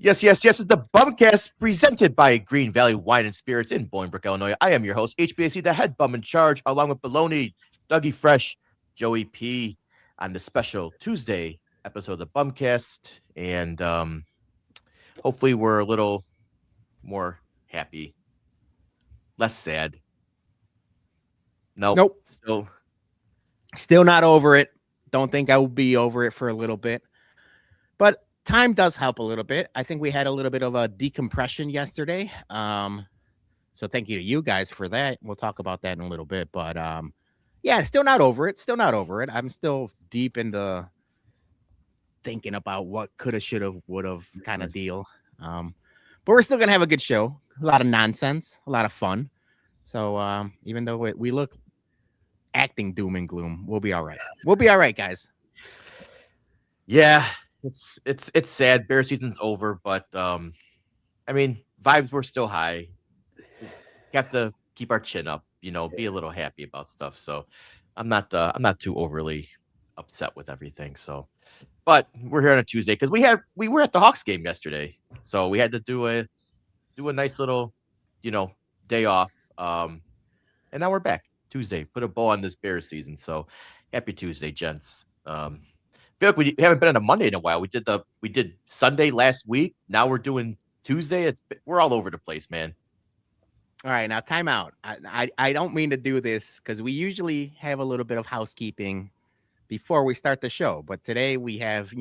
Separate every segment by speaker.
Speaker 1: Yes. It's the BumCast presented by Green Valley Wine and Spirits in Bolingbrook, Illinois. I am your host, HBIC, the head bum in charge, along with Baloney, Dougie Fresh, Joey P, on the special Tuesday episode of the BumCast. And hopefully we're a little more happy, less sad.
Speaker 2: Nope. Still not over it. Don't think I will be over it for a little bit. But time does help a little bit. I think we had a little bit of a decompression yesterday. So thank you to you guys for that. We'll talk about that in a little bit. But yeah, still not over it. I'm still deep into thinking about what coulda, shoulda, woulda kind of deal. But we're still gonna have a good show. A lot of nonsense, a lot of fun. So even though we look acting doom and gloom, we'll be all right. We'll be all right, guys.
Speaker 1: Yeah, it's sad. Bear season's over, but I mean, vibes were still high. We have to keep our chin up, be a little happy about stuff. So I'm not too overly upset with everything. So, but we're here on a Tuesday because we were at the Hawks game yesterday, so we had to do a nice little, day off. And now we're back Tuesday. Put a bow on this Bears season. So happy Tuesday, gents. I feel like we haven't been on a Monday in a while. We did Sunday last week. Now we're doing Tuesday. We're all over the place, man.
Speaker 2: All right, now time out. I don't mean to do this because we usually have a little bit of housekeeping before we start the show, but today we have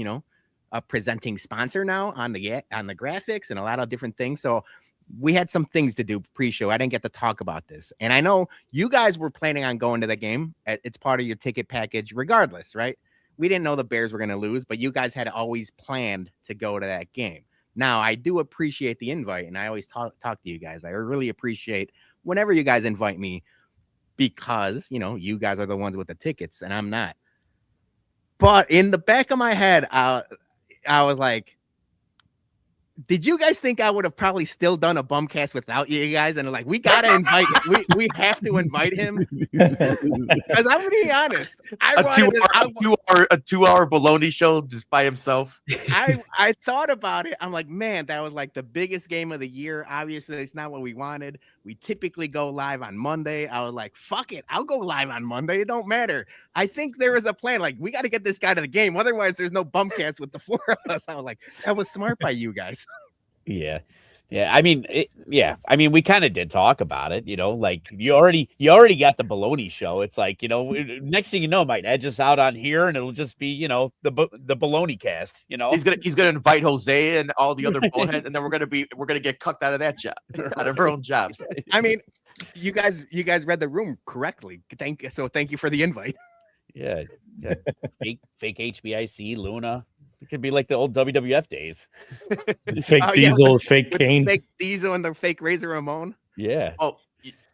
Speaker 2: a presenting sponsor now on the graphics and a lot of different things. So we had some things to do pre-show. I didn't get to talk about this, and I know you guys were planning on going to the game. It's part of your ticket package, regardless, right? We didn't know the Bears were going to lose, but you guys had always planned to go to that game. Now, I do appreciate the invite, and I always talk to you guys. I really appreciate whenever you guys invite me because, you guys are the ones with the tickets, and I'm not. But in the back of my head, I was like, did you guys think I would have probably still done a BumCast without you guys? And like, we gotta invite him. We have to invite him. Because I'm gonna be honest.
Speaker 1: A 2-hour baloney show just by himself.
Speaker 2: I thought about it. I'm like, man, that was like the biggest game of the year. Obviously, it's not what we wanted. We typically go live on Monday. I was like, fuck it. I'll go live on Monday. It don't matter. I think there was a plan. Like, we got to get this guy to the game. Otherwise, there's no BumCast with the four of us. I was like, that was smart by you guys.
Speaker 3: Yeah. I mean, we kind of did talk about it, like you already got the baloney show. It's like, next thing you know, might edge us out on here and it'll just be, the baloney cast,
Speaker 1: He's going to invite Jose and all the other boneheads. And then we're going to get cucked out of that job, out of our own jobs.
Speaker 2: I mean, you guys read the room correctly. Thank you for the invite.
Speaker 3: Yeah. Fake HBIC, Luna. It could be like the old WWF days.
Speaker 4: Fake Diesel, fake Kane.
Speaker 2: Fake Diesel and the fake Razor Ramon.
Speaker 3: Yeah.
Speaker 1: Oh,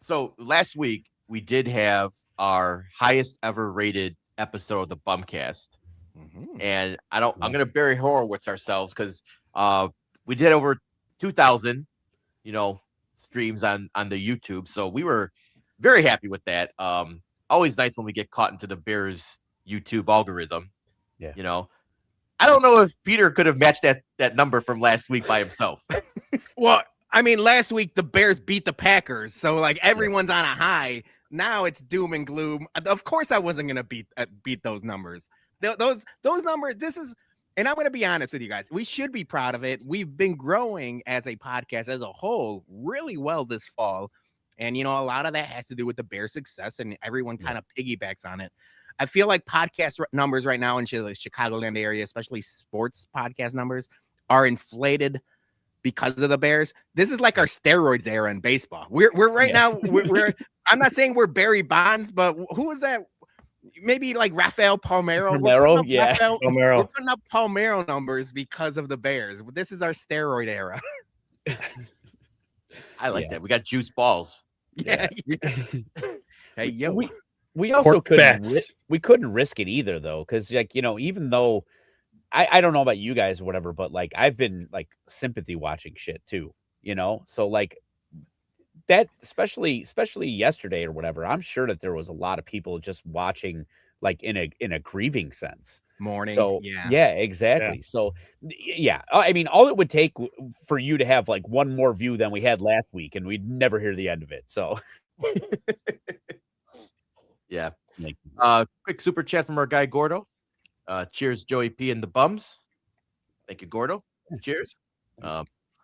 Speaker 1: so last week we did have our highest ever rated episode of the BumCast. Mm-hmm. And I'm going to Barry Horowitz ourselves because we did over 2,000, streams on the YouTube. So we were very happy with that. Always nice when we get caught into the Bears YouTube algorithm.
Speaker 3: Yeah.
Speaker 1: I don't know if Peter could have matched that number from last week by himself.
Speaker 2: Well, I mean, last week the Bears beat the Packers, so like everyone's on a high. Now it's doom and gloom. Of course, I wasn't gonna beat those numbers. Those numbers. And I'm gonna be honest with you guys. We should be proud of it. We've been growing as a podcast as a whole really well this fall, and a lot of that has to do with the Bears' success, and everyone kind of piggybacks on it. I feel like podcast numbers right now in the Chicagoland area, especially sports podcast numbers, are inflated because of the Bears. This is like our steroids era in baseball. We're right now. We're I'm not saying we're Barry Bonds, but who is that? Maybe like Rafael Palmeiro.
Speaker 4: Palmeiro.
Speaker 2: We're putting up Palmeiro numbers because of the Bears. This is our steroid era.
Speaker 1: I like that. We got juice balls.
Speaker 2: Yeah. Hey, yo.
Speaker 3: We also couldn't risk it either, though, because even though I don't know about you guys or whatever, but like I've been like sympathy watching shit too, so like that, especially yesterday or whatever. I'm sure that there was a lot of people just watching like in a grieving sense.
Speaker 2: Morning.
Speaker 3: So
Speaker 2: Yeah.
Speaker 3: exactly. So yeah, I mean, all it would take for you to have like one more view than we had last week, and we'd never hear the end of it. So
Speaker 1: Yeah.
Speaker 3: like,
Speaker 1: Quick super chat from our guy Gordo. Cheers, Joey P and the Bums. Thank you, Gordo. Cheers.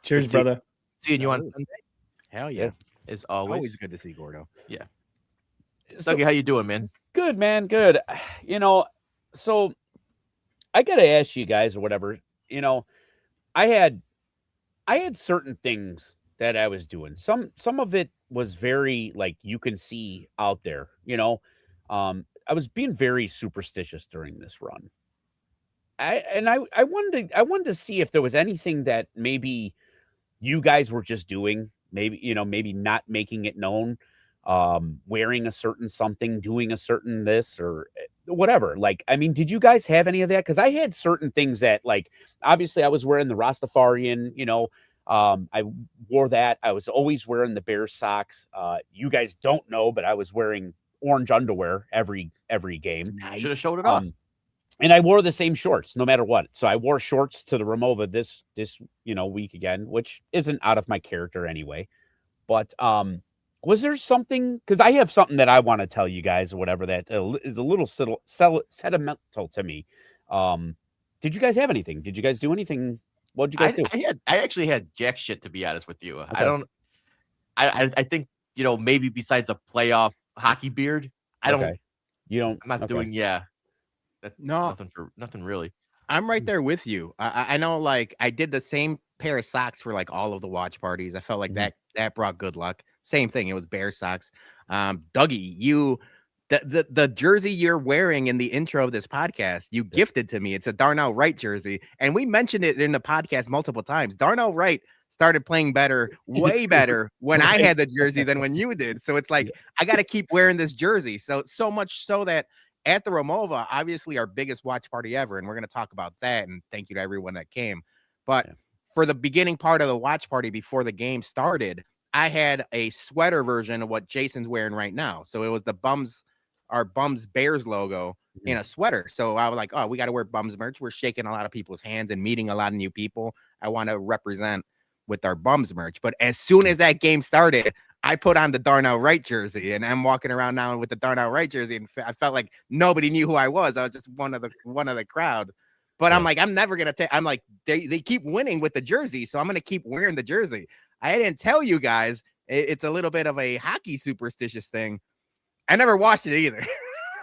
Speaker 4: Cheers, brother.
Speaker 1: Seeing you on
Speaker 2: Salud.
Speaker 1: Sunday,
Speaker 2: Hell yeah.
Speaker 1: as
Speaker 2: Always
Speaker 1: always.
Speaker 2: good to see Gordo.
Speaker 1: Dougie, how you doing, man?
Speaker 3: good, man, good. You know, so I gotta ask you guys or whatever. You know, I had certain things that I was doing. Some of it was very like you can see out there. You know, I was being very superstitious during this run. I wanted to see if there was anything that maybe you guys were just doing, maybe, you know, maybe not making it known, wearing a certain something, doing a certain this or whatever. Like, I mean, did you guys have any of that? Because I had certain things that, like, obviously I was wearing the Rastafarian, you know, I wore that. I was always wearing the Bears socks. You guys don't know, but I was wearing orange underwear every game.
Speaker 1: Should have showed it off.
Speaker 3: And I wore the same shorts no matter what. So I wore shorts to the Ramova this you know week again, which isn't out of my character anyway. But was there something? Because I have something that I want to tell you guys or whatever that is a little sentimental to me. Did you guys have anything? Did you guys do anything? What did you guys do?
Speaker 1: I actually had jack shit, to be honest with you.
Speaker 3: Okay.
Speaker 1: I don't. I think, you know, maybe besides a playoff hockey beard, I don't.
Speaker 3: Okay. You don't.
Speaker 1: I'm not
Speaker 3: okay.
Speaker 1: doing. Yeah.
Speaker 2: No.
Speaker 1: Nothing really.
Speaker 2: I'm right there with you. I know, like, I did the same pair of socks for like all of the watch parties. I felt like that brought good luck. Same thing. It was Bear socks. Dougie, you the jersey you're wearing in the intro of this podcast, you gifted to me. It's a Darnell Wright jersey, and we mentioned it in the podcast multiple times. Darnell Wright started playing better, way better when I had the jersey than when you did. So it's like I got to keep wearing this jersey. So much so that at the Ramova, obviously our biggest watch party ever, and we're going to talk about that. And thank you to everyone that came. But for the beginning part of the watch party before the game started, I had a sweater version of what Jason's wearing right now. So it was our Bums Bears logo in a sweater. So I was like, oh, we got to wear Bums merch. We're shaking a lot of people's hands and meeting a lot of new people. I want to represent with our Bums merch. But as soon as that game started, I put on the Darnell Wright jersey, and I'm walking around now with the Darnell Wright jersey, and I felt like nobody knew who I was. I was just one of the crowd. But I'm like, I'm never gonna take. I'm like, they keep winning with the jersey, so I'm gonna keep wearing the jersey. I didn't tell you guys. It's a little bit of a hockey superstitious thing. I never washed it either.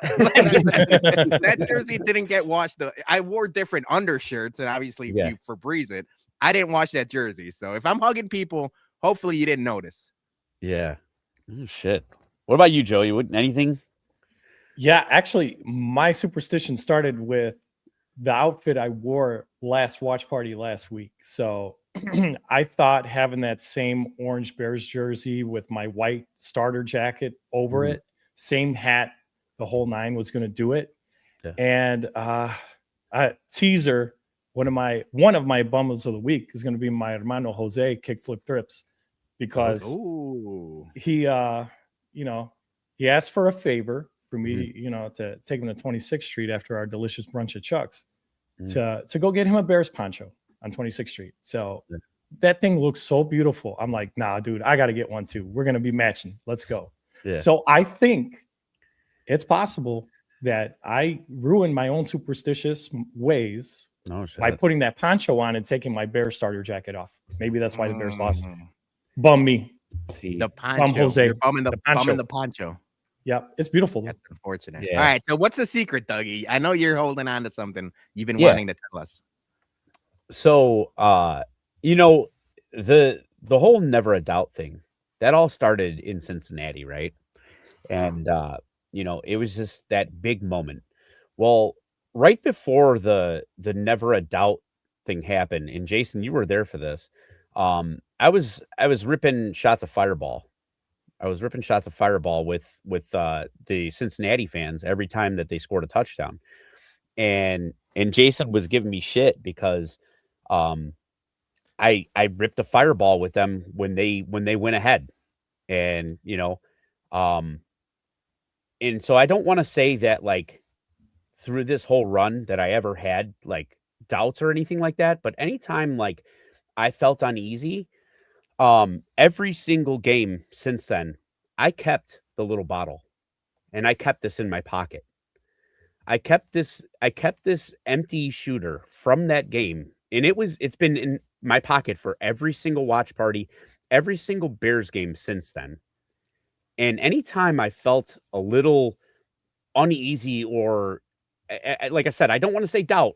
Speaker 2: That jersey didn't get washed. I wore different undershirts, and obviously you Febreze it. I didn't wash that jersey. So if I'm hugging people, hopefully you didn't notice.
Speaker 3: Yeah. Oh, shit. What about you, Joey? Anything?
Speaker 4: Yeah, actually, my superstition started with the outfit I wore last watch party last week. So I thought having that same orange Bears jersey with my white starter jacket over it, same hat, the whole nine was going to do it. Yeah. And teaser, one of my bums of the week is going to be my hermano Jose kickflip thrips, because he he asked for a favor for me, to take him to 26th Street after our delicious brunch at Chuck's to go get him a Bears poncho on 26th Street. So that thing looks so beautiful. I'm like, nah, dude, I got to get one too. We're going to be matching. Let's go. Yeah. So I think it's possible that I ruined my own superstitious ways by putting that poncho on and taking my Bear starter jacket off. Maybe that's why the Bears lost. Bum me.
Speaker 2: See the poncho.
Speaker 4: Bum Jose.
Speaker 2: You're bumming the poncho.
Speaker 4: Yep, it's beautiful.
Speaker 2: That's unfortunate. Yeah. All right, so what's the secret, Dougie? I know you're holding on to something you've been wanting to tell us.
Speaker 3: So, the whole never a doubt thing, that all started in Cincinnati, right? And it was just that big moment. Well, right before the never a doubt thing happened, and Jason, you were there for this. I was ripping shots of Fireball. I was ripping shots of Fireball with the Cincinnati fans every time that they scored a touchdown, and Jason was giving me shit because I ripped a Fireball with them when they went ahead, and and so I don't want to say that like through this whole run that I ever had like doubts or anything like that, but anytime like I felt uneasy, every single game since then, I kept the little bottle and I kept this in my pocket. I kept this empty shooter from that game, and it's been in my pocket for every single watch party, every single Bears game since then. And anytime I felt a little uneasy or like I said, I don't want to say doubt,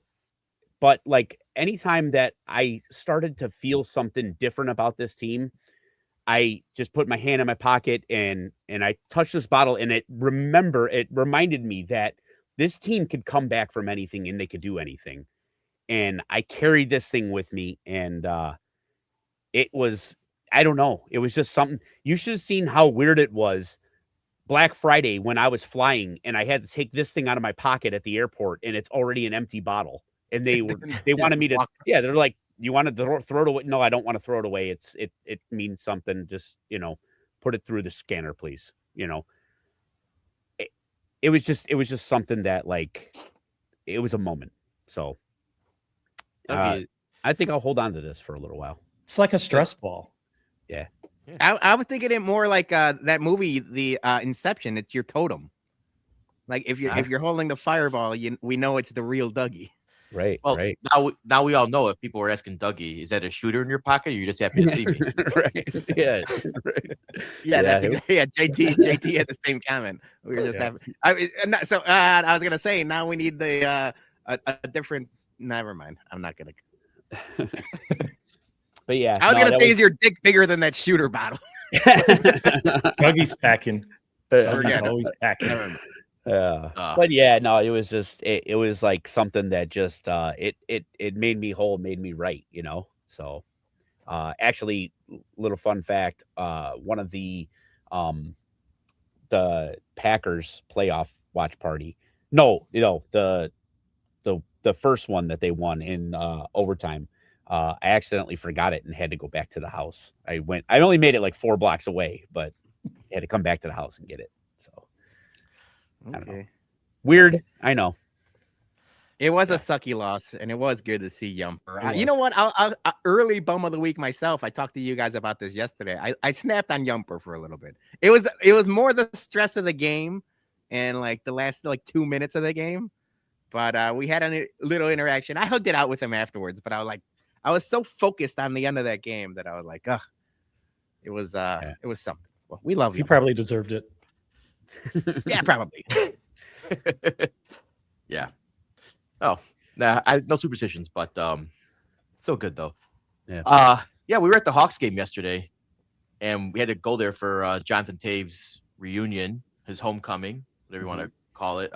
Speaker 3: but like anytime that I started to feel something different about this team, I just put my hand in my pocket and I touched this bottle and it reminded me that this team could come back from anything and they could do anything. And I carried this thing with me and it was I don't know, it was just something. You should have seen how weird it was Black Friday when I was flying and I had to take this thing out of my pocket at the airport and it's already an empty bottle. And they wanted me to, yeah, they're like, you want to throw it away? No, I don't want to throw it away. It means something. Just, put it through the scanner, please. It was just something that like, it was a moment. So I think I'll hold on to this for a little while.
Speaker 4: It's like a stress ball.
Speaker 3: Yeah.
Speaker 2: I was thinking it more like that movie, the Inception. It's your totem. Like if you're holding the fireball, we know it's the real Dougie.
Speaker 3: Right.
Speaker 1: Well,
Speaker 3: right.
Speaker 1: now we all know if people were asking Dougie, is that a shooter in your pocket? Or you're just happy to see me.
Speaker 3: Right. Yeah. Right.
Speaker 2: Yeah, that's exactly. Yeah, JT had the same comment. We were just having. I was gonna say now we need the a different. Never mind. I'm not gonna.
Speaker 3: But yeah,
Speaker 2: I was gonna say, is your dick bigger than that shooter bottle?
Speaker 4: Dougie's packing. Dougie's always packing.
Speaker 3: But yeah, no, it was just it was like something that just it made me whole, made me right, So actually, little fun fact, one of the Packers playoff watch party. No, the first one that they won in overtime. I accidentally forgot it and had to go back to the house. I only made it like 4 blocks away, but I had to come back to the house and get it. So I don't know. Weird. I know.
Speaker 2: It was a sucky loss, and it was good to see Yumper. You know what? I'll early bum of the week myself. I talked to you guys about this yesterday. I snapped on Yumper for a little bit. It was more the stress of the game and like the last like 2 minutes of the game. But we had a little interaction. I hugged it out with him afterwards, but I was so focused on the end of that game that I was like, ugh. It was something. Well, we love you.
Speaker 4: He probably deserved it.
Speaker 2: Yeah, probably.
Speaker 1: Yeah. Oh, nah, no superstitions, but still good though.
Speaker 3: Yeah.
Speaker 1: Yeah, we were at the Hawks game yesterday, and we had to go there for Jonathan Taves' reunion, his homecoming, whatever you want to call it.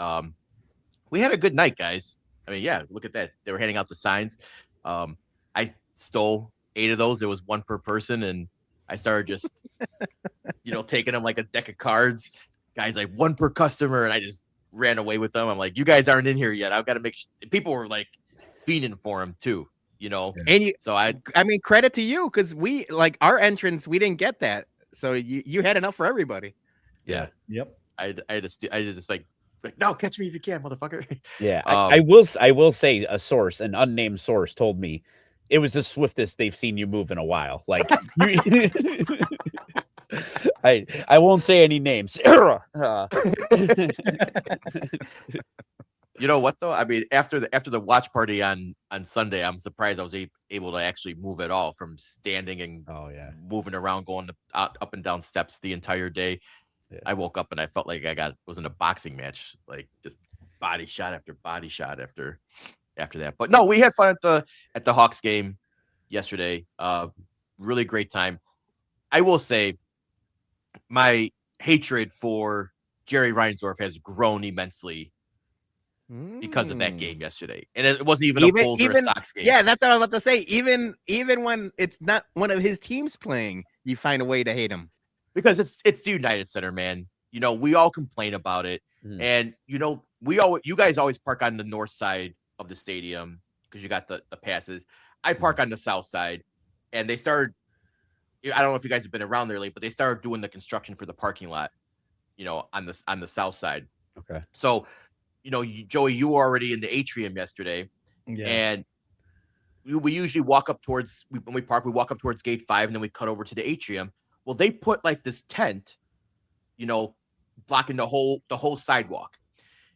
Speaker 1: We had a good night, guys. I mean, yeah, look at that. They were handing out the signs. I stole 8 of those. There was 1 per person, and I started just, taking them like a deck of cards. Guys, like 1 per customer, and I just ran away with them. I'm like, you guys aren't in here yet. I've got to make sure. People were like fiending for him too,
Speaker 2: And I mean, credit to you because we like our entrance. We didn't get that, so you had enough for everybody.
Speaker 1: Yeah.
Speaker 4: Yep.
Speaker 1: I did this like no, catch me if you can, motherfucker.
Speaker 3: Yeah. I will say a source, an unnamed source, told me it was the swiftest they've seen you move in a while. Like. I won't say any names.
Speaker 1: You know what though? I mean, after the watch party on Sunday, I'm surprised I was able to actually move at all from standing and moving around, going up and down steps the entire day. Yeah. I woke up and I felt like was in a boxing match, like just body shot after body shot after that. But no, we had fun at the Hawks game yesterday. Really great time. I will say, my hatred for Jerry Reinsdorf has grown immensely because of that game yesterday. And it wasn't even a Bulls or a Sox game.
Speaker 2: Yeah, that's what I was about to say. Even when it's not one of his teams playing, you find a way to hate him.
Speaker 1: Because it's the United Center, man. We all complain about it. And you guys always park on the north side of the stadium because you got the passes. I park on the south side, and they started. I don't know if you guys have been around there lately, but they started doing the construction for the parking lot, on the south side.
Speaker 3: Okay.
Speaker 1: So Joey, you were already in the atrium yesterday, and we usually walk up towards when we park. We walk up towards gate 5, and then we cut over to the atrium. Well, they put like this tent, blocking the whole sidewalk,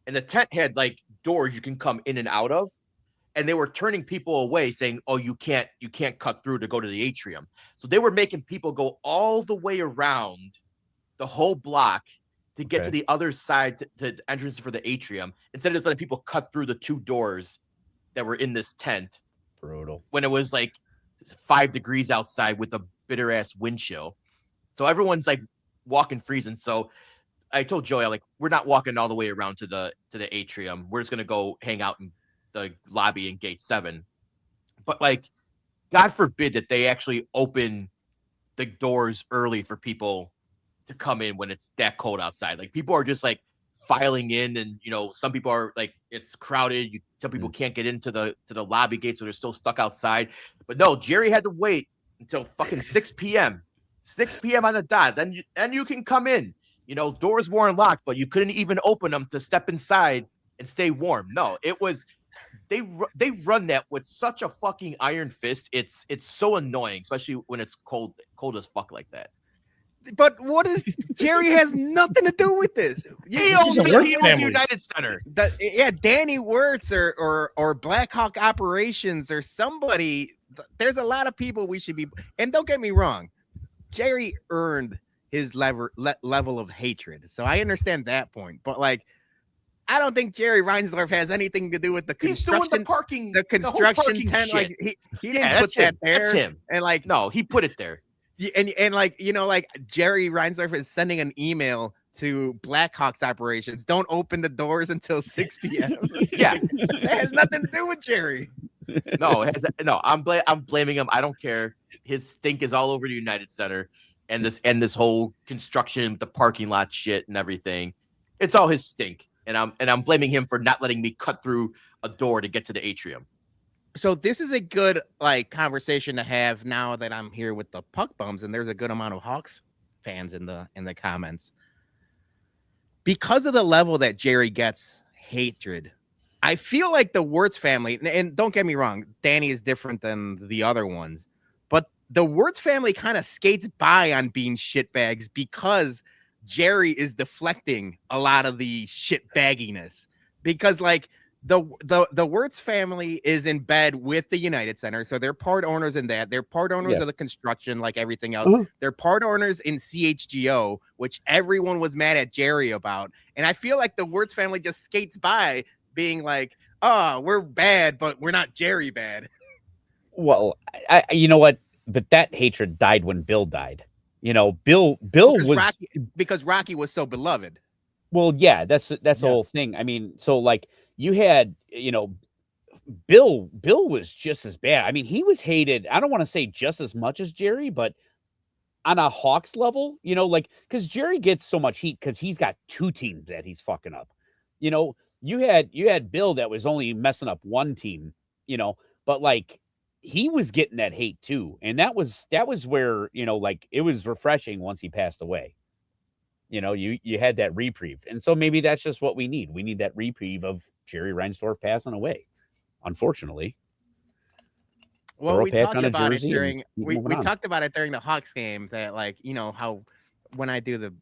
Speaker 1: and the tent had like doors you can come in and out of. And they were turning people away, saying, "Oh, you can't cut through to go to the atrium." So they were making people go all the way around the whole block to get to the other side to the entrance for the atrium, instead of just letting people cut through the 2 doors that were in this tent.
Speaker 3: Brutal.
Speaker 1: When it was like 5 degrees outside with a bitter ass wind chill, so everyone's like walking freezing. So I told Joey, like, we're not walking all the way around to the atrium. We're just gonna go hang out in the lobby in gate 7. But like, God forbid that they actually open the doors early for people to come in when it's that cold outside. Like, people are just like filing in, and some people are like, it's crowded. Some people can't get into the lobby gate, so they're still stuck outside. But no, Jerry had to wait until fucking 6 p.m. 6 p.m. on the dot. Then you can come in. Doors were unlocked, but you couldn't even open them to step inside and stay warm. No, it was. They run that with such a fucking iron fist. It's so annoying, especially when it's cold as fuck like that.
Speaker 2: But what is Jerry has nothing to do with this.
Speaker 1: He owns the United Center.
Speaker 2: Danny Wirtz or Blackhawk Operations or somebody. There's a lot of people we should be. And don't get me wrong, Jerry earned his level of hatred, so I understand that point. But like, I don't think Jerry Reinsdorf has anything to do with the construction.
Speaker 1: He's doing the parking,
Speaker 2: the construction
Speaker 1: the
Speaker 2: tent.
Speaker 1: shit.
Speaker 2: Like he didn't put that there.
Speaker 1: That's him.
Speaker 2: And like,
Speaker 1: no, he put it there.
Speaker 2: And like, like Jerry Reinsdorf is sending an email to Blackhawks Operations. Don't open the doors until 6 p.m.
Speaker 1: Yeah,
Speaker 2: that has nothing to do with Jerry.
Speaker 1: No, I'm blaming him. I don't care. His stink is all over the United Center, and this whole construction, the parking lot shit and everything. It's all his stink. And I'm blaming him for not letting me cut through a door to get to the atrium.
Speaker 2: So this is a good like conversation to have now that I'm here with the Puck Bums, and there's a good amount of Hawks fans in the comments. Because of the level that Jerry gets hatred, I feel like the Wirtz family, and don't get me wrong, Danny is different than the other ones, but the Wirtz family kind of skates by on being shitbags because Jerry is deflecting a lot of the shit bagginess, because like the Wirtz family is in bed with the United Center, so they're part owners in that. They're part owners of the construction, like everything else. They're part owners in CHGO, which everyone was mad at Jerry about. And I feel like the Wirtz family just skates by, being like, "Oh, we're bad, but we're not Jerry bad."
Speaker 3: Well, you know what? But that hatred died when Bill died. Bill was
Speaker 2: because Rocky was so beloved.
Speaker 3: Well, yeah, that's the whole thing. I mean, so like you had, Bill was just as bad. I mean, he was hated. I don't want to say just as much as Jerry, but on a Hawks level, like, because Jerry gets so much heat because he's got 2 teams that he's fucking up. You had Bill that was only messing up 1 team, but like, he was getting that hate too. And that was where, like, it was refreshing once he passed away. You had that reprieve. And so maybe that's just what we need. We need that reprieve of Jerry Reinsdorf passing away, unfortunately.
Speaker 2: Well, we talked about it during we talked about it during the Hawks game, that like, how when I do the,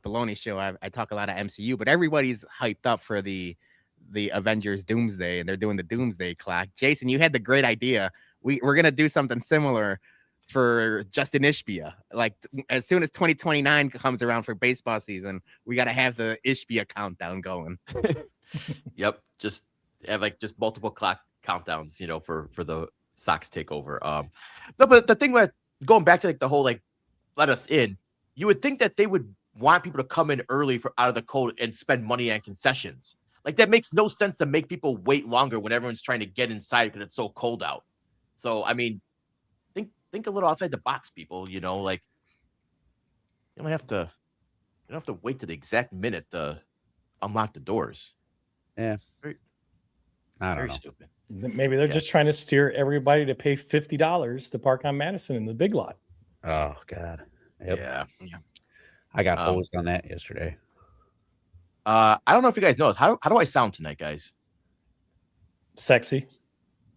Speaker 2: Baloney show, I talk a lot of MCU, but everybody's hyped up for the Avengers Doomsday, and they're doing the Doomsday clock. Jason, you had the great idea. We're gonna do something similar for Justin Ishbia. Like, as soon as 2029 comes around for baseball season, we got to have the Ishbia countdown going.
Speaker 1: Yep, just have like just multiple clock countdowns, for the Sox takeover. No, but the thing with going back to like the whole like let us in, you would think that they would want people to come in early out of the cold and spend money on concessions. Like, that makes no sense to make people wait longer when everyone's trying to get inside because it's so cold out. So, I mean, think a little outside the box, people. Like, you don't have to wait to the exact minute to unlock the doors.
Speaker 3: Yeah, I don't know.
Speaker 1: Stupid.
Speaker 4: Maybe they're just trying to steer everybody to pay $50 to park on Madison in the big lot.
Speaker 3: Oh God. Yep.
Speaker 1: Yeah.
Speaker 3: I got hosed on that yesterday.
Speaker 1: I don't know if you guys know this. How do I sound tonight, guys?
Speaker 4: Sexy.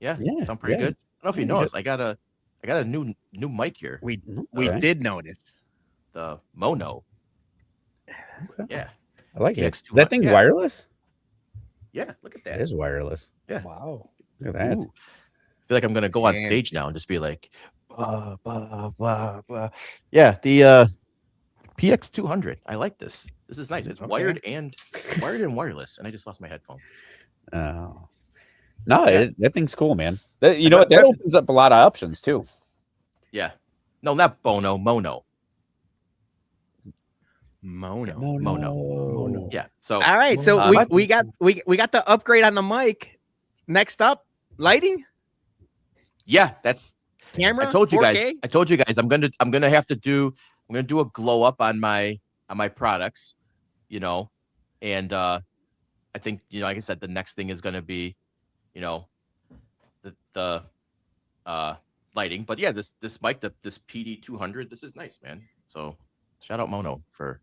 Speaker 1: Yeah,
Speaker 3: Yeah,
Speaker 1: sound pretty
Speaker 3: yeah.
Speaker 1: good. I don't know if you
Speaker 3: Yeah, you
Speaker 1: noticed. I got a new mic here.
Speaker 2: We
Speaker 3: Okay.
Speaker 2: did notice.
Speaker 1: The Mono.
Speaker 3: Okay.
Speaker 1: Yeah.
Speaker 3: I like it.
Speaker 1: PX200.
Speaker 3: That thing
Speaker 1: Yeah.
Speaker 3: wireless?
Speaker 1: Yeah, look at
Speaker 3: It
Speaker 1: that.
Speaker 3: is wireless.
Speaker 1: Yeah.
Speaker 4: Wow.
Speaker 3: Look at that.
Speaker 1: Ooh. I feel like I'm gonna go on
Speaker 2: And-
Speaker 1: stage now and just be like, blah, blah, blah, blah. Yeah, the PX200. I like this. This is nice. It's
Speaker 2: Okay.
Speaker 1: wired and wireless. And I just lost my headphone.
Speaker 3: Oh. No,
Speaker 1: Yeah.
Speaker 3: that thing's cool, man. You know what? That opens up a lot of options too.
Speaker 1: Yeah. No, not Bono, Mono.
Speaker 2: Mono.
Speaker 1: Yeah. So
Speaker 2: All right, so
Speaker 1: Uh,
Speaker 2: we got the upgrade on the mic. Next up, lighting,
Speaker 1: yeah, that's
Speaker 2: camera.
Speaker 1: I told you
Speaker 2: 4K?
Speaker 1: guys I'm gonna do a glow up on my products, you know, and I think, you know, like I said, the next thing is gonna be, you know, the lighting. But yeah, this mic, this PD200, this is nice, man. So shout out Mono for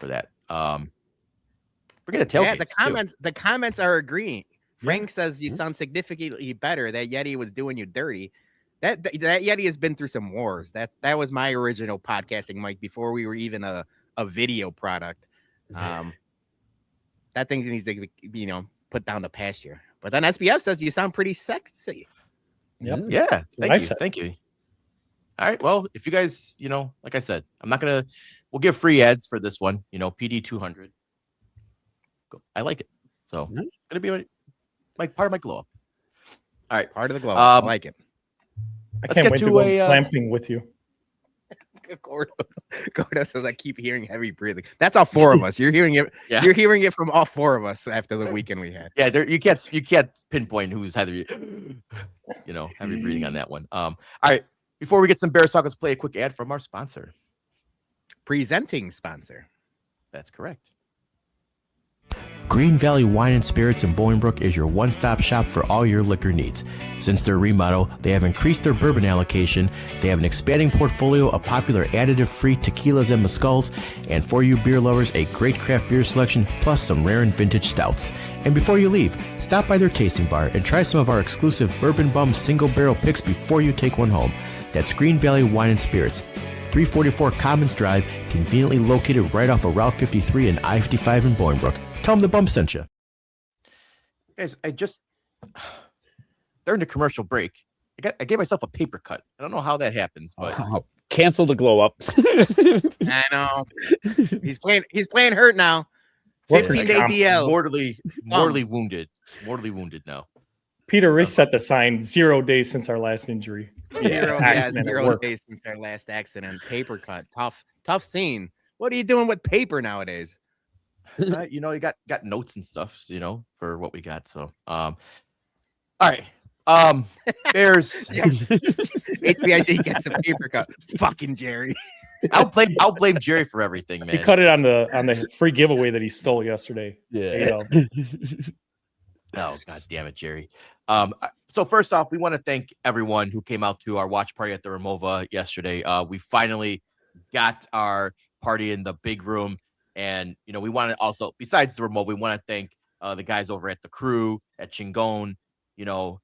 Speaker 1: that. We're gonna tailgate.
Speaker 2: Yeah, the comments are agreeing. Frank says you sound significantly better. That Yeti was doing you dirty. That Yeti has been through some wars. That was my original podcasting mic before we were even a video product. That thing needs to be, you know, put down to pasture. But then SBF says you sound pretty sexy.
Speaker 4: Yep.
Speaker 1: Yeah,
Speaker 4: what I
Speaker 1: thank you,
Speaker 4: said.
Speaker 1: thank you. All right, well, if you guys, you know, like I said, we'll give free ads for this one, you know, PD200. I like it, so
Speaker 3: Mhm.
Speaker 1: it's gonna be like part of my glow up. All right,
Speaker 2: Part of the glow. I like it.
Speaker 4: I
Speaker 1: Let's
Speaker 4: can't
Speaker 1: get
Speaker 4: wait to
Speaker 1: to
Speaker 4: go
Speaker 1: a,
Speaker 4: glamping with you.
Speaker 2: Gordo says I keep hearing heavy breathing. That's all four of us. You're hearing it.
Speaker 1: Yeah.
Speaker 2: You're hearing it from all four of us after the weekend we had.
Speaker 1: Yeah, you can't pinpoint who's heavy, you know, heavy breathing on that one. All right, before we get some Bears talk, let's play a quick ad from our sponsor.
Speaker 2: Presenting sponsor.
Speaker 1: That's correct. Green Valley Wine and Spirits in Bolingbrook is your one-stop shop for all your liquor needs. Since their remodel, they have increased their bourbon allocation, they have an expanding portfolio of popular additive-free tequilas and mezcals, and for you beer lovers, a great craft beer selection, plus some rare and vintage stouts. And before you leave, stop by their tasting bar and try some of our exclusive Bourbon Bum single-barrel picks before you take one home. That's Green Valley Wine and Spirits, 344 Commons Drive, conveniently located right off of Route 53 and I-55 in Bolingbrook. Tell them the Bum sent you. Guys, during the commercial break, I gave myself a paper cut. I don't know how that happens, but
Speaker 3: Cancel the glow up.
Speaker 2: I know. He's playing hurt now.
Speaker 4: Workers'
Speaker 2: 15-day
Speaker 4: comp.
Speaker 2: DL.
Speaker 1: mortally wounded. Mortally wounded now.
Speaker 4: Peter reset the sign 0 days since our last injury. Accident at
Speaker 2: Zero
Speaker 4: work.
Speaker 2: days since our last accident. Paper cut. Tough scene. What are you doing with paper nowadays?
Speaker 1: You know, you got notes and stuff, you know, for what we got. So, all right. Bears.
Speaker 2: HBIC gets a paper cut. Fucking Jerry.
Speaker 1: I'll blame Jerry for everything, man.
Speaker 4: He cut it on the free giveaway that he stole yesterday.
Speaker 3: Yeah.
Speaker 1: Oh, god damn it, Jerry. So first off, we want to thank everyone who came out to our watch party at the Ramova yesterday. We finally got our party in the big room. And, you know, we want to also, besides the remote, we want to thank the guys over at the crew, at Chingon, you know,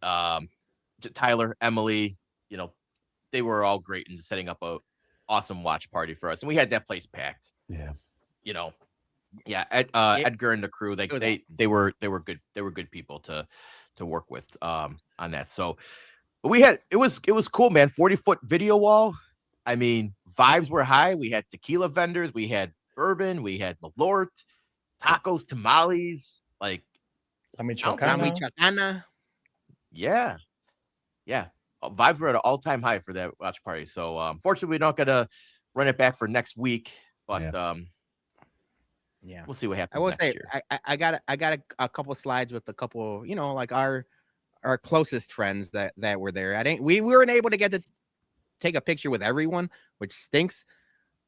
Speaker 1: Tyler, Emily, you know, they were all great in setting up a awesome watch party for us. And we had that place packed.
Speaker 3: Yeah.
Speaker 1: You know, yeah, Edgar and the crew, they were good. They were good people to work with on that. So but it was cool, man. 40-foot video wall. I mean, vibes were high. We had tequila vendors, we had bourbon, we had Malort, tacos, tamales, like
Speaker 2: Chacana.
Speaker 1: yeah. Vibes were at an all-time high for that watch party. So unfortunately, we're not gonna run it back for next week, but
Speaker 2: yeah,
Speaker 1: we'll see what happens.
Speaker 2: I will
Speaker 1: next
Speaker 2: say
Speaker 1: year.
Speaker 2: I got a couple slides with a couple, you know, like our closest friends that were there. We weren't able to get to take a picture with everyone, which stinks.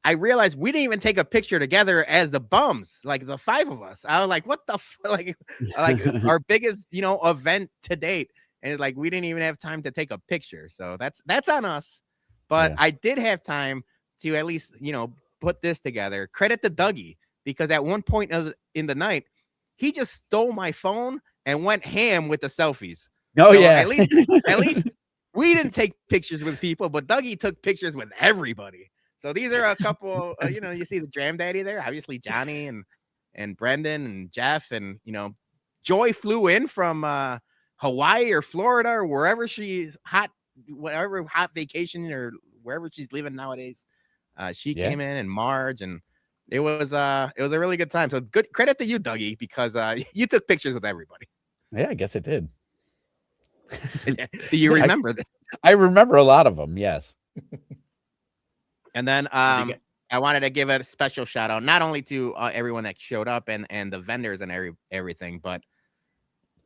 Speaker 2: I realized we didn't even take a picture together as the bums, like the five of us. I was like, what the like our biggest, you know, event to date. And it's like we didn't even have time to take a picture. So that's on us. But I did have time to at least, you know, put this together. Credit to Dougie, because at one point in the night, he just stole my phone and went ham with the selfies.
Speaker 3: Oh,
Speaker 2: So
Speaker 3: yeah.
Speaker 2: at least we didn't take pictures with people, but Dougie took pictures with everybody. So these are a couple, you see the Dram Daddy there, obviously Johnny and Brendan and Jeff, and Joy flew in from Hawaii or Florida or wherever she's whatever hot vacation or wherever she's living nowadays. She came in, and Marge, and it was a really good time. So good credit to you, Dougie, because you took pictures with everybody.
Speaker 3: Yeah, I guess I did.
Speaker 2: Do you remember that?
Speaker 3: I remember a lot of them. Yes.
Speaker 2: And then I wanted to give a special shout out, not only to everyone that showed up and the vendors and everything, but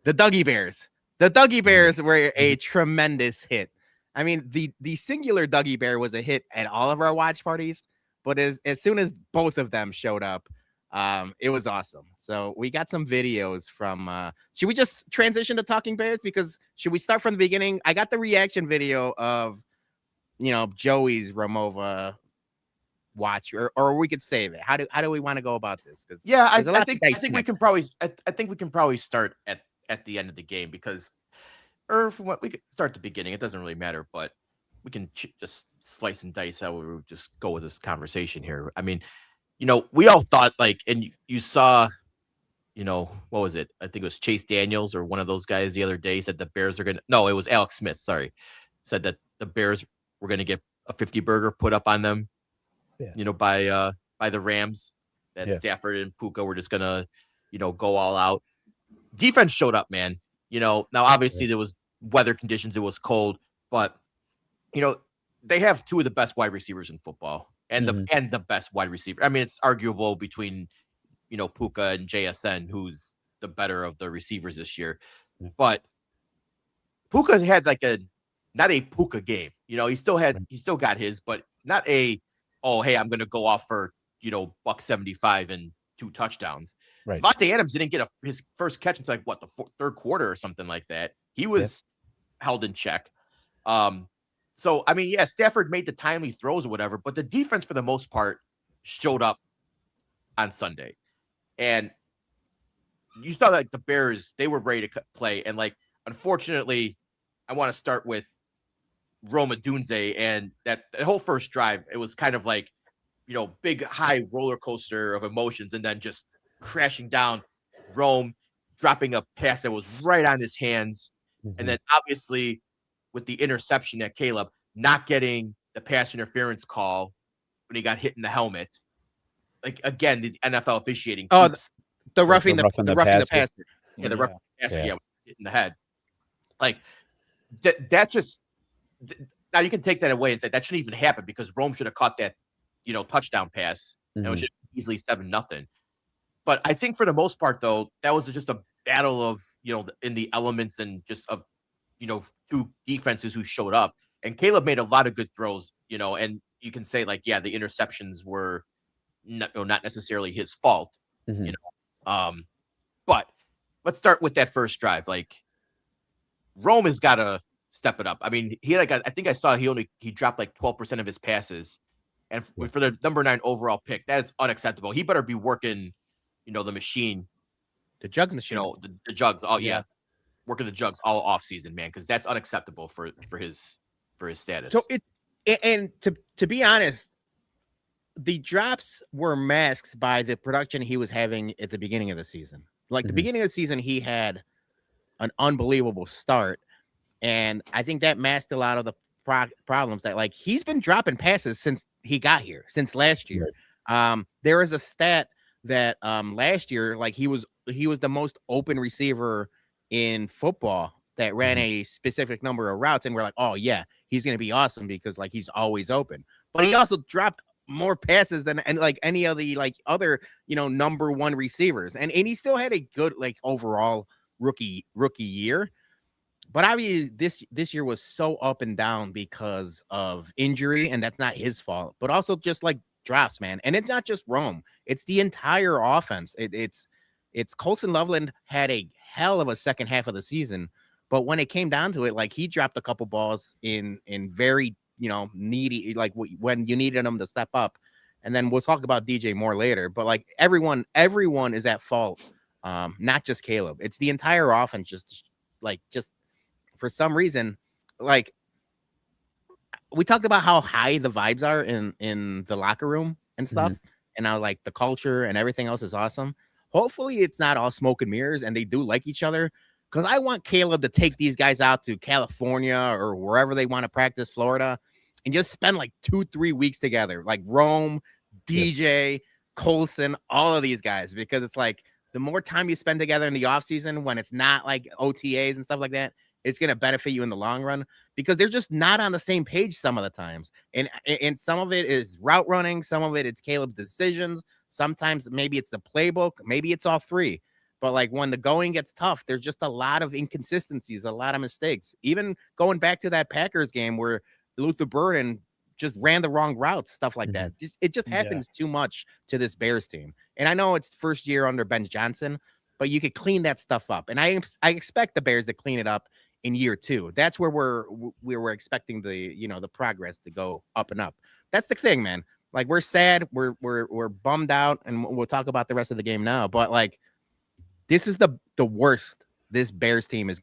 Speaker 2: the Dougie Bears. The Dougie Bears were a tremendous hit. I mean, the singular Dougie Bear was a hit at all of our watch parties, but as soon as both of them showed up, it was awesome. So we got some videos from should we just transition to Talking Bears? Because should we start from the beginning? I got the reaction video of Joey's Ramova watch, or we could save it. How do we want to go about this? Because
Speaker 1: I think we can probably start at the end of the game, because from what we could start at the beginning, it doesn't really matter, but we can just slice and dice how we just go with this conversation here. I mean, we all thought, like, and you saw, what was it? I think it was Chase Daniels or one of those guys the other day said the Bears are no, it was Alex Smith. Sorry. Said that the Bears were going to get a 50 burger put up on them, by the Rams, that Stafford and Puka were just going to, go all out. Defense showed up, man. Now obviously there was weather conditions. It was cold, but they have two of the best wide receivers in football. And the best wide receiver. I mean, it's arguable between, Puka and JSN, who's the better of the receivers this year. But Puka had not a Puka game. He still got his, but not a, hey, I'm going to go off for, $175 and 2 touchdowns.
Speaker 3: Right.
Speaker 1: Devontae Adams didn't get his first catch until the third quarter or something like that. He was held in check. So, I mean, Stafford made the timely throws or whatever, but the defense, for the most part, showed up on Sunday. And you saw that the Bears, they were ready to play. And, unfortunately, I want to start with Rome Odunze, and that the whole first drive, it was kind of big, high roller coaster of emotions, and then just crashing down. Rome dropping a pass that was right on his hands. And then, obviously, with the interception at Caleb, not getting the pass interference call when he got hit in the helmet. Again, the NFL officiating.
Speaker 2: Oh, the roughing the passer.
Speaker 1: Yeah, the roughing the passer. Yeah, hit in the head. That just, now you can take that away and say that shouldn't even happen, because Rome should have caught that, touchdown pass. And it was just easily 7-0. But I think for the most part, though, that was just a battle of, in the elements and just of, two defenses who showed up. And Caleb made a lot of good throws, and you can say, the interceptions were not necessarily his fault, but let's start with that first drive. Rome has got to step it up. I mean, he had I think I saw he dropped 12% of his passes, and for the number 9 overall pick, that is unacceptable. He better be working, the machine,
Speaker 2: the jugs machine,
Speaker 1: the jugs. Working the jugs all off season, man, because that's unacceptable for his status.
Speaker 2: So to be honest, the drops were masked by the production he was having at the beginning of the season. The beginning of the season, he had an unbelievable start, and I think that masked a lot of the problems that he's been dropping passes since he got here, since last year. There is a stat that last year, he was the most open receiver in football that ran a specific number of routes, and we're like, oh yeah, he's gonna be awesome because he's always open. But he also dropped more passes than any of the other number 1 receivers, and he still had a good overall rookie year. But obviously this year was so up and down because of injury, and that's not his fault, but also just drops, man. And it's not just Rome, it's the entire offense. It's Colson Loveland had a hell of a second half of the season, but when it came down to it, he dropped a couple balls in very needy, when you needed him to step up, and then we'll talk about DJ more later. But like everyone is at fault, not just Caleb. It's the entire offense. Just for some reason, like we talked about how high the vibes are in the locker room and stuff, and how like the culture and everything else is awesome. Hopefully, it's not all smoke and mirrors, and they do like each other. Because I want Caleb to take these guys out to California or wherever they want to practice, Florida, and just spend like 2-3 weeks together, like Rome, DJ, Colson, all of these guys, because it's like the more time you spend together in the off season when it's not like OTAs and stuff like that, it's going to benefit you in the long run, because they're just not on the same page some of the times. And some of it is route running. Some of it's Caleb's decisions. Sometimes maybe it's the playbook. Maybe it's all three. But like when the going gets tough, there's just a lot of inconsistencies, a lot of mistakes. Even going back to that Packers game where Luther Burden just ran the wrong routes, stuff like that. It just happens too much to this Bears team. And I know it's first year under Ben Johnson, but you could clean that stuff up. And I expect the Bears to clean it up in year 2. That's where we're expecting the progress to go up and up. That's the thing, man. Like we're sad, we're bummed out, and we'll talk about the rest of the game now. But like, this is the worst this Bears team is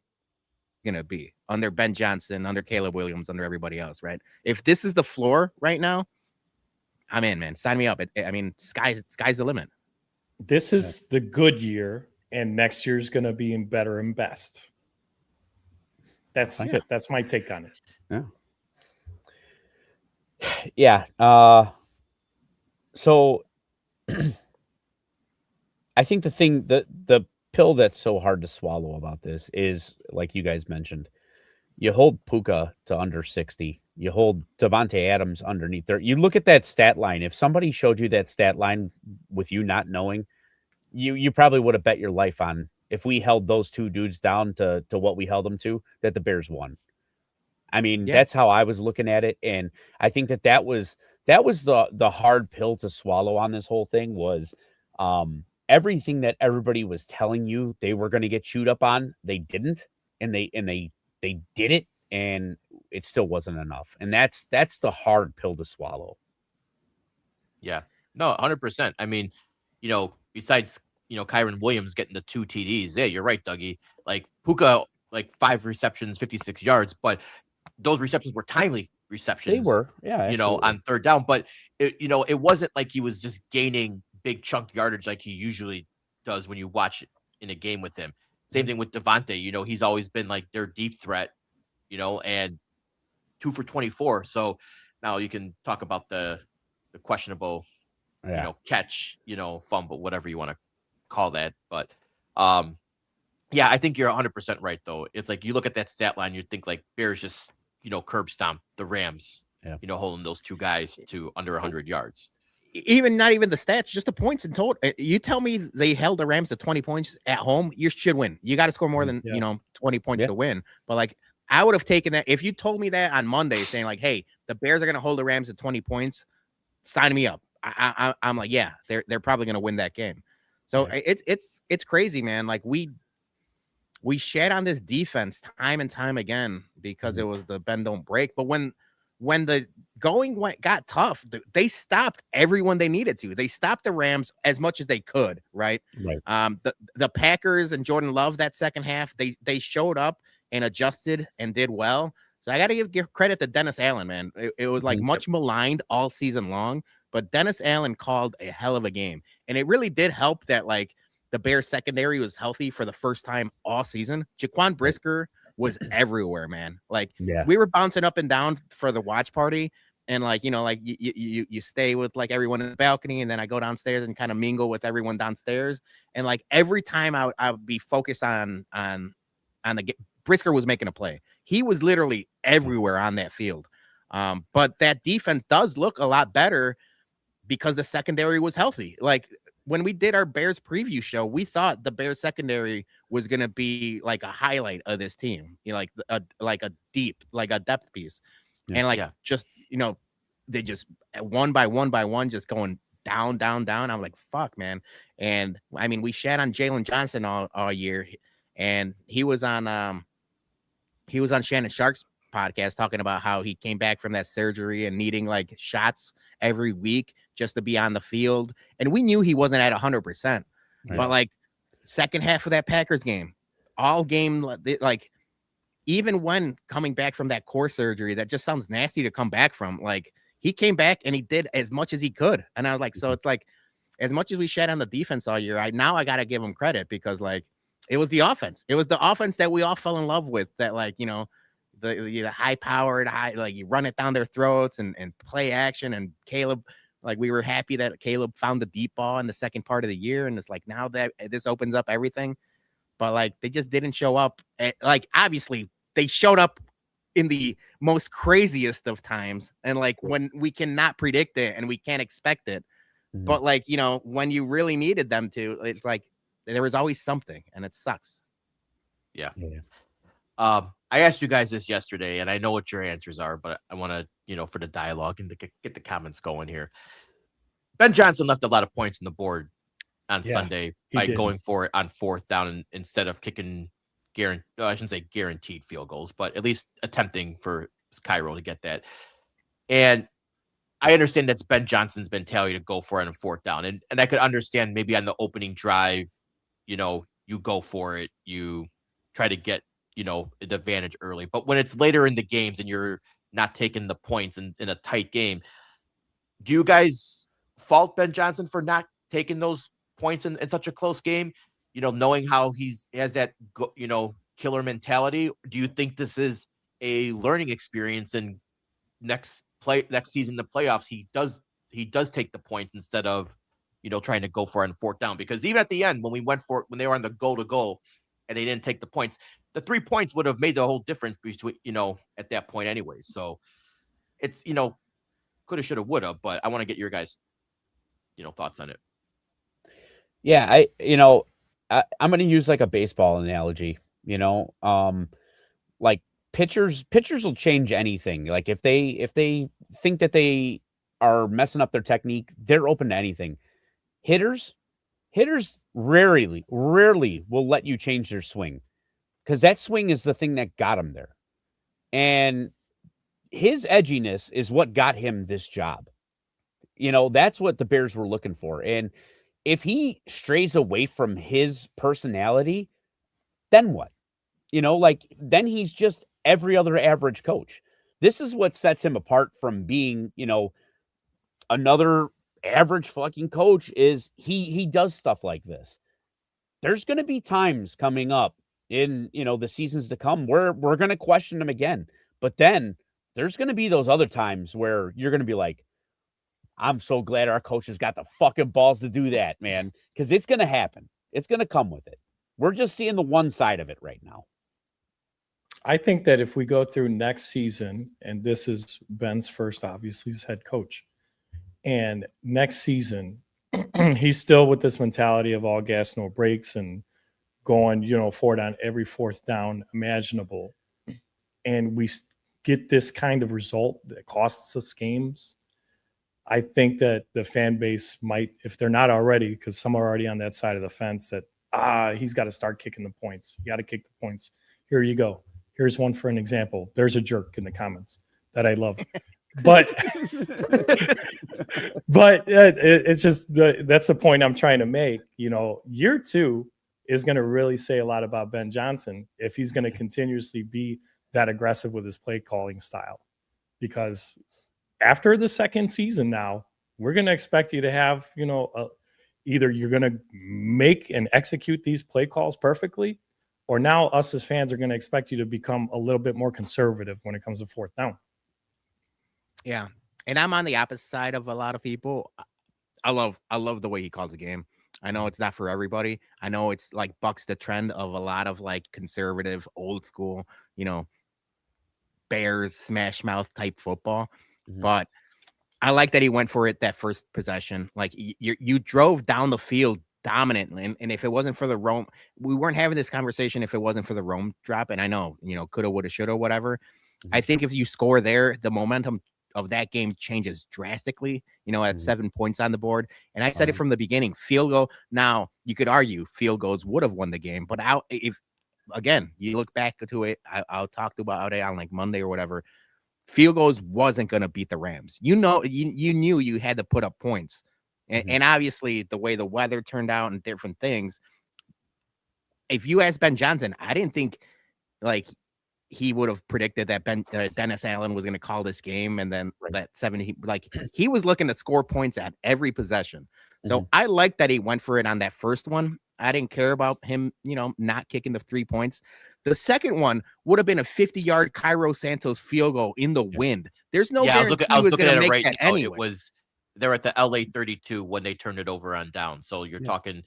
Speaker 2: gonna be under Ben Johnson, under Caleb Williams, under everybody else, right? If this is the floor right now, I'm in, man. Sign me up. I mean, sky's the limit.
Speaker 4: This is the good year, and next year's gonna be in better and best. That's my take on it.
Speaker 3: Yeah. So I think the pill that's so hard to swallow about this is, like you guys mentioned, you hold Puka to under 60. You hold Devontae Adams underneath there. You look at that stat line. If somebody showed you that stat line with you not knowing, you probably would have bet your life on, if we held those two dudes down to what we held them to, that the Bears won. I mean, that's how I was looking at it. And I think that was the hard pill to swallow on this whole thing was, everything that everybody was telling you they were going to get chewed up on, they didn't, and they did it, and it still wasn't enough. And that's the hard pill to swallow.
Speaker 1: Yeah, no, 100%. I mean, besides, Kyron Williams getting the 2 TDs, yeah, you're right, Dougie. Like Puka, like 5 receptions, 56 yards, but those receptions were timely receptions.
Speaker 3: They were, yeah,
Speaker 1: on third down, but it wasn't like he was just gaining big chunk yardage like he usually does when you watch it in a game with him. Same thing with Devontae. He's always been like their deep threat, and 2 for 24. So now you can talk about the questionable, catch, fumble, whatever you want to call that. But yeah, I think you're 100% right though. It's like you look at that stat line, you think like Bears just, curb stomp the Rams, holding those 2 guys to under 100 yards.
Speaker 2: Not even the stats, just the points in total. You tell me they held the Rams to 20 points at home, you should win. You got to score more than 20 points to win. But like, I would have taken that if you told me that on Monday, saying like, "Hey, the Bears are going to hold the Rams at 20 points." Sign me up. I'm like, yeah, they're probably going to win that game. So it's crazy, man. Like we shat on this defense time and time again because it was the bend don't break. But when the going got tough, they stopped everyone they needed to. They stopped the Rams as much as they could, right? The Packers and Jordan Love that second half, they showed up and adjusted and did well. So I got to give credit to Dennis Allen, man. It was like much maligned all season long, but Dennis Allen called a hell of a game. And it really did help that like the Bears secondary was healthy for the first time all season. Jaquan Brisker was everywhere, man. Like we were bouncing up and down for the watch party, and like like you stay with like everyone in the balcony, and then I go downstairs and kind of mingle with everyone downstairs. And like every time I would be focused on the Brisker was making a play. He was literally everywhere on that field. But that defense does look a lot better because the secondary was healthy. Like when we did our Bears preview show, we thought the Bears secondary was going to be like a highlight of this team, like a depth piece. And like, just, they just one by one, just going down. I'm like, fuck, man. And I mean, we shat on Jalen Johnson all year, and he was on Shannon Shark's podcast talking about how he came back from that surgery and needing like shots every week just to be on the field. And we knew he wasn't at 100%. But like second half of that Packers game, all game, like even when coming back from that core surgery, that just sounds nasty to come back from. Like he came back and he did as much as he could. And I was like, so it's like, as much as we shed on the defense all year, I got to give him credit because like it was the offense. It was the offense that we all fell in love with, that like, you know, the high powered, like you run it down their throats and play action. And Caleb, like we were happy that Caleb found the deep ball in the second part of the year. And it's like, now that this opens up everything, but like, they just didn't show up. Like, obviously they showed up in the most craziest of times. And like when we cannot predict it and we can't expect it. But like, you know, when you really needed them to, it's like there was always something, and it sucks.
Speaker 1: Yeah. I asked you guys this yesterday, and I know what your answers are, but I want to, you know, for the dialogue and to get the comments going here. Ben Johnson left a lot of points on the board on Sunday by going for it on fourth down instead of kicking I shouldn't say guaranteed field goals, but at least attempting for Cairo to get that. And I understand that's Ben Johnson's mentality to go for it on fourth down. And I could understand maybe on the opening drive, you know, you go for it, you try to get, you know, the advantage early. But when it's later in the games and you're not taking the points in a tight game, do you guys fault Ben Johnson for not taking those points in such a close game? You know, knowing how he has that, you know, killer mentality. Do you think this is a learning experience and next season, the playoffs, he does take the points instead of, you know, trying to go for it on fourth down? Because even at the end, when they were on the goal to goal and they didn't take the points, the 3 points would have made the whole difference between, you know, at that point anyways. So it's, you know, coulda, shoulda, woulda, but I want to get your guys, you know, thoughts on it.
Speaker 3: Yeah. I'm going to use like a baseball analogy, you know, like pitchers will change anything. Like if they think that they are messing up their technique, they're open to anything. Hitters rarely will let you change their swing, because that swing is the thing that got him there. And his edginess is what got him this job. You know, that's what the Bears were looking for. And if he strays away from his personality, then what? You know, like then he's just every other average coach. This is what sets him apart from being, you know, another average fucking coach, is he does stuff like this. There's going to be times coming up in, you know, the seasons to come where we're going to question him again. But then there's going to be those other times where you're going to be like, I'm so glad our coach has got the fucking balls to do that, man, because it's going to happen. It's going to come with it. We're just seeing the one side of it right now.
Speaker 4: I think that if we go through next season, and this is Ben's first, obviously, as head coach, and next season, he's still with this mentality of all gas, no brakes, and going, you know, forward on every fourth down imaginable. And we get this kind of result that costs us games. I think that the fan base might, if they're not already, because some are already on that side of the fence, that, he's got to start kicking the points. You got to kick the points. Here you go. Here's one for an example. There's a jerk in the comments that I love. But it's just that's the point I'm trying to make. You know, year 2 is going to really say a lot about Ben Johnson if he's going to continuously be that aggressive with his play calling style. Because after the second season now, we're going to expect you to have, you know, either you're going to make and execute these play calls perfectly, or now us as fans are going to expect you to become a little bit more conservative when it comes to fourth down.
Speaker 2: Yeah. And I'm on the opposite side of a lot of people. I love the way he calls the game. I know it's not for everybody. I know it's like bucks the trend of a lot of like conservative, old school, you know, Bears smash mouth type football. Mm-hmm. But I like that he went for it that first possession. Like you drove down the field dominantly. And if it wasn't for the Rome, we weren't having this conversation if it wasn't for the Rome drop. And I know, you know, coulda, woulda, shoulda, whatever. Mm-hmm. I think if you score there, the momentum of that game changes drastically, you know, at 7 points on the board. And I said it from the beginning, field goal. Now you could argue field goals would have won the game, but if again, you look back to it, I'll talk about it on like Monday or whatever. field goals wasn't going to beat the Rams. You knew you had to put up points. And obviously the way the weather turned out and different things, if you ask Ben Johnson, I didn't think like he would have predicted that Dennis Allen was going to call this game. And then that 70, like he was looking to score points at every possession. So I like that he went for it on that first one. I didn't care about him, not kicking the 3 points. The second one would have been a 50-yard Cairo Santos field goal in the wind. There's no guarantee
Speaker 1: I was looking at it
Speaker 2: make
Speaker 1: right
Speaker 2: that
Speaker 1: now.
Speaker 2: anyway.
Speaker 1: They're at the LA 32 when they turned it over on down. So you're talking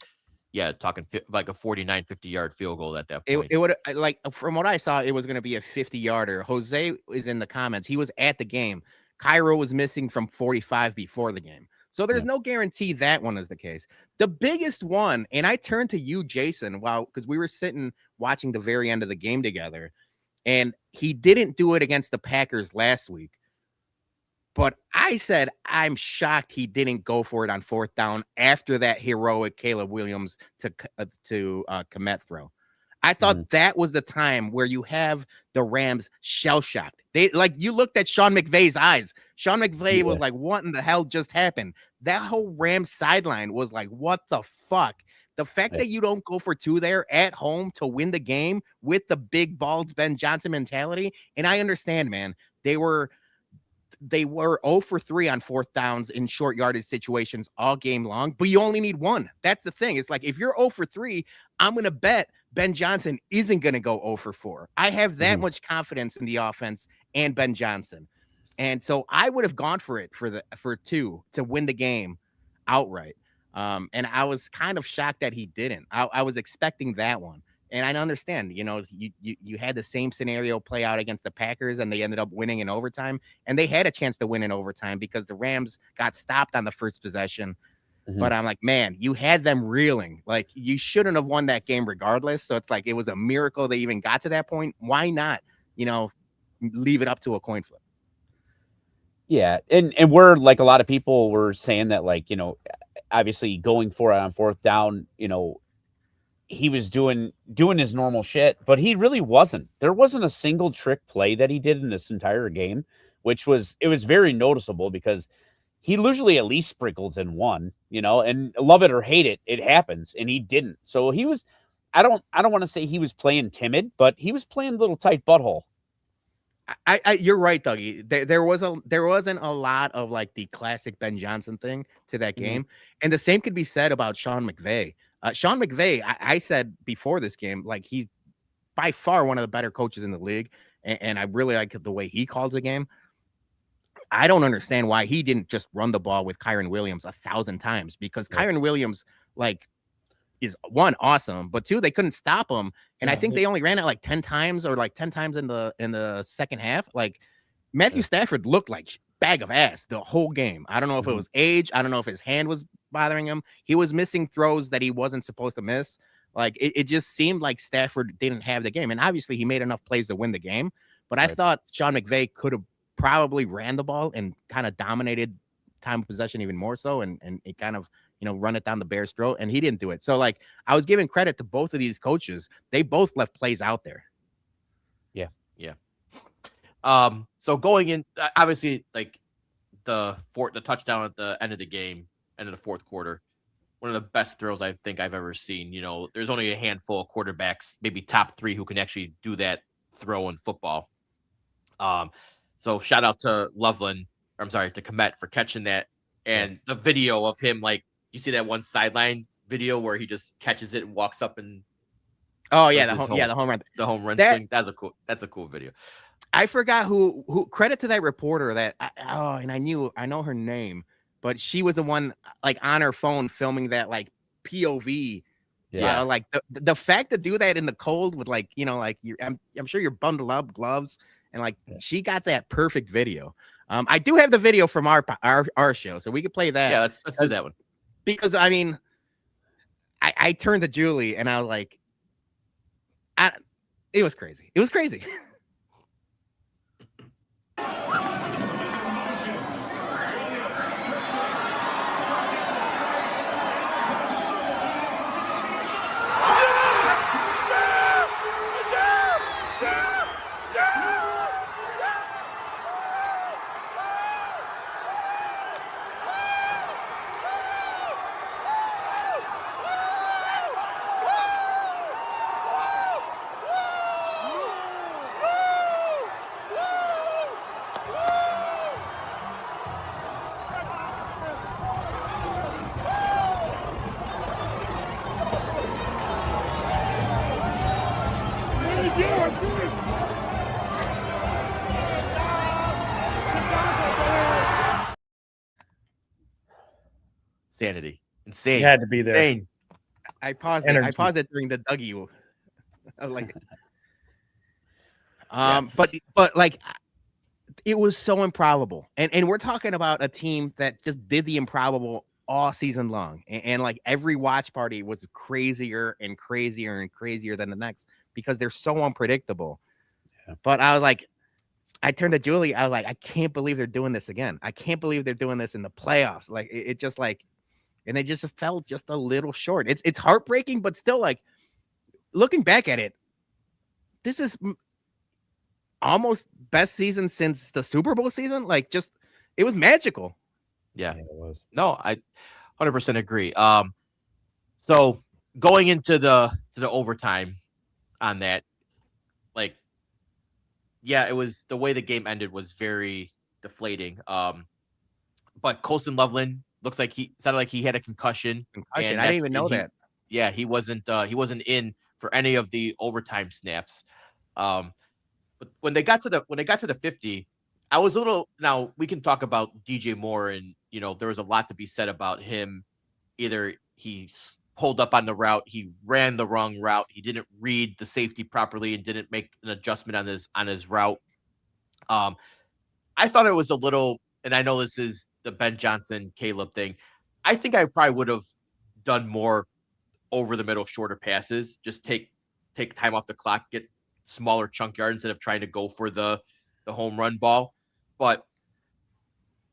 Speaker 1: like a 49, 50-yard field goal at that point.
Speaker 2: It would, like, from what I saw, it was going to be a 50-yarder. Jose is in the comments. He was at the game. Cairo was missing from 45 before the game. So there's no guarantee that one is the case. The biggest one, and I turned to you, Jason, because we were sitting watching the very end of the game together, and he didn't do it against the Packers last week. But I said, I'm shocked he didn't go for it on fourth down after that heroic Caleb Williams to Kmet throw. I thought that was the time where you have the Rams shell-shocked. You looked at Sean McVay's eyes. Sean McVay was like, what in the hell just happened? That whole Rams sideline was like, what the fuck? The fact that you don't go for 2 there at home to win the game with the big bald Ben Johnson mentality. And I understand, man, they were 0 for 3 on fourth downs in short yardage situations all game long, but you only need 1. That's the thing. It's like, if you're 0 for 3, I'm going to bet Ben Johnson isn't going to go 0 for 4. I have that much confidence in the offense and Ben Johnson. And so I would have gone for it for 2 to win the game outright. And I was kind of shocked that he didn't. I was expecting that one. And I understand, you had the same scenario play out against the Packers, and they ended up winning in overtime. And they had a chance to win in overtime because the Rams got stopped on the first possession. But I'm like, man, you had them reeling. Like, you shouldn't have won that game regardless. So it's like, it was a miracle they even got to that point. Why not, leave it up to a coin flip?
Speaker 3: Yeah. And we're like, a lot of people were saying that, like, obviously going for it on fourth down, he was doing his normal shit, but he really wasn't. There wasn't a single trick play that he did in this entire game, it was very noticeable because he usually at least sprinkles in one, and love it or hate it, it happens, and he didn't. So he was, I don't want to say he was playing timid, but he was playing a little tight butthole.
Speaker 2: You're right, Dougie. There wasn't a lot of like the classic Ben Johnson thing to that game, and the same could be said about Sean McVay. Sean McVay, I said before this game, like, he's by far one of the better coaches in the league, and I really like the way he calls the game. I don't understand why he didn't just run the ball with Kyren Williams 1,000 times, because Kyren Williams, like, is 1, awesome, but 2, they couldn't stop him. And I think they only ran it like 10 times or like 10 times in the second half. Like, Matthew Stafford looked like bag of ass the whole game. I don't know if it was age. I don't know if his hand was bothering him. He was missing throws that he wasn't supposed to miss. Like, it just seemed like Stafford didn't have the game. And obviously he made enough plays to win the game. But I thought Sean McVay could have probably ran the ball and kind of dominated time of possession even more so, and it kind of, run it down the Bears' throat, and he didn't do it. So, like, I was giving credit to both of these coaches. They both left plays out there.
Speaker 1: Yeah. So going in, obviously, like, the touchdown at the end of the game, end of the fourth quarter, one of the best throws I think I've ever seen. There's only a handful of quarterbacks, maybe top 3, who can actually do that throw in football. So shout out to Kmet for catching that. And the video of him, like, you see that one sideline video where he just catches it and walks up and
Speaker 2: the home run.
Speaker 1: The home run swing. That's a cool video.
Speaker 2: I forgot who credit to that reporter that and I know her name, but she was the one, like, on her phone filming that, like, POV. Yeah, like the fact to do that in the cold with, like, I'm sure you're bundled up, gloves, and, like, she got that perfect video. I do have the video from our show, so we could play that.
Speaker 1: Yeah, let's do that one.
Speaker 2: Because, I mean, I turned to Julie and I was like, it was crazy. It was crazy.
Speaker 1: insanity.
Speaker 4: He
Speaker 1: Insane.
Speaker 4: had to be there.
Speaker 1: Insane.
Speaker 2: I paused it. I
Speaker 4: Energy.
Speaker 2: paused it during the Dougie. I was like,
Speaker 1: Yeah.
Speaker 2: but like, it was so improbable, and we're talking about a team that just did the improbable all season long, and like every watch party was crazier and crazier and crazier than the next because they're so unpredictable.
Speaker 3: Yeah.
Speaker 2: But I was like, I turned to Julie. I was like, I can't believe they're doing this again. I can't believe they're doing this in the playoffs. Like it just like, and they just fell just a little short. It's heartbreaking, but still, like looking back at it, this is almost best season since the Super Bowl season. Like, just it was magical.
Speaker 1: Yeah.
Speaker 3: It was.
Speaker 1: No, I 100% agree. So going into the overtime on that, like, yeah, it was the way the game ended was very deflating. But Colston Loveland looks like he sounded like he had a concussion.
Speaker 2: Concussion.
Speaker 1: and
Speaker 2: I didn't
Speaker 1: that's-
Speaker 2: even know
Speaker 1: and he-
Speaker 2: that.
Speaker 1: Yeah, he wasn't in for any of the overtime snaps. But when they got to the 50, I was a little. Now we can talk about DJ Moore, and there was a lot to be said about him. Either he pulled up on the route, he ran the wrong route, he didn't read the safety properly, and didn't make an adjustment on his route. I thought it was a little, and I know this is the Ben Johnson Caleb thing. I think I probably would have done more over the middle, shorter passes. Just take time off the clock, get smaller chunk yards instead of trying to go for the home run ball. But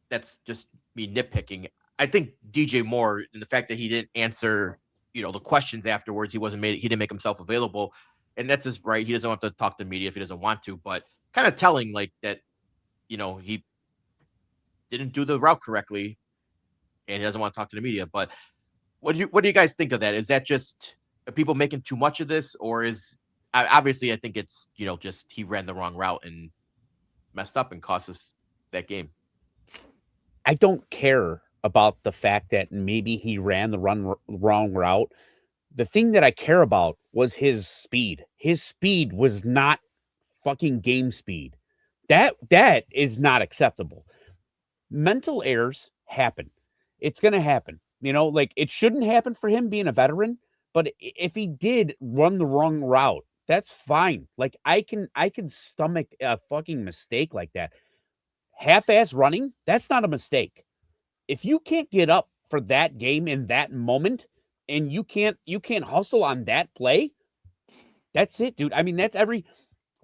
Speaker 1: that's just me nitpicking. I think DJ Moore, and the fact that he didn't answer, the questions afterwards, he didn't make himself available, and that's his right. He doesn't have to talk to the media if he doesn't want to, but kind of telling like that, he didn't do the route correctly, and he doesn't want to talk to the media. But what do you guys think of that? Is that just people making too much of this, or is obviously I think it's just he ran the wrong route and messed up and cost us that game.
Speaker 3: I don't care about the fact that maybe he ran the wrong route. The thing that I care about was his speed. His speed was not fucking game speed. That is not acceptable. Mental errors happen. It's going to happen. Like it shouldn't happen for him being a veteran, but if he did run the wrong route, that's fine. Like I can stomach a fucking mistake like that. Half-ass running, that's not a mistake. If you can't get up for that game in that moment and you can't hustle on that play, that's it, dude. I mean,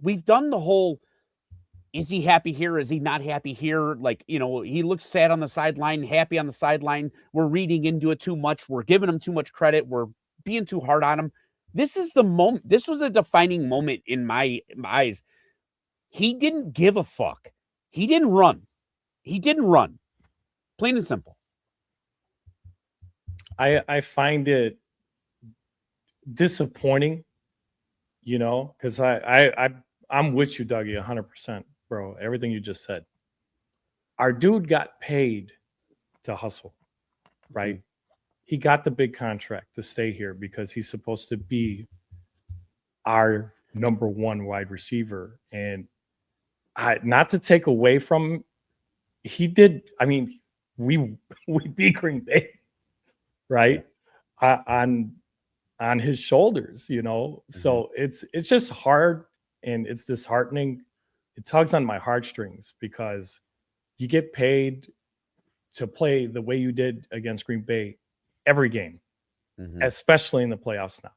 Speaker 3: we've done the whole, is he happy here? Is he not happy here? Like, he looks sad on the sideline, happy on the sideline. We're reading into it too much. We're giving him too much credit. We're being too hard on him. This is the moment. This was a defining moment in my eyes. He didn't give a fuck. He didn't run. Plain and simple.
Speaker 4: I find it disappointing, because I'm with you, Dougie, 100%, bro. Everything you just said. Our dude got paid to hustle, right? He got the big contract to stay here because he's supposed to be our number one wide receiver. And not to take away from him, he did. I mean, we beat Green Bay, right? On his shoulders, So it's just hard and it's disheartening. It tugs on my heartstrings because you get paid to play the way you did against Green Bay every game, especially in the playoffs now.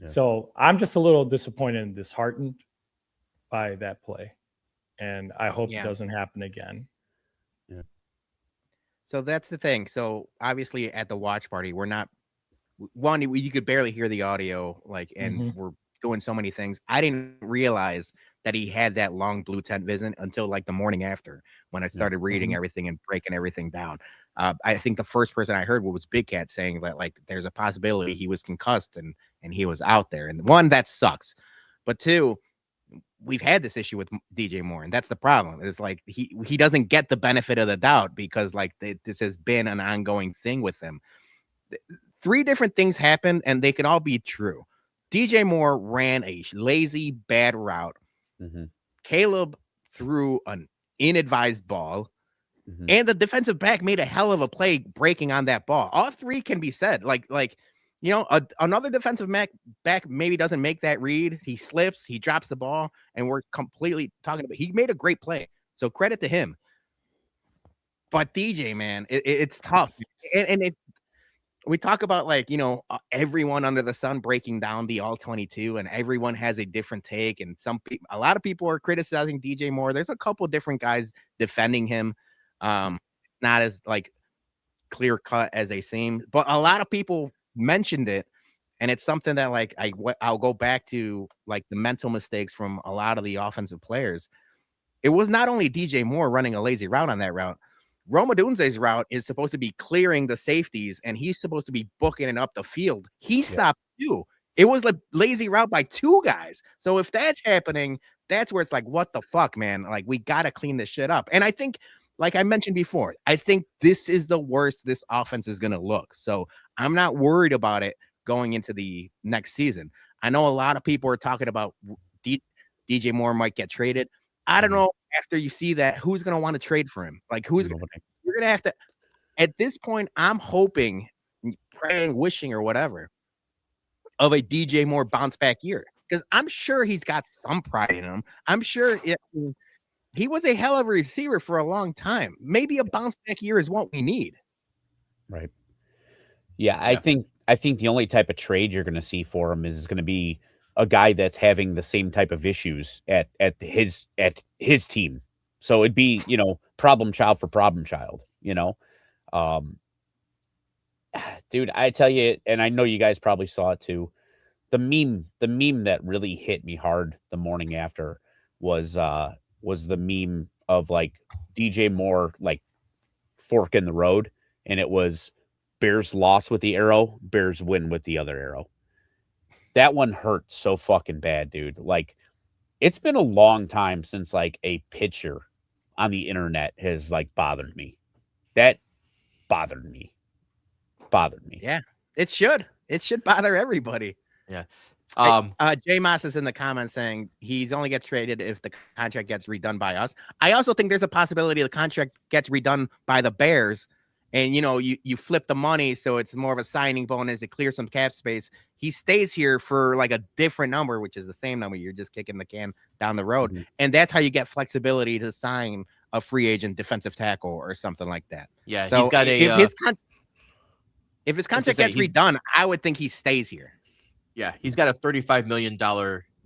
Speaker 4: Yeah. So I'm just a little disappointed and disheartened by that play. And I hope it doesn't happen again.
Speaker 3: Yeah.
Speaker 2: So that's the thing. So obviously at the watch party, we're not you could barely hear the audio, and we're doing so many things. I didn't realize that he had that long blue tent vision until like the morning after, when I started reading everything and breaking everything down. I think the first person I heard was Big Cat saying that like there's a possibility he was concussed and he was out there. And one, that sucks. But two, we've had this issue with DJ Moore, and that's the problem. It's like he doesn't get the benefit of the doubt because like this has been an ongoing thing with him. 3 different things happened, and they can all be true. DJ Moore ran a lazy, bad route. Caleb threw an inadvised ball,
Speaker 3: Mhm.
Speaker 2: And the defensive back made a hell of a play breaking on that ball. All three can be said. Another defensive back maybe doesn't make that read. He slips, he drops the ball, and we're completely talking about. He made a great play, so credit to him. But DJ, man, it's tough. And if we talk about everyone under the sun breaking down the all 22, and everyone has a different take, and a lot of people are criticizing DJ Moore. There's a couple different guys defending him. It's not as clear cut as they seem, but a lot of people mentioned it, and it's something that I'll go back to the mental mistakes from a lot of the offensive players. It was not only DJ Moore running a lazy route on that route. Rome Odunze's route is supposed to be clearing the safeties, and he's supposed to be booking it up the field. He stopped too. It was a lazy route by two guys. So if that's happening, that's where it's what the fuck, man? We got to clean this shit up. And I think, like I mentioned before, I think this is the worst this offense is going to look. So I'm not worried about it going into the next season. I know a lot of people are talking about DJ Moore might get traded. I don't know, after you see that, who's going to want to trade for him? You're going to have to, at this point, I'm hoping, praying, wishing, or whatever, of a DJ Moore bounce back year. Because I'm sure he's got some pride in him. I'm sure he was a hell of a receiver for a long time. Maybe a bounce back year is what we need.
Speaker 3: Right. Yeah, I think the only type of trade you're going to see for him is going to be a guy that's having the same type of issues at his team. So it'd be, problem child for problem child, dude, I tell you, and I know you guys probably saw it too. The meme that really hit me hard the morning after was the meme of DJ Moore, fork in the road. And it was Bears lost with the arrow, Bears win with the other arrow. That one hurt so fucking bad, dude. It's been a long time since a picture on the internet has bothered me. That bothered me.
Speaker 2: Yeah, it should bother everybody.
Speaker 1: Yeah.
Speaker 2: J Moss is in the comments saying he's only gets traded if the contract gets redone by us. I also think there's a possibility the contract gets redone by the Bears. And, you flip the money, so it's more of a signing bonus. It clears some cap space. He stays here for a different number, which is the same number. You're just kicking the can down the road. Mm-hmm. And that's how you get flexibility to sign a free agent defensive tackle or something like that.
Speaker 1: Yeah,
Speaker 2: so
Speaker 1: he's got
Speaker 2: if his contract gets redone, I would think he stays here.
Speaker 1: Yeah, he's got a $35 million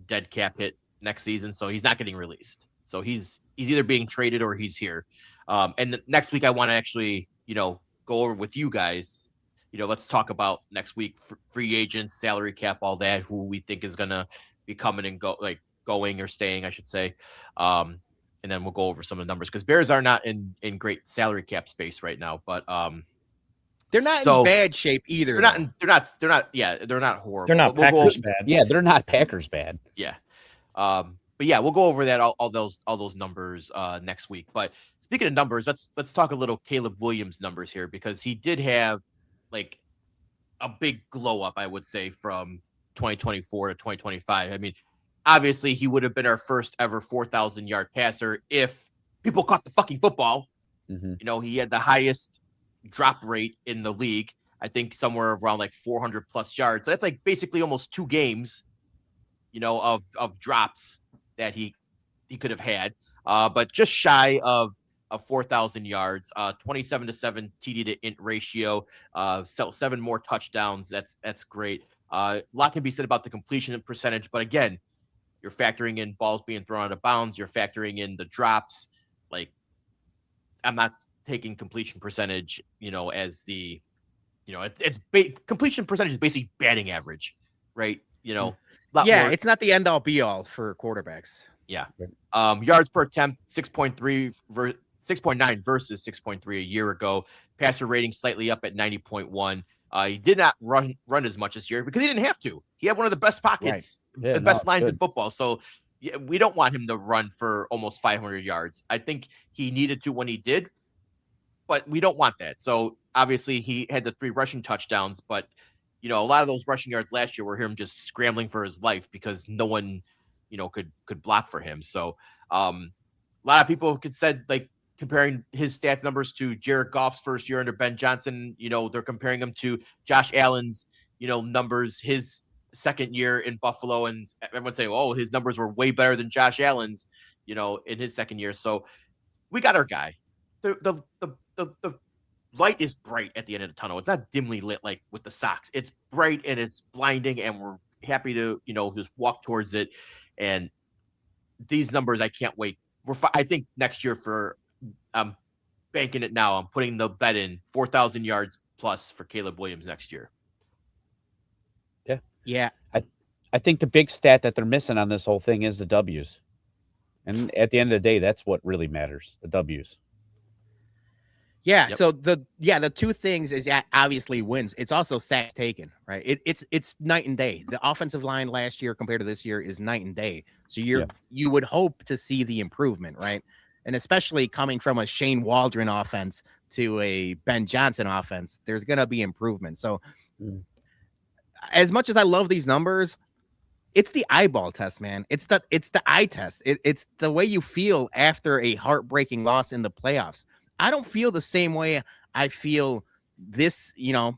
Speaker 1: dead cap hit next season, so he's not getting released. So he's either being traded or he's here. And next week I want to actually go over with you guys. Let's talk about next week, free agents, salary cap, all that, who we think is going to be coming and going or staying, I should say. And then we'll go over some of the numbers because Bears are not in great salary cap space right now, but
Speaker 2: they're not in bad shape either.
Speaker 1: They're not. Yeah, they're not horrible.
Speaker 4: They're not Packers bad.
Speaker 3: Yeah, they're not Packers bad.
Speaker 1: Yeah. But yeah, we'll go over that all those numbers next week. But speaking of numbers, let's talk a little Caleb Williams numbers here because he did have a big glow up, I would say, from 2024 to 2025. I mean, obviously he would have been our first ever 4,000 yard passer if people caught the fucking football.
Speaker 3: Mm-hmm.
Speaker 1: He had the highest drop rate in the league. I think somewhere around 400 plus yards. So that's basically almost 2 games, of drops that he could have had, but just shy of 4,000 yards, 27-7 TD to int ratio, 7 more touchdowns. That's great. A lot can be said about the completion percentage, but again, you're factoring in balls being thrown out of bounds. You're factoring in the drops. I'm not taking completion percentage, as the, completion percentage is basically batting average, right?
Speaker 2: It's not the end all be all for quarterbacks.
Speaker 1: Yeah. Yards per attempt, 6.9 versus 6.3 a year ago. Passer rating slightly up at 90.1. He did not run as much this year because he didn't have to. He had one of the best pockets, the best lines in football. So we don't want him to run for almost 500 yards. I think he needed to when he did, but we don't want that. So obviously he had the 3 rushing touchdowns, but a lot of those rushing yards last year were him just scrambling for his life because no one, could block for him. So a lot of people said comparing his stats numbers to Jared Goff's first year under Ben Johnson. They're comparing him to Josh Allen's, numbers his second year in Buffalo, and everyone's saying, oh, his numbers were way better than Josh Allen's, in his second year. So we got our guy. The light is bright at the end of the tunnel. It's not dimly lit like with the Sox. It's bright and it's blinding, and we're happy to, just walk towards it. And these numbers, I can't wait. I think next year I'm banking it now. I'm putting the bet in 4,000 yards plus for Caleb Williams next year.
Speaker 2: Yeah.
Speaker 3: I think the big stat that they're missing on this whole thing is the W's. And at the end of the day, that's what really matters, the W's.
Speaker 2: Yeah. Yep. So the two things is obviously wins. It's also sacks taken, right? It's night and day. The offensive line last year compared to this year is night and day. So you would hope to see the improvement, right? And especially coming from a Shane Waldron offense to a Ben Johnson offense, there's gonna be improvement. So as much as I love these numbers, it's the eyeball test, man. It's the eye test. It's the way you feel after a heartbreaking loss in the playoffs. I don't feel the same way I feel this, the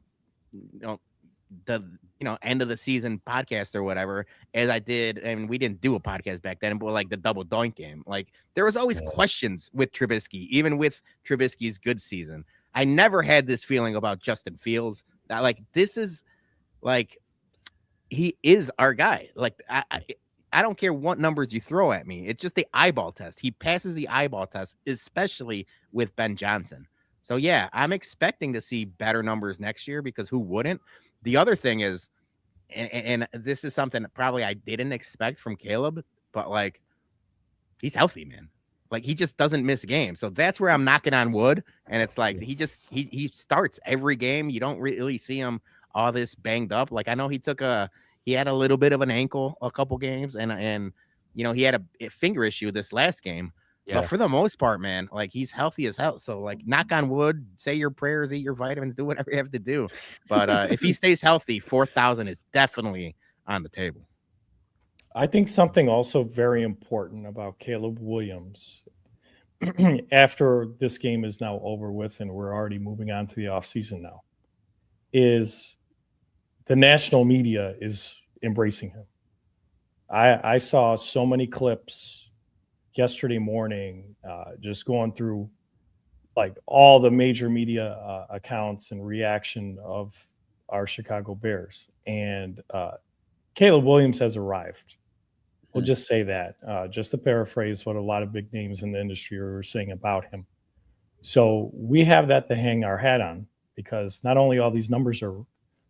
Speaker 2: end of the season podcast or whatever as I did. And we didn't do a podcast back then, but like the double doink game, like there was always questions with Trubisky, even with Trubisky's good season. I never had this feeling about Justin Fields that like, this is like, he is our guy. Like I don't care what numbers you throw at me. It's just the eyeball test. He passes the eyeball test, especially with Ben Johnson. So, yeah, I'm expecting to see better numbers next year because who wouldn't? The other thing is, and this is something that probably I didn't expect from Caleb, but, like, he's healthy, man. Like, he just doesn't miss games. So that's where I'm knocking on wood. And it's like he starts every game. You don't really see him all this banged up. Like, I know he had a little bit of an ankle a couple games and he had a finger issue this last game. But for the most part, man, like he's healthy as hell. So like knock on wood, say your prayers, eat your vitamins, do whatever you have to do. But if he stays healthy, 4,000 is definitely on the table.
Speaker 4: I think something also very important about Caleb Williams after this game is now over with and we're already moving on to the offseason now is the national media is embracing him. I saw so many clips yesterday morning, just going through like all the major media accounts and reaction of our Chicago Bears. And Caleb Williams has arrived. We'll just say that, just to paraphrase what a lot of big names in the industry are saying about him. So we have that to hang our hat on because not only all these numbers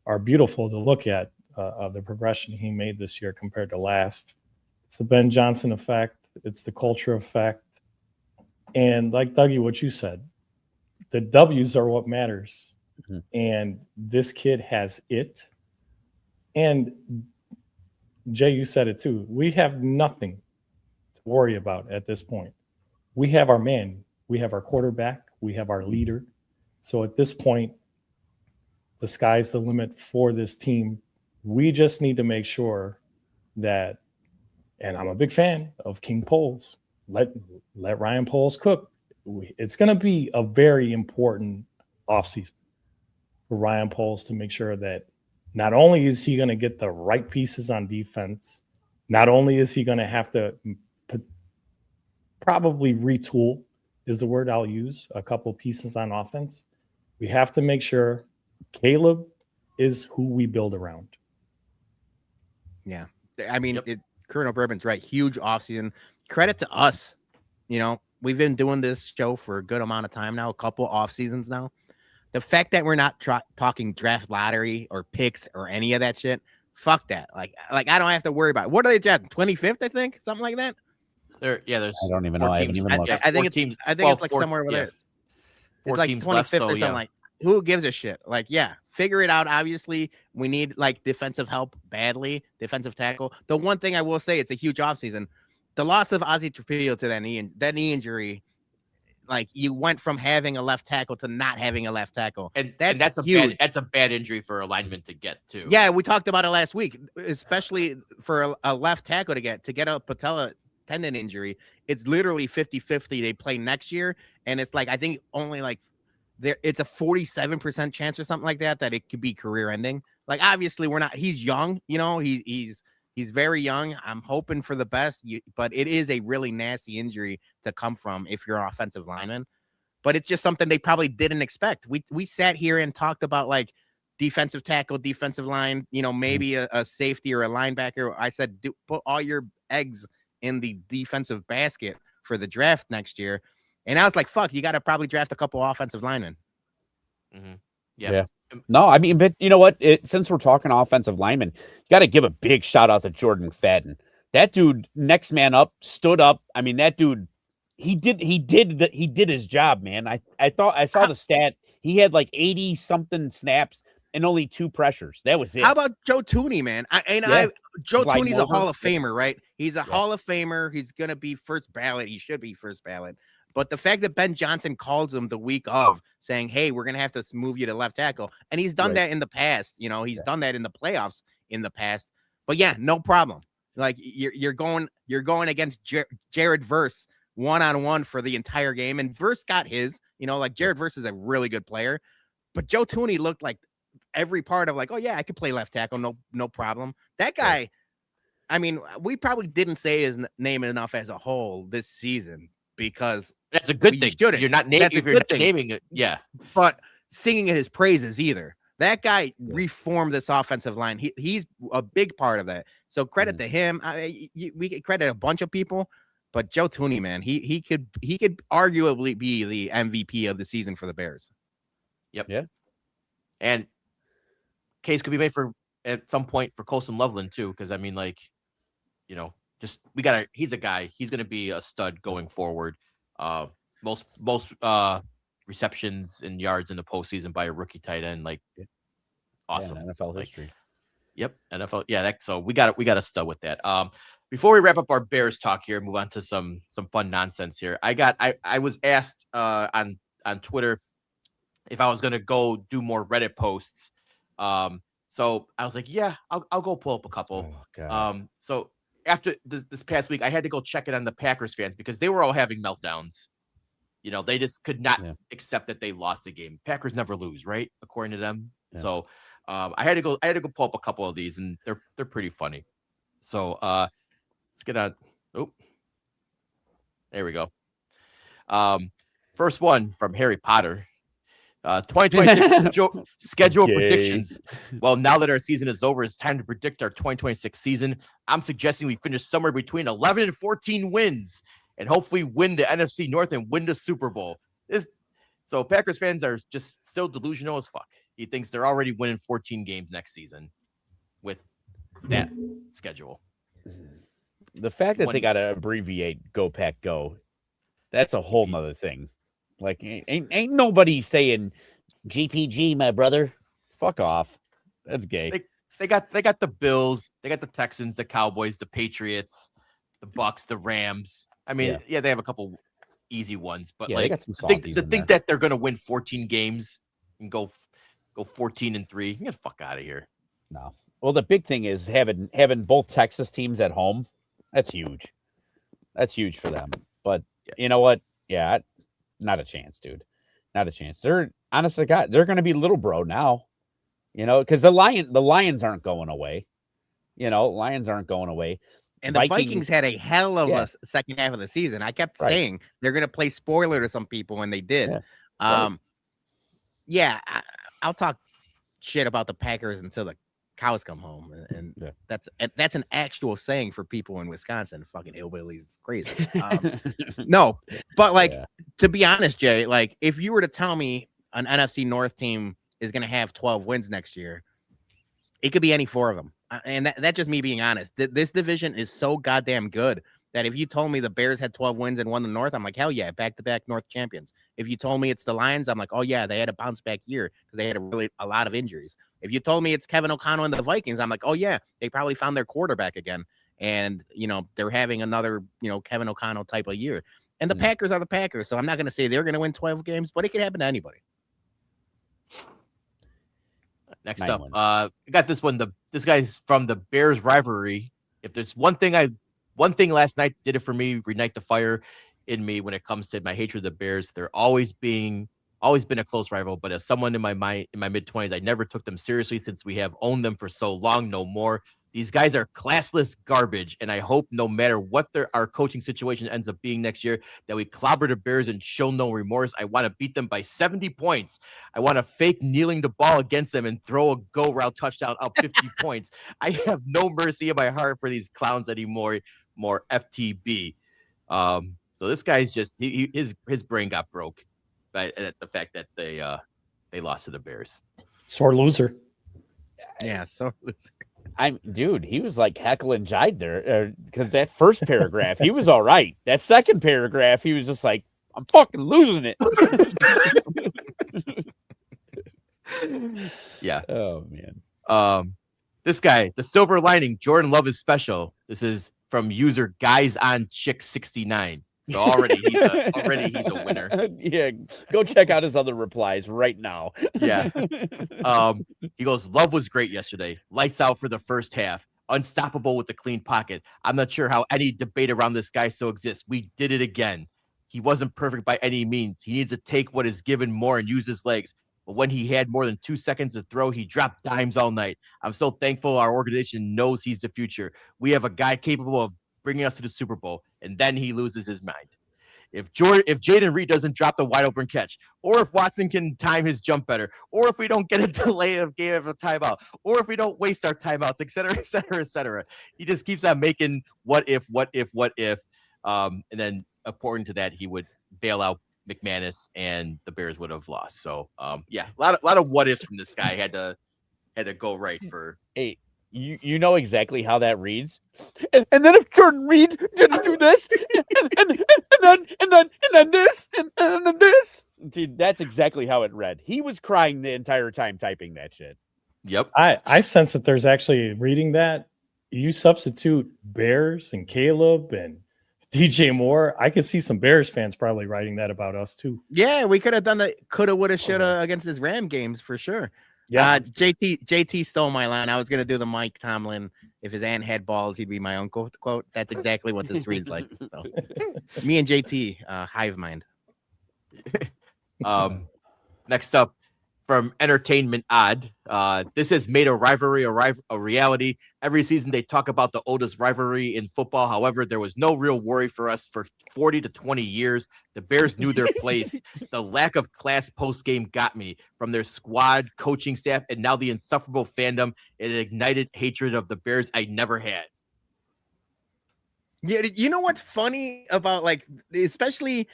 Speaker 4: are beautiful to look at of the progression he made this year compared to last. It's the Ben Johnson effect. It's the culture effect. And like Dougie, what you said, the W's are what matters. Mm-hmm. And this kid has it. And Jay, you said it too. We have nothing to worry about at this point. We have our man. We have our quarterback. We have our leader. So at this point, the sky's the limit for this team. We just need to make sure that, and I'm a big fan of King Poles, let Ryan Poles cook. It's going to be a very important offseason for Ryan Poles to make sure that not only is he going to get the right pieces on defense, not only is he going to have to probably retool is the word I'll use, a couple pieces on offense. We have to make sure Caleb is who we build around.
Speaker 2: Yeah. I mean, Colonel Bourbon's right. Huge offseason. Credit to us. We've been doing this show for a good amount of time now, a couple off seasons now. The fact that we're not talking draft lottery or picks or any of that shit, fuck that. Like I don't have to worry about it. What are they drafting? 25th, I think? Something like that?
Speaker 1: There's
Speaker 3: I don't even know. I haven't even looked.
Speaker 2: I think it's like somewhere over there. It's like 25th left, or something like. Who gives a shit? Like, yeah, figure it out. Obviously, we need like defensive help badly, defensive tackle. The one thing I will say, it's a huge offseason. The loss of Ozzie Trujillo to that knee injury, like you went from having a left tackle to not having a left tackle.
Speaker 1: And that's huge. That's a bad injury for a lineman to get too.
Speaker 2: Yeah, we talked about it last week, especially for a left tackle to get a patella tendon injury, it's literally 50-50 they play next year. And it's like, I think only like it's a 47% chance or something like that it could be career ending. Like, obviously he's young, he's very young. I'm hoping for the best, but it is a really nasty injury to come from if you're an offensive lineman. But it's just something they probably didn't expect. We sat here and talked about like defensive tackle, defensive line, maybe a safety or a linebacker. I said, put all your eggs in the defensive basket for the draft next year. And I was like, fuck, you got to probably draft a couple offensive linemen.
Speaker 1: Mm-hmm.
Speaker 3: Yeah. No, I mean, but you know what? Since we're talking offensive linemen, you got to give a big shout out to Jordan McFadden. That dude, next man up, stood up. I mean, that dude, he did his job, man. I thought I saw the stat. He had like 80 something snaps and only 2 pressures. That was it.
Speaker 2: How about Joe Tooney, man? Joe Tooney's a Hall of Famer, right? He's a Hall of Famer. He's gonna be first ballot. He should be first ballot. But the fact that Ben Johnson calls him the week of, saying, "Hey, we're gonna have to move you to left tackle," and he's done that in the past. He's done that in the playoffs in the past. But yeah, no problem. Like you're going against Jared Verse 1-on-1 for the entire game, and Verse got his. Like Jared Verse is a really good player, but Joe Tooney looked like every part of like, oh yeah, I could play left tackle, no problem. That guy, I mean, we probably didn't say his name enough as a whole this season because
Speaker 1: that's a good thing. You're not naming it, yeah.
Speaker 2: But singing his praises either. That guy reformed this offensive line. He's a big part of that. So credit to him. We could credit a bunch of people, but Joe Tooney, man, he could arguably be the MVP of the season for the Bears.
Speaker 1: Yep. Yeah. And case could be made for at some point for Colson Loveland too, because I mean, like, he's a guy. He's gonna be a stud going forward. Most receptions and yards in the postseason by a rookie tight end, like awesome.
Speaker 3: Yeah, NFL history.
Speaker 1: Yep, NFL. Yeah, so we got a stud with that. Before we wrap up our Bears talk here, move on to some fun nonsense here. I was asked on Twitter if I was gonna go do more Reddit posts. So I was like, yeah, I'll go pull up a couple. So after this past week, I had to go check it on the Packers fans because they were all having meltdowns. They just could not accept that they lost the game. Packers never lose, right? According to them. Yeah. So I had to go pull up a couple of these, and they're pretty funny. So let's get on. Oh, there we go. First one from Harry Potter. 2026 schedule predictions. Well, now that our season is over, it's time to predict our 2026 season. I'm suggesting we finish somewhere between 11 and 14 wins and hopefully win the NFC North and win the Super Bowl. So Packers fans are just still delusional as fuck. He thinks they're already winning 14 games next season with that schedule.
Speaker 3: The fact that they got to abbreviate Go Pack Go, that's a whole nother thing. Like, ain't nobody saying GPG, my brother. Fuck off. That's gay.
Speaker 1: They got the Bills, they got the Texans, the Cowboys, the Patriots, the Bucks, the Rams. I mean, they have a couple easy ones, but
Speaker 3: they got some
Speaker 1: think that they're gonna win 14 games and go 14-3. Get the fuck out of here.
Speaker 3: No. Well, the big thing is having both Texas teams at home. That's huge. That's huge for them. But you know what? Yeah. Not a chance, dude. Not a chance. They're honestly, God, they're going to be little bro now, because the Lions aren't going away. Lions aren't going away.
Speaker 2: And the Vikings had a hell of a second half of the season. I kept saying they're going to play spoiler to some people, and they did. Yeah. I'll talk shit about the Packers until the cows come home, and that's an actual saying for people in Wisconsin. Fucking hillbillies, it's crazy. No, but to be honest, Jay, like if you were to tell me an NFC North team is going to have 12 wins next year, it could be any 4 of them, and that's just me being honest. This division is so goddamn good that if you told me the Bears had 12 wins and won the North, I'm like, hell yeah, back-to-back North champions. If you told me it's the Lions, I'm like, oh yeah, they had a bounce-back year because they had a lot of injuries. If you told me it's Kevin O'Connell and the Vikings, I'm like, oh yeah, they probably found their quarterback again. And, they're having another, Kevin O'Connell type of year. And the Packers are the Packers, so I'm not going to say they're going to win 12 games, but it could happen to anybody.
Speaker 1: Next up, I got this one. This guy's from the Bears rivalry. If there's one thing I one thing last night did it for me, reignite the fire in me when it comes to my hatred of the Bears. They're always been a close rival, but as someone in my mid-20s, I never took them seriously since we have owned them for so long. No more. These guys are classless garbage, and I hope no matter what our coaching situation ends up being next year, that we clobber the Bears and show no remorse. I want to beat them by 70 points. I want to fake kneeling the ball against them and throw a go route touchdown up 50 points. I have no mercy in my heart for these clowns anymore. More FTB. So this guy's just his brain got broke by the fact that they lost to the Bears.
Speaker 4: Sore loser.
Speaker 2: Yeah, so
Speaker 3: Dude, he was like heckle and jive there because that first paragraph, he was all right. That second paragraph, he was just like, I'm fucking losing it.
Speaker 1: Yeah.
Speaker 3: Oh, man.
Speaker 1: This guy, the silver lining, Jordan Love is special. This is from user Guys on Chick 69. So already he's a winner.
Speaker 3: Yeah, go check out his other replies right now.
Speaker 1: Yeah. He goes, Love was great yesterday. Lights out for the first half. Unstoppable with the clean pocket. I'm not sure how any debate around this guy still exists. We did it again. He wasn't perfect by any means. He needs to take what is given more and use his legs. But when he had more than 2 seconds to throw, he dropped dimes all night. I'm so thankful our organization knows he's the future. We have a guy capable of bringing us to the Super Bowl, and then he loses his mind. If Jaden Reed doesn't drop the wide open catch, or if Watson can time his jump better, or if we don't get a delay of game of a timeout, or if we don't waste our timeouts, et cetera, et cetera, et cetera. He just keeps on making what if. And then according to that, he would bail out McManus and the Bears would have lost. So yeah, a lot of what ifs from this guy had to go right for.
Speaker 3: Hey, you know exactly how that reads. And then if Jordan Reed didn't do this, and then this, and then this. Dude, that's exactly how it read. He was crying the entire time typing that shit.
Speaker 1: Yep.
Speaker 4: I sense that there's actually reading that. You substitute Bears and Caleb and DJ Moore. I could see some Bears fans probably writing that about us too.
Speaker 2: yeah, we could have done the coulda, woulda, shoulda against this Ram games for sure.
Speaker 4: Yeah.
Speaker 2: JT stole my line. I was gonna do the Mike Tomlin. If his aunt had balls, he'd be my uncle quote. That's exactly what this reads like. So, me and JT, hive mind.
Speaker 1: Next up, from Entertainment Odd, this has made a rivalry a reality. Every season they talk about the oldest rivalry in football. However, there was no real worry for us for 40 to 20 years. The Bears knew their place. The lack of class post-game got me from their squad, coaching staff, and now the insufferable fandom. It ignited hatred of the Bears I never had.
Speaker 2: Yeah, you know what's funny about like, especially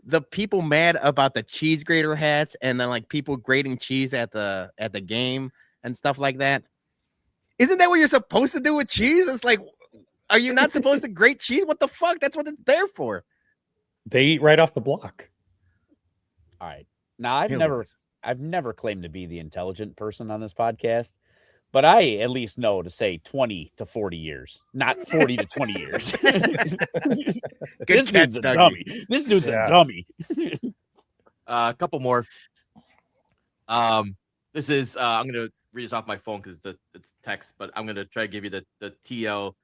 Speaker 2: the people mad about the cheese grater hats and then like people grating cheese at the game and stuff like that. Isn't that what you're supposed to do with cheese? It's like, are you not supposed to grate cheese? What the fuck? That's what it's there for.
Speaker 4: They eat right off the block.
Speaker 3: All right. Now I've never claimed to be the intelligent person on this podcast, but I at least know to say 20 to 40 years, not 40 to 20 years. This dude's a dummy. This dude's a dummy.
Speaker 1: A couple more. This is I'm gonna read this off my phone because it's text, but I'm gonna try to give you the TL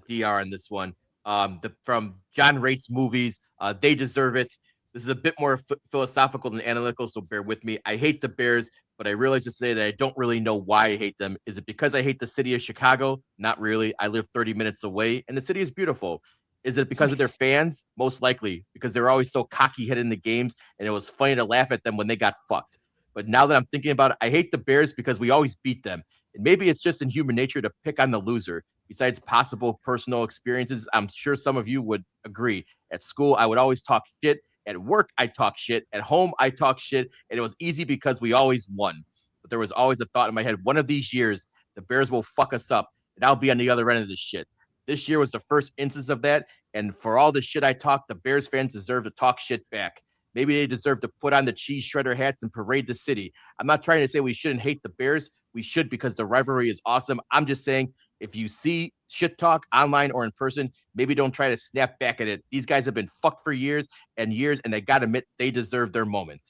Speaker 1: DR on this one. From John Rates Movies. They deserve it. This is a bit more philosophical than analytical, so bear with me. I hate the Bears, but I realized yesterday that I don't really know why I hate them. Is it because I hate the city of Chicago? Not really. I live 30 minutes away, and the city is beautiful. Is it because of their fans? Most likely, because they're always so cocky-headed in the games, and it was funny to laugh at them when they got fucked. But now that I'm thinking about it, I hate the Bears because we always beat them. And maybe it's just in human nature to pick on the loser. Besides possible personal experiences, I'm sure some of you would agree. At school, I would always talk shit. At work, I talk shit. At home, I talk shit. And it was easy because we always won. But there was always a thought in my head, one of these years, the Bears will fuck us up, and I'll be on the other end of this shit. This year was the first instance of that. And for all the shit I talk, the Bears fans deserve to talk shit back. Maybe they deserve to put on the cheese shredder hats and parade the city. I'm not trying to say we shouldn't hate the Bears. We should, because the rivalry is awesome. I'm just saying, if you see shit talk online or in person, maybe don't try to snap back at it. These guys have been fucked for years and years, and they got to admit they deserve their moment.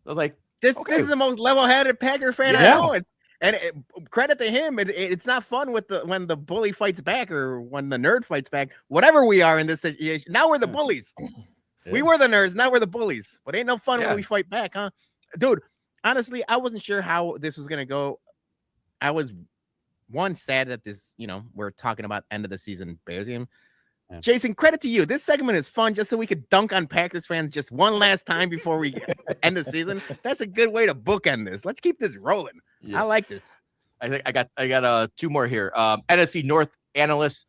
Speaker 1: I was like,
Speaker 2: This is the most level-headed Packer fan I know. And credit to him, it's not fun with when the bully fights back or when the nerd fights back. Whatever we are in this situation, now we're the bullies.
Speaker 3: Yeah.
Speaker 2: We were the nerds, now we're the bullies. But ain't no fun
Speaker 1: Yeah.
Speaker 2: when we fight back, huh? Dude, honestly, I wasn't sure how this was gonna go. I was sad that this, we're talking about end of the season Bears game.
Speaker 3: Yeah.
Speaker 2: Jason, credit to you. This segment is fun just so we could dunk on Packers fans just one last time before we end the season. That's a good way to bookend this. Let's keep this rolling.
Speaker 1: Yeah.
Speaker 2: I like this.
Speaker 1: I think I got two more here. NFC North analysts,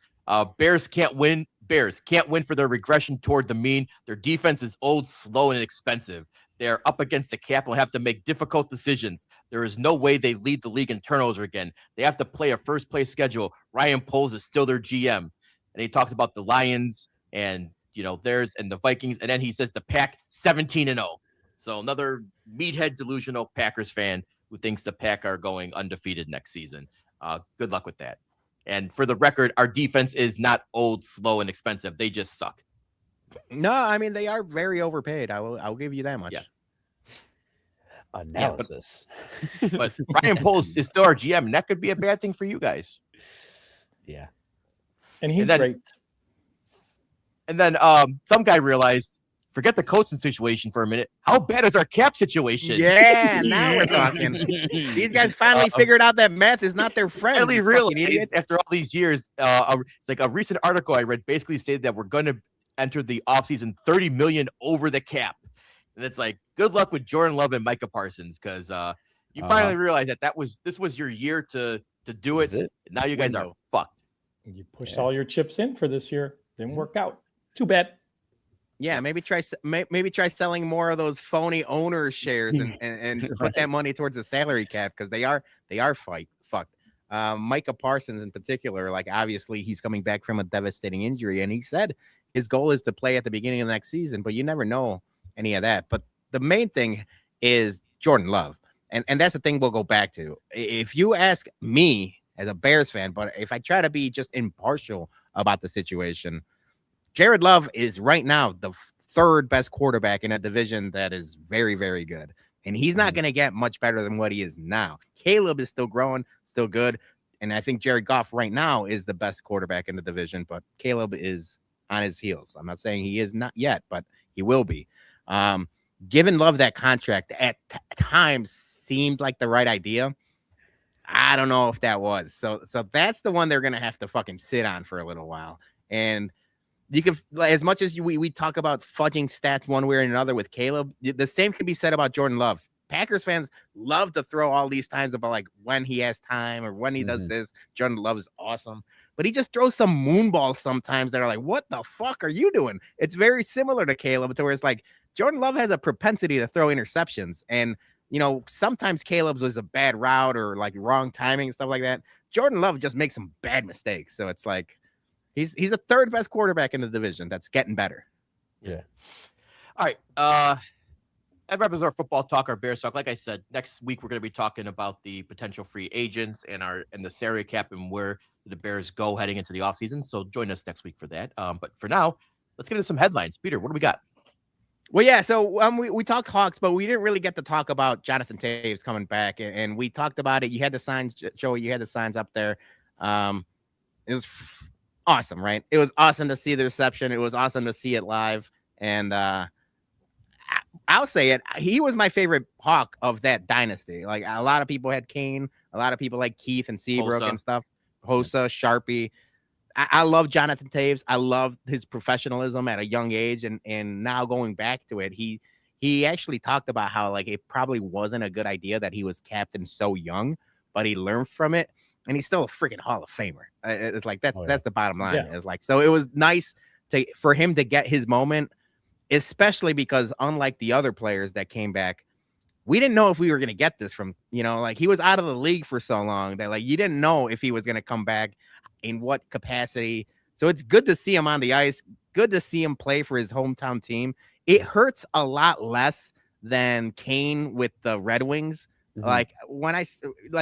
Speaker 1: Bears can't win. Bears can't win for their regression toward the mean. Their defense is old, slow, and expensive. They are up against the cap and will have to make difficult decisions. There is no way they lead the league in turnovers again. They have to play a first-place schedule. Ryan Poles is still their GM. And he talks about the Lions and, theirs and the Vikings. And then he says the Pack 17-0. So another meathead delusional Packers fan who thinks the Pack are going undefeated next season. Good luck with that. And for the record, our defense is not old, slow, and expensive. They just suck.
Speaker 2: No, I mean, they are very overpaid. I'll give you that much.
Speaker 1: Yeah.
Speaker 3: Analysis.
Speaker 1: But Ryan Poles is still our GM, and that could be a bad thing for you guys.
Speaker 3: Yeah.
Speaker 4: And he's
Speaker 1: then-
Speaker 4: great.
Speaker 1: And then some guy realized, forget the coaching situation for a minute. How bad is our cap situation?
Speaker 2: Yeah, now we're talking. These guys finally figured out that math is not their friend.
Speaker 1: Finally
Speaker 2: you fucking
Speaker 1: realized
Speaker 2: idiot.
Speaker 1: after all these years, it's like a recent article I read basically stated that we're going to enter the offseason $30 million over the cap. And it's like, good luck with Jordan Love and Micah Parsons, because you finally realized that this was your year to do it.
Speaker 3: Is it?
Speaker 1: Now you guys are fucked.
Speaker 4: You pushed all your chips in for this year. Didn't work out. Too bad.
Speaker 2: Yeah, maybe try selling more of those phony owner shares and put that money towards the salary cap, because they are fucked. Micah Parsons in particular, like, obviously he's coming back from a devastating injury, and he said his goal is to play at the beginning of the next season, but you never know any of that. But the main thing is Jordan Love, and that's the thing we'll go back to. If you ask me as a Bears fan, but if I try to be just impartial about the situation, Jared Love is right now the third best quarterback in a division that is very, very good. And he's not going to get much better than what he is now. Caleb is still growing, still good. And I think Jared Goff right now is the best quarterback in the division, but Caleb is on his heels. I'm not saying he is not yet, but he will be. Giving Love that contract at times seemed like the right idea. I don't know if that was. So that's the one they're going to have to fucking sit on for a little while. And you can, as much as we talk about fudging stats one way or another with Caleb, the same can be said about Jordan Love. Packers fans love to throw all these times about like when he has time or when he does this. Jordan Love is awesome, but he just throws some moonballs sometimes that are like, what the fuck are you doing? It's very similar to Caleb, to where it's like Jordan Love has a propensity to throw interceptions, and sometimes Caleb's was a bad route or like wrong timing and stuff like that. Jordan Love just makes some bad mistakes, so it's like he's the third best quarterback in the division that's getting better.
Speaker 3: Yeah.
Speaker 1: All right. That wraps our football talk, our Bears talk. Like I said, next week we're going to be talking about the potential free agents and the salary cap and where the Bears go heading into the offseason. So join us next week for that. But for now, let's get into some headlines. Peter, what do we got?
Speaker 2: Well, yeah, so we talked Hawks, but we didn't really get to talk about Jonathan Taves coming back, and we talked about it. You had the signs, Joey. You had the signs up there. It was awesome, right? It was awesome to see the reception. It was awesome to see it live, and I'll say it. He was my favorite Hawk of that dynasty. Like, a lot of people had Kane, a lot of people like Keith and Seabrook and stuff. Hosa, Sharpie. I love Jonathan Taves. I love his professionalism at a young age, and now going back to it, he actually talked about how like it probably wasn't a good idea that he was captain so young, but he learned from it, and he's still a freaking Hall of Famer. It's like that's the bottom line. Yeah. It's like, so it was nice for him to get his moment, especially because unlike the other players that came back, we didn't know if we were going to get this from, like he was out of the league for so long that like you didn't know if he was going to come back, in what capacity. So it's good to see him on the ice, good to see him play for his hometown team. It hurts a lot less than Kane with the Red Wings. Like when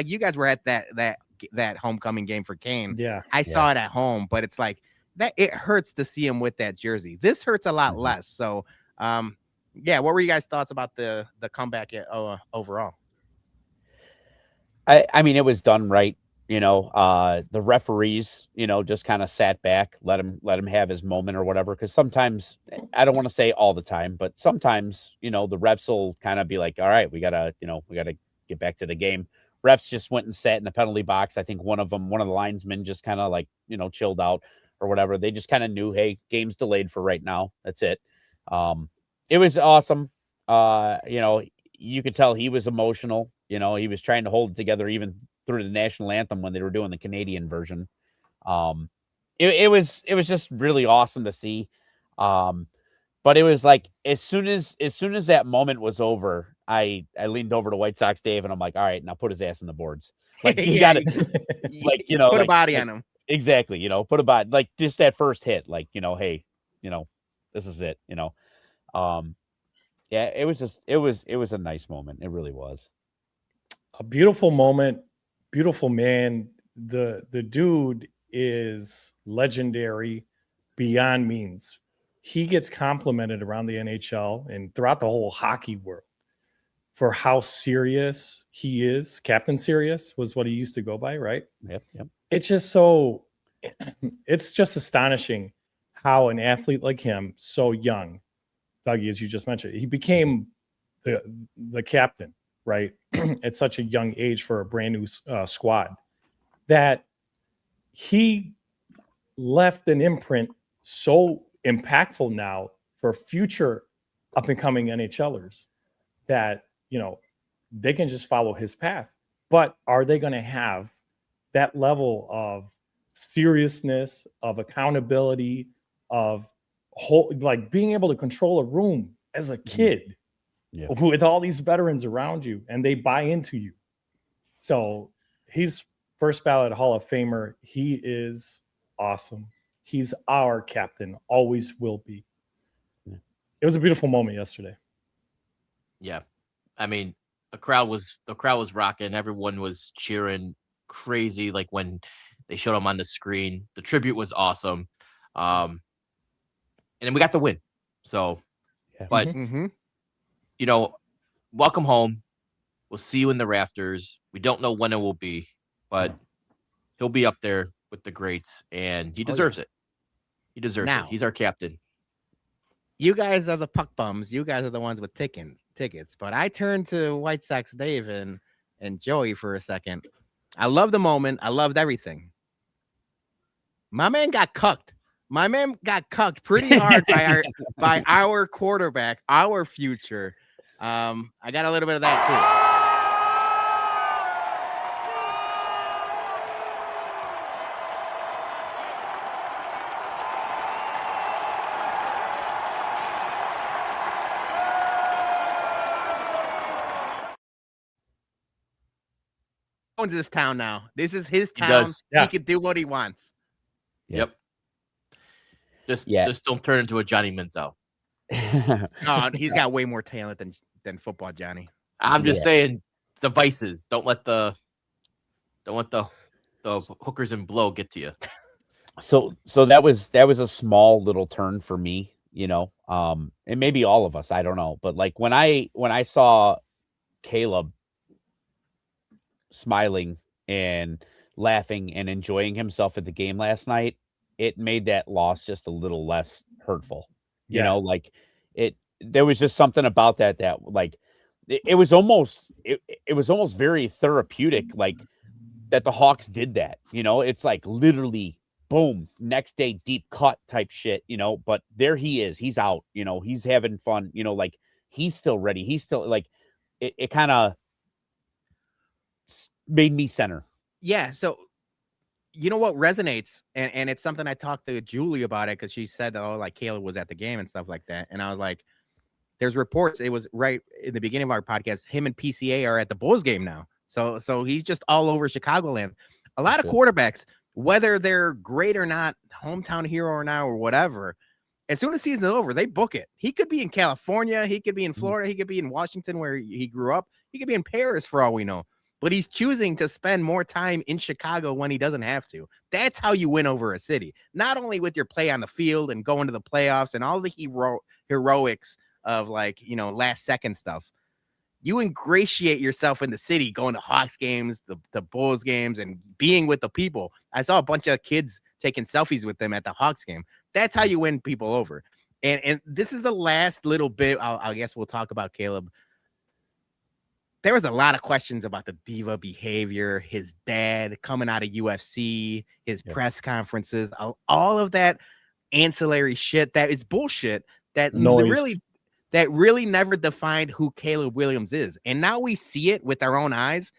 Speaker 2: you guys were at that homecoming game for Kane.
Speaker 4: Yeah.
Speaker 2: I saw it at home, but it's like that it hurts to see him with that jersey. This hurts a lot less. So yeah, what were you guys' thoughts about the comeback overall?
Speaker 3: I mean, it was done right. The referees, just kind of sat back, let him have his moment or whatever. Because sometimes, I don't want to say all the time, but sometimes, the refs will kind of be like, all right, we gotta get back to the game. Refs just went and sat in the penalty box. I think one of the linesmen just kind of like, chilled out or whatever. They just kind of knew, hey, game's delayed for right now. That's it. It was awesome. You could tell he was emotional. He was trying to hold it together even through the national anthem when they were doing the Canadian version. It was just really awesome to see. But it was like as soon as that moment was over, I leaned over to White Sox Dave and I'm like, all right, now put his ass in the boards. Like you got to
Speaker 2: put a body on him.
Speaker 3: Exactly. Put a body, like just that first hit, like, hey, this is it, yeah, it was a nice moment. It really was
Speaker 4: a beautiful moment. Beautiful man. The dude is legendary beyond means. He gets complimented around the NHL and throughout the whole hockey world for how serious he is. Captain Serious was what he used to go by, right?
Speaker 3: Yep.
Speaker 4: It's just astonishing how an athlete like him, so young, Dougie, as you just mentioned, he became the captain, right? At such a young age for a brand new squad, that he left an imprint so impactful now for future up and coming NHLers that, they can just follow his path. But are they going to have that level of seriousness, of accountability, of like being able to control a room as a kid with all these veterans around you and they buy into you? So he's first ballot Hall of Famer. He is awesome. He's our captain, always will be. It was a beautiful moment yesterday.
Speaker 1: Yeah. I mean, the crowd was rocking. Everyone was cheering crazy. Like when they showed him on the screen, the tribute was awesome. And then we got the win. So, but welcome home. We'll see you in the rafters. We don't know when it will be, but he'll be up there with the greats, and he deserves it. He deserves it. He's our captain.
Speaker 2: You guys are the puck bums. You guys are the ones with tickets. But I turned to White Sox Dave and Joey for a second. I love the moment. I loved everything. My man got cucked. My man got cucked pretty hard by our quarterback, our future. I got a little bit of that too. Owns this town now. This is his town. He can do what he wants.
Speaker 1: Yep. Just don't turn into a Johnny Manziel.
Speaker 2: No, he's got way more talent than football Johnny.
Speaker 1: I'm just saying the vices. Don't let the hookers and blow get to you.
Speaker 3: So that was a small little turn for me, and maybe all of us, I don't know. But like when I saw Caleb smiling and laughing and enjoying himself at the game last night, it made that loss just a little less hurtful. Like there was just something about that like it was almost very therapeutic, like that the Hawks did that. It's like literally boom, next day deep cut type shit, but there he is, he's out, he's having fun, like he's still ready, he's still like it kind of made me center.
Speaker 2: Yeah. So, what resonates, and it's something I talked to Julie about it because she said, like Caleb was at the game and stuff like that. And I was like, there's reports. It was right in the beginning of our podcast. Him and PCA are at the Bulls game now. So he's just all over Chicagoland. A lot of quarterbacks, whether they're great or not, hometown hero or not, or whatever, as soon as the season's over, they book it. He could be in California. He could be in Florida. He could be in Washington where he grew up. He could be in Paris for all we know. But he's choosing to spend more time in Chicago when he doesn't have to. That's how you win over a city. Not only with your play on the field and going to the playoffs and all the heroics of last second stuff. you ingratiate yourself in the city, going to Hawks games, the Bulls games, and being with the people. I saw a bunch of kids taking selfies with them at the Hawks game. That's how you win people over. And this is the last little bit. I guess we'll talk about Caleb. There was a lot of questions about the diva behavior, his dad coming out of UFC, his press conferences, all of that ancillary shit that is bullshit that really never defined who Caleb Williams is. And now we see it with our own eyes.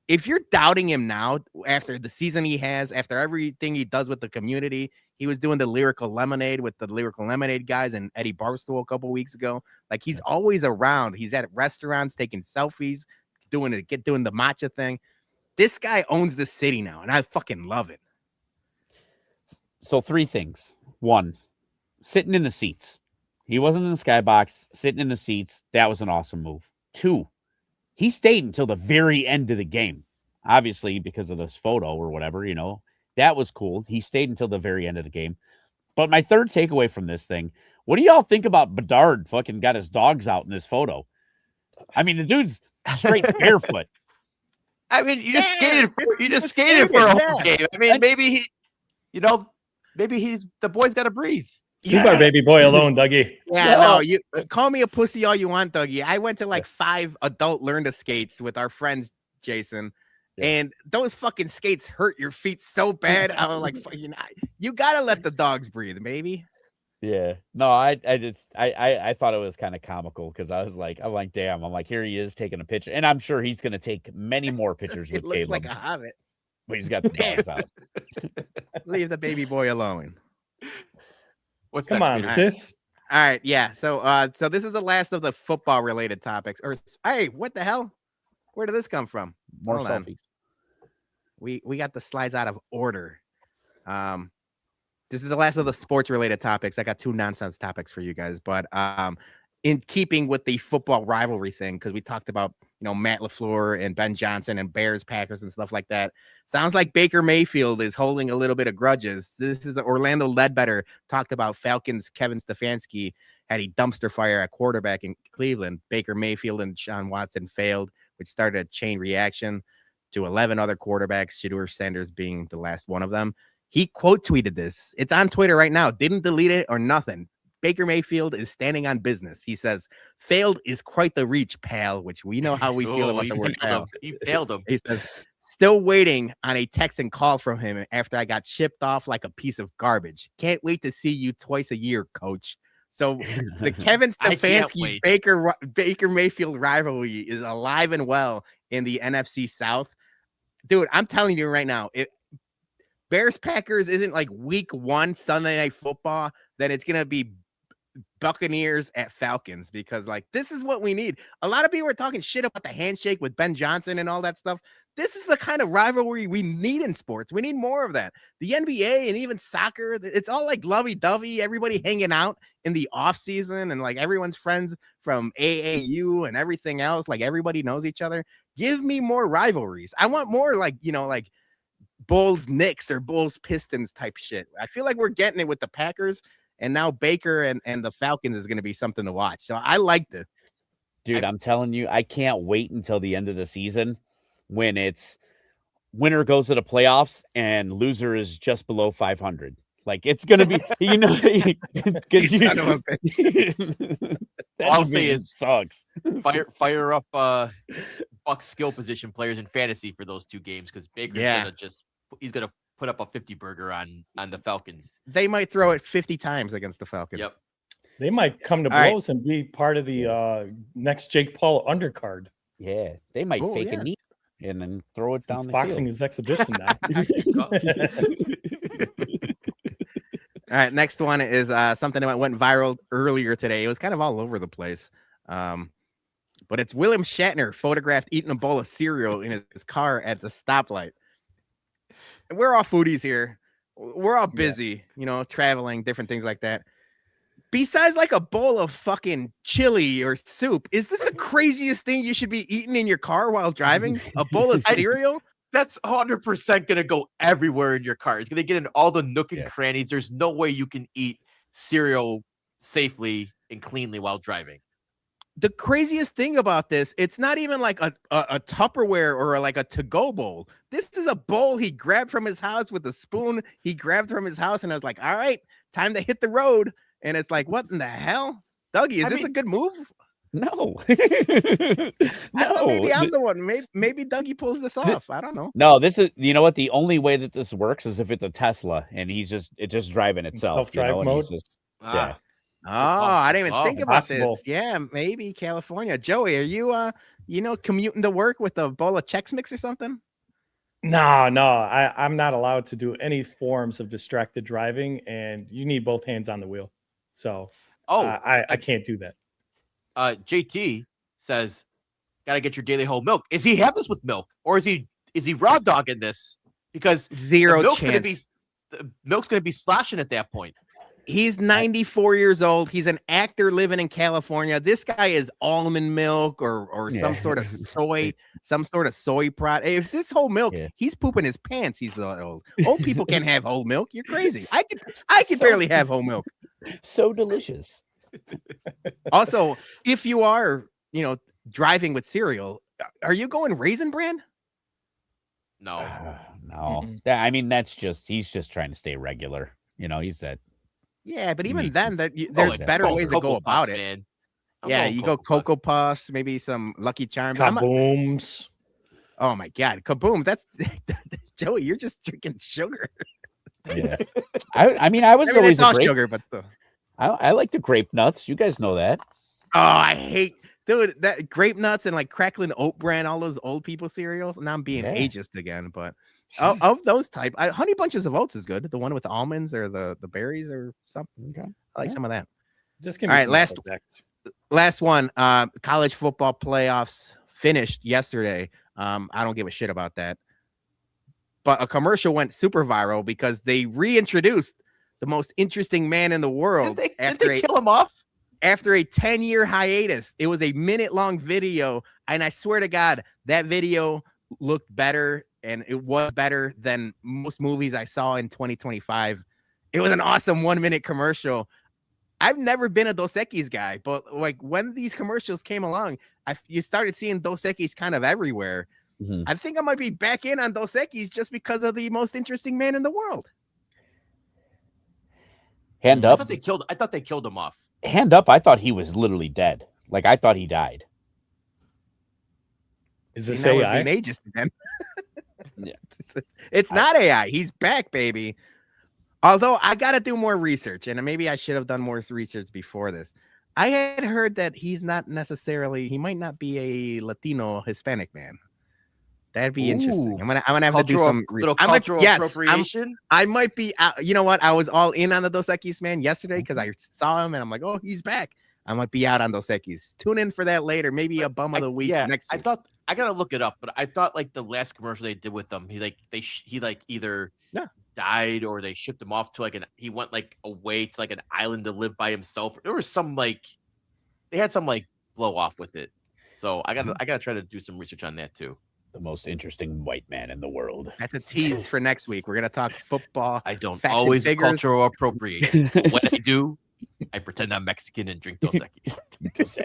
Speaker 2: If you're doubting him now after the season he has, after everything he does with the community, he was doing the Lyrical Lemonade with the Lyrical Lemonade guys and Eddie Barstool a couple weeks ago. Like, he's always around. He's at restaurants taking selfies, doing the matcha thing. This guy owns the city now, and I fucking love it.
Speaker 3: So 3 things. 1, sitting in the seats. He wasn't in the skybox, sitting in the seats. That was an awesome move. 2, he stayed until the very end of the game. Obviously, because of this photo or whatever, that was cool. He stayed until the very end of the game. But my third takeaway from this thing, what do y'all think about Bedard fucking got his dogs out in this photo? I mean, the dude's straight barefoot.
Speaker 1: I mean, you just skated for a whole game. I mean, maybe the boy's got to breathe.
Speaker 4: Leave our baby boy alone, Dougie.
Speaker 2: Yeah, no, you call me a pussy all you want, Dougie. I went to like 5 adult learn-to-skates with our friends, Jason, and those fucking skates hurt your feet so bad. I was like, you gotta let the dogs breathe, baby.
Speaker 3: Yeah, no, I thought it was kind of comical because I'm like, damn, here he is taking a picture, and I'm sure he's gonna take many more pictures with
Speaker 2: looks
Speaker 3: Caleb.
Speaker 2: Like a hobbit,
Speaker 3: but he's got the dogs out.
Speaker 2: Leave the baby boy alone.
Speaker 4: Come on, sis.
Speaker 2: All right, yeah. So this is the last of the football related topics. Or hey, what the hell? Where did this come from?
Speaker 3: More
Speaker 2: Hold
Speaker 3: selfies.
Speaker 2: On. We got the slides out of order. This is the last of the sports related topics. I got 2 nonsense topics for you guys, but in keeping with the football rivalry thing, because we talked about Matt LaFleur and Ben Johnson and Bears, Packers, and stuff like that. Sounds like Baker Mayfield is holding a little bit of grudges. This is Orlando Ledbetter talked about Falcons. Kevin Stefanski had a dumpster fire at quarterback in Cleveland. Baker Mayfield and Sean Watson failed, which started a chain reaction to 11 other quarterbacks, Shedeur Sanders being the last one of them. He quote tweeted this. It's on Twitter right now. Didn't delete it or nothing. Baker Mayfield is standing on business. He says, failed is quite the reach, pal, which we know how we feel about the word pal.
Speaker 1: He failed him.
Speaker 2: He says, still waiting on a text and call from him after I got shipped off like a piece of garbage. Can't wait to see you twice a year, coach. So the Kevin Stefanski Baker Mayfield rivalry is alive and well in the NFC South. Dude, I'm telling you right now, Bears Packers isn't like week 1 Sunday Night Football, then it's going to be Buccaneers at Falcons, because this is what we need. A lot of people are talking shit about the handshake with Ben Johnson and all that stuff. This is the kind of rivalry we need in sports. We need more of that. The NBA and even soccer, it's all like lovey-dovey, everybody hanging out in the off season, and everyone's friends from AAU and everything else. Everybody knows each other. Give me more rivalries. I want more Bulls Knicks or Bulls Pistons type shit. I feel like we're getting it with the Packers. And now Baker and the Falcons is going to be something to watch. So I like this.
Speaker 3: Dude, I'm telling you, I can't wait until the end of the season when it's winner goes to the playoffs and loser is just below 500. It's going to be,
Speaker 1: All I'll say is
Speaker 3: sucks.
Speaker 1: Fire up Buck's skill position players in fantasy for those 2 games, because Baker's he's going to put up a 50 burger on the Falcons.
Speaker 2: They might throw it 50 times against the Falcons.
Speaker 1: Yep.
Speaker 4: They might come to blows and be part of the next Jake Paul undercard.
Speaker 3: Yeah, they might fake a knee and then throw it down the
Speaker 4: boxing
Speaker 3: field.
Speaker 4: is exhibition now.
Speaker 2: All right, next one is something that went viral earlier today. It was kind of all over the place. But it's William Shatner photographed eating a bowl of cereal in his car at the stoplight. And we're all foodies here. We're all busy, traveling, different things like that. Besides a bowl of fucking chili or soup, is this the craziest thing you should be eating in your car while driving? A bowl of cereal?
Speaker 1: That's 100% going to go everywhere in your car. It's going to get in all the nook and crannies. There's no way you can eat cereal safely and cleanly while driving.
Speaker 2: the craziest thing about this, it's not even like a Tupperware or like a to-go bowl. This is a bowl he grabbed from his house with a spoon. He grabbed from his house, and I was like, all right, time to hit the road. And it's like, what in the hell? Dougie, is this a good move?
Speaker 3: No.
Speaker 2: I don't know, maybe I'm the one. Maybe Dougie pulls this off. I don't know.
Speaker 3: No, this is, you know what? The only way that this works is if it's a Tesla and it's just driving itself.
Speaker 4: Self-drive mode?
Speaker 3: Yeah.
Speaker 2: Oh, I didn't even think about
Speaker 4: Possible.
Speaker 2: this. Yeah, maybe California. Joey, are you commuting to work with a bowl of Chex Mix or something?
Speaker 4: No, I'm not allowed to do any forms of distracted driving, and you need both hands on the wheel. So I can't do that.
Speaker 1: JT says, "Gotta get your daily whole milk." Is he have this with milk, or is he raw dogging this? Because
Speaker 2: Zero
Speaker 1: the
Speaker 2: chance.
Speaker 1: milk's gonna be sloshing at that point.
Speaker 2: He's 94 years old. He's an actor living in California. This guy is almond milk or some sort of soy product. If this whole milk, he's pooping his pants. He's old. Old people can't have whole milk. You're crazy. I could barely have whole milk.
Speaker 3: So delicious.
Speaker 2: Also, if you are, driving with cereal, are you going Raisin Bran?
Speaker 1: No.
Speaker 3: No. I mean, he's just trying to stay regular. He's that.
Speaker 2: Yeah, but even then, there's better ways to go about it.
Speaker 1: Man.
Speaker 2: Yeah, you go Cocoa Puffs, maybe some Lucky Charms.
Speaker 4: Kabooms.
Speaker 2: Oh my God, Kaboom! That's Joey. You're just drinking sugar.
Speaker 3: Yeah. I mean, I was always
Speaker 2: all sugar, but still.
Speaker 3: I like the grape nuts. You guys know that.
Speaker 2: Oh, I hate, dude, that grape nuts and like crackling oat bran, all those old people cereals. Now I'm being ageist again, but of those type, Honey Bunches of Oats is good. The one with the almonds or the berries or something. Okay. I like some of that.
Speaker 4: Just give me
Speaker 2: all right. Last one. College football playoffs finished yesterday. I don't give a shit about that. But a commercial went super viral because they reintroduced the most interesting man in the world.
Speaker 1: Did they kill him off?
Speaker 2: After a 10-year hiatus. It was a minute-long video, and I swear to God, that video looked better, and it was better than most movies I saw in 2025. It was an awesome 1-minute commercial. I've never been a Dos Equis guy, but like when these commercials came along, you started seeing Dos Equis kind of everywhere. Mm-hmm. I think I might be back in on Dos Equis just because of the most interesting man in the world.
Speaker 3: Hand up.
Speaker 1: I thought they killed him off.
Speaker 3: Hand up. I thought he was literally dead. Like I thought he died.
Speaker 4: Is this AI?
Speaker 2: An ageist again.
Speaker 3: Yeah.
Speaker 2: It's not AI. He's back, baby. Although I got to do more research, and maybe I should have done more research before this. I had heard that he might not be a Latino Hispanic man. That'd be interesting. I'm gonna have to do some
Speaker 1: cultural appropriation.
Speaker 2: I might be. You know what? I was all in on the Dos Equis man yesterday because I saw him and I'm like, oh, he's back. I might be out on Dos Equis. Tune in for that later. Maybe a bum of the week next week.
Speaker 1: I thought I gotta look it up, but I thought like the last commercial they did with them, he either died or they shipped him off to he went like away to like an island to live by himself. There was some they had some blow off with it. So I gotta try to do some research on that too.
Speaker 3: The most interesting white man in the world.
Speaker 2: That's a tease for next week. We're gonna talk football.
Speaker 1: I don't always cultural appropriate. When I do, I pretend I'm Mexican and drink Dos Equis.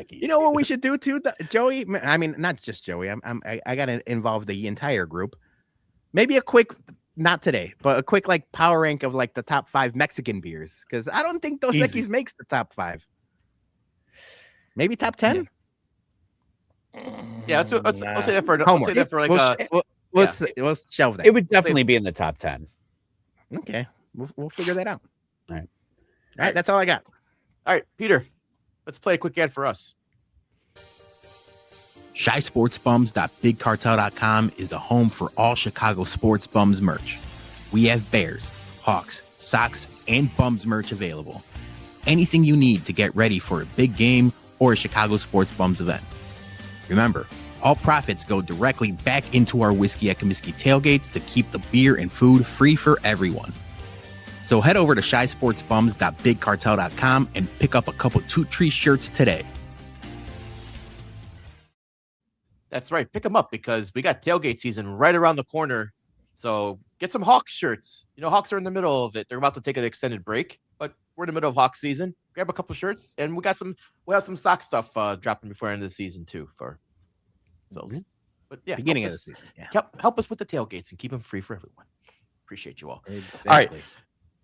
Speaker 2: You know what we should do too, Joey? I mean, not just Joey. I gotta involve the entire group. Maybe a quick, not today, but a quick power rank of the top 5 Mexican beers, because I don't think Dos Equis makes the top 5. Maybe top 10.
Speaker 1: Yeah, let's say that for
Speaker 2: homework. We'll shelve that.
Speaker 3: It would definitely be in the top 10.
Speaker 2: Okay, we'll figure that out.
Speaker 3: All
Speaker 2: right. That's all I got.
Speaker 1: All right, Peter, let's play a quick ad for us.
Speaker 2: ShySportsBums.BigCartel.com is the home for all Chicago sports bums merch. We have Bears, Hawks, Sox, and Bums merch available. Anything you need to get ready for a big game or a Chicago sports bums event. Remember, all profits go directly back into our Whiskey at Comiskey tailgates to keep the beer and food free for everyone. So head over to ShySportsBums.BigCartel.com and pick up a couple Toot Tree shirts today.
Speaker 1: That's right. Pick them up because we got tailgate season right around the corner. So get some Hawks shirts. Hawks are in the middle of it. They're about to take an extended break. but we're in the middle of Hawk season. Grab a couple shirts, and we'll have some sock stuff dropping before the end of the season too. But yeah,
Speaker 2: Beginning of the season. Yeah.
Speaker 1: help us with the tailgates and keep them free for everyone. Appreciate you all.
Speaker 2: Exactly.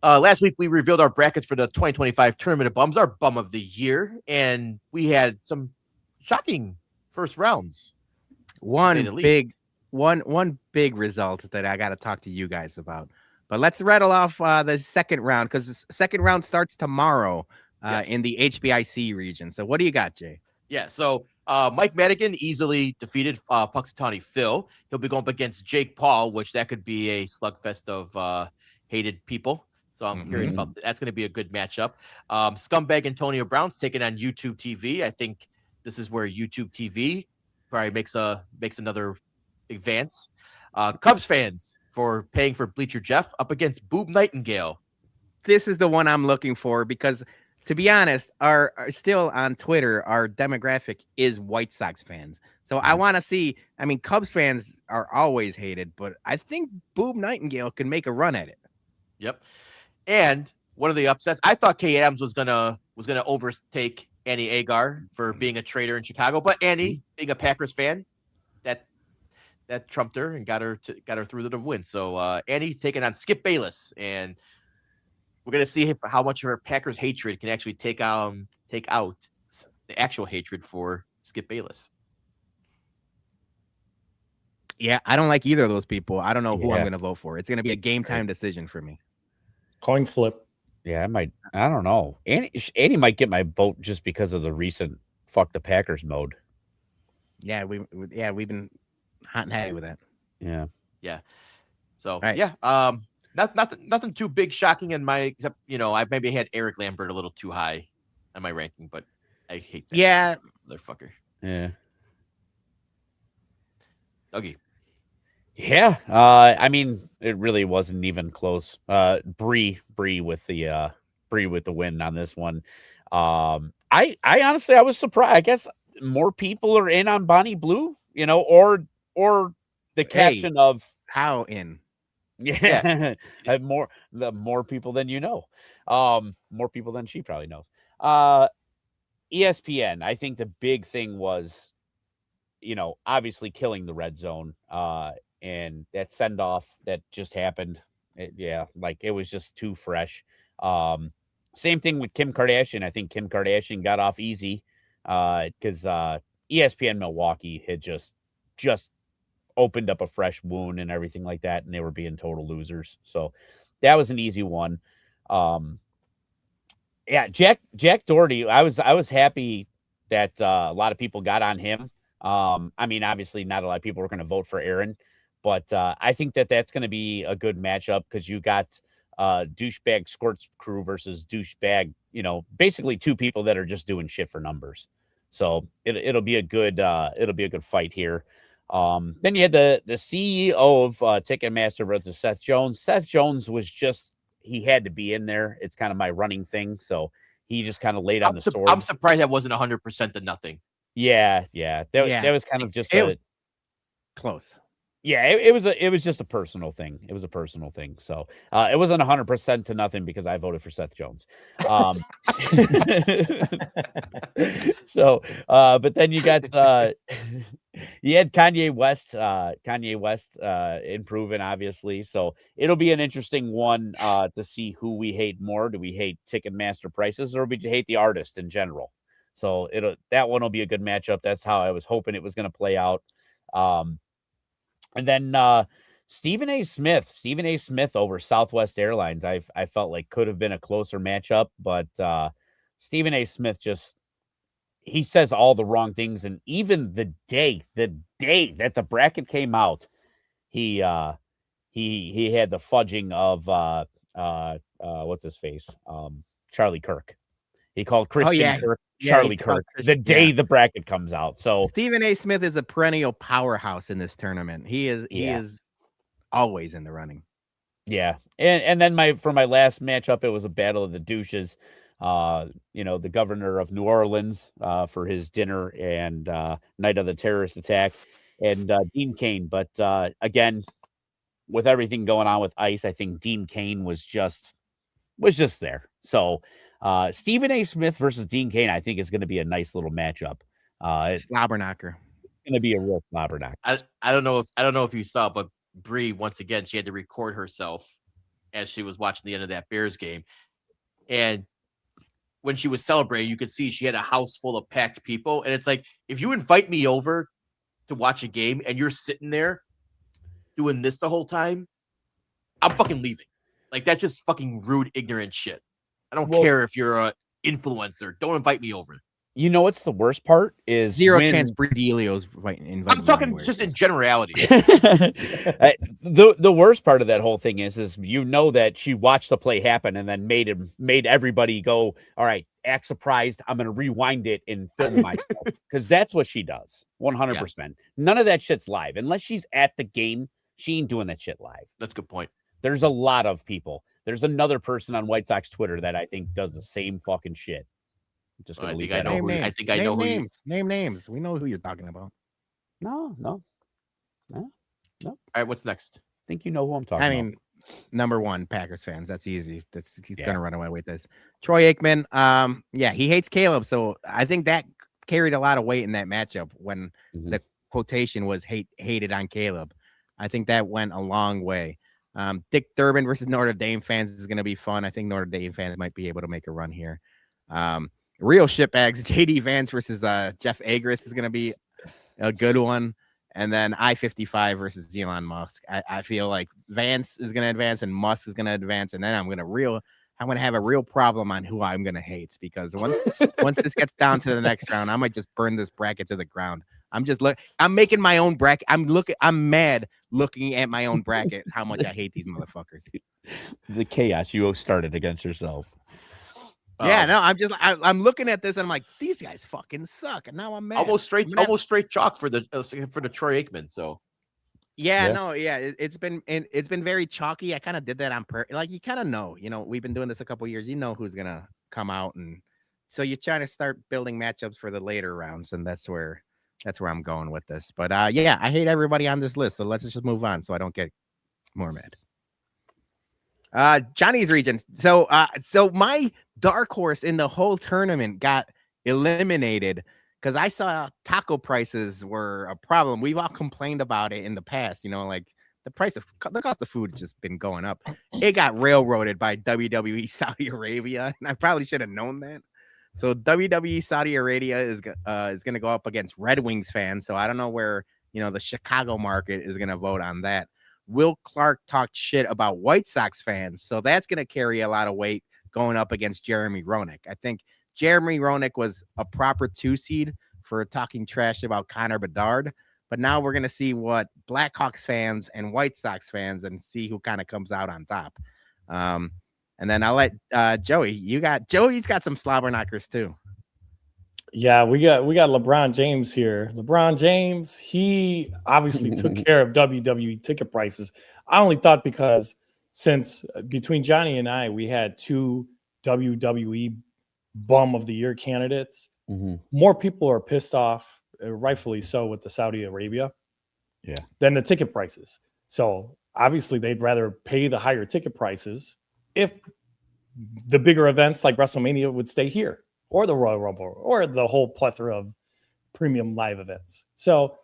Speaker 1: All right. Last week we revealed our brackets for the 2025 Tournament of Bums, our bum of the year, and we had some shocking first rounds.
Speaker 2: One big result that I got to talk to you guys about. But let's rattle off the second round, because the second round starts tomorrow in the HBIC region. So what do you got, Jay?
Speaker 1: Yeah, so Mike Madigan easily defeated Puxatawny Phil. He'll be going up against Jake Paul, which that could be a slugfest of hated people. So I'm curious about that. That's going to be a good matchup. Scumbag Antonio Brown's taking on YouTube TV. I think this is where YouTube TV probably makes another advance. Cubs fans for paying for Bleacher Jeff up against Boob Nightingale.
Speaker 2: This is the one I'm looking for because, to be honest, our still on Twitter, our demographic is White Sox fans. So I want to see. I mean, Cubs fans are always hated, but I think Boob Nightingale can make a run at it.
Speaker 1: Yep. And one of the upsets, I thought Kay Adams was gonna overtake Annie Agar for being a traitor in Chicago, but Annie, being a Packers fan, that trumped her and got her through to the win. So Annie taking on Skip Bayless, and we're gonna see how much of her Packers hatred can actually take out the actual hatred for Skip Bayless.
Speaker 2: Yeah, I don't like either of those people. I don't know who I'm going to vote for. It's going to be a game time decision for me.
Speaker 4: Coin flip.
Speaker 3: Yeah, I don't know. Annie might get my vote just because of the recent fuck the Packers mode.
Speaker 2: Yeah, we've been hot and heavy with that.
Speaker 3: Yeah.
Speaker 1: So
Speaker 2: right.
Speaker 1: Nothing too big shocking in my, except I maybe had Eric Lambert a little too high on my ranking, but I hate that.
Speaker 2: Yeah,
Speaker 1: motherfucker.
Speaker 3: Yeah.
Speaker 1: Dougie.
Speaker 3: Yeah. I mean, it really wasn't even close. Bree with the win on this one. I honestly, I was surprised. I guess more people are in on Bonnie Blue, or the caption of
Speaker 2: how in.
Speaker 3: Yeah. more people than more people than she probably knows. ESPN, I think the big thing was, obviously killing the red zone, and that send off that just happened. It was just too fresh. Same thing with Kim Kardashian. I think Kim Kardashian got off easy because ESPN Milwaukee had just opened up a fresh wound and everything like that, and they were being total losers. So that was an easy one. Jack Doherty, I was happy that a lot of people got on him. I mean, obviously not a lot of people were going to vote for Aaron, but I think that's going to be a good matchup because you got douchebag Squirts crew versus douchebag, basically two people that are just doing shit for numbers. So it'll be a good fight here. Then you had the CEO of Ticketmaster versus Seth Jones. Seth Jones was he had to be in there. It's kind of my running thing. So he just kind of laid on the sword.
Speaker 1: I'm surprised that wasn't 100% to nothing.
Speaker 3: Yeah. That was kind of just
Speaker 2: close.
Speaker 3: Yeah, it was just a personal thing. It was a personal thing. So it wasn't 100% to nothing because I voted for Seth Jones. So, but then you got you had Kanye West improving, obviously. So it'll be an interesting one to see who we hate more. Do we hate Ticketmaster prices, or do we hate the artist in general? So that one will be a good matchup. That's how I was hoping it was going to play out. And then Stephen A. Smith over Southwest Airlines, I felt like could have been a closer matchup, but Stephen A. Smith he says all the wrong things, and even the day that the bracket came out, he had the fudging of what's his face, Charlie Kirk. He called Christian Kirk Charlie Kirk the day the bracket comes out. So
Speaker 2: Stephen A. Smith is a perennial powerhouse in this tournament. He is always in the running.
Speaker 3: Yeah. And then for my last matchup, it was a battle of the douches. The governor of New Orleans for his dinner and night of the terrorist attack, and Dean Cain. But again, with everything going on with ICE, I think Dean Cain was just was just there. So Stephen A. Smith versus Dean Cain, I think, is going to be a nice little matchup. It's
Speaker 2: Slobber knocker.
Speaker 3: going to be a real slobber knock.
Speaker 1: I don't know if you saw, but Bree, once again, she had to record herself as she was watching the end of that Bears game. And when she was celebrating, you could see she had a house full of packed people. And it's like, if you invite me over to watch a game and you're sitting there doing this the whole time, I'm fucking leaving. Like, that's just fucking rude, ignorant shit. I don't care if you're a influencer. Don't invite me over.
Speaker 3: You know what's the worst part is
Speaker 2: Zero chance Bredelio's inviting.
Speaker 1: I'm talking just in generality.
Speaker 3: The worst part of that whole thing is you know that she watched the play happen and then made everybody go, all right, act surprised. I'm gonna rewind it and film myself because that's what she does. 100%. Yeah. None of that shit's live unless she's at the game. She ain't doing that shit live.
Speaker 1: That's a good point.
Speaker 3: There's a lot of people. There's another person on White Sox Twitter that I think does the same fucking shit. Just gonna leave that over.
Speaker 1: I think I know who you...
Speaker 2: Name names. We know who you're talking about.
Speaker 3: No.
Speaker 1: All right, what's next?
Speaker 3: I think you know who I'm talking about.
Speaker 2: I mean, number one, Packers fans. That's easy. That's gonna run away with this. Troy Aikman. He hates Caleb, so I think that carried a lot of weight in that matchup when the quotation was hated on Caleb. I think that went a long way. Dick Durbin versus Notre Dame fans is gonna be fun. I think Notre Dame fans might be able to make a run here. Real shitbags, JD Vance versus Jeff Agris is going to be a good one. And then I-55 versus Elon Musk. I feel like Vance is going to advance and Musk is going to advance. And then I'm going to have a real problem on who I'm going to hate because once this gets down to the next round, I might just burn this bracket to the ground. I'm making my own bracket. I'm mad looking at my own bracket, how much I hate these motherfuckers.
Speaker 3: The chaos you started against yourself.
Speaker 2: Yeah, no, I'm looking at this and I'm like, these guys fucking suck, and now I'm mad.
Speaker 1: Almost straight chalk for the Troy Aikman. So,
Speaker 2: it's been very chalky. I kind of did that on purpose. Like you kind of know, we've been doing this a couple years. You know who's gonna come out, and so you're trying to start building matchups for the later rounds, and that's where I'm going with this. But I hate everybody on this list, so let's just move on so I don't get more mad. Johnny's region. So my dark horse in the whole tournament got eliminated because I saw taco prices were a problem. We've all complained about it in the past, like the cost of food has just been going up. It got railroaded by WWE Saudi Arabia, and I probably should have known that. So WWE Saudi Arabia is going to go up against Red Wings fans. So I don't know where, the Chicago market is going to vote on that. Will Clark talked shit about White Sox fans, so that's going to carry a lot of weight going up against Jeremy Roenick. I think Jeremy Roenick was a proper 2 seed for talking trash about Connor Bedard, but now we're going to see what Blackhawks fans and White Sox fans and see who kind of comes out on top. And then I'll let Joey's got some slobber knockers too.
Speaker 4: Yeah, we got LeBron James here. LeBron James, he obviously took care of WWE ticket prices. I only thought because since between Johnny and I, we had 2 WWE bum of the year candidates. More people are pissed off, rightfully so, with the Saudi Arabia than the ticket prices. So obviously they'd rather pay the higher ticket prices if the bigger events like WrestleMania would stay here, or the Royal Rumble, or the whole plethora of premium live events. So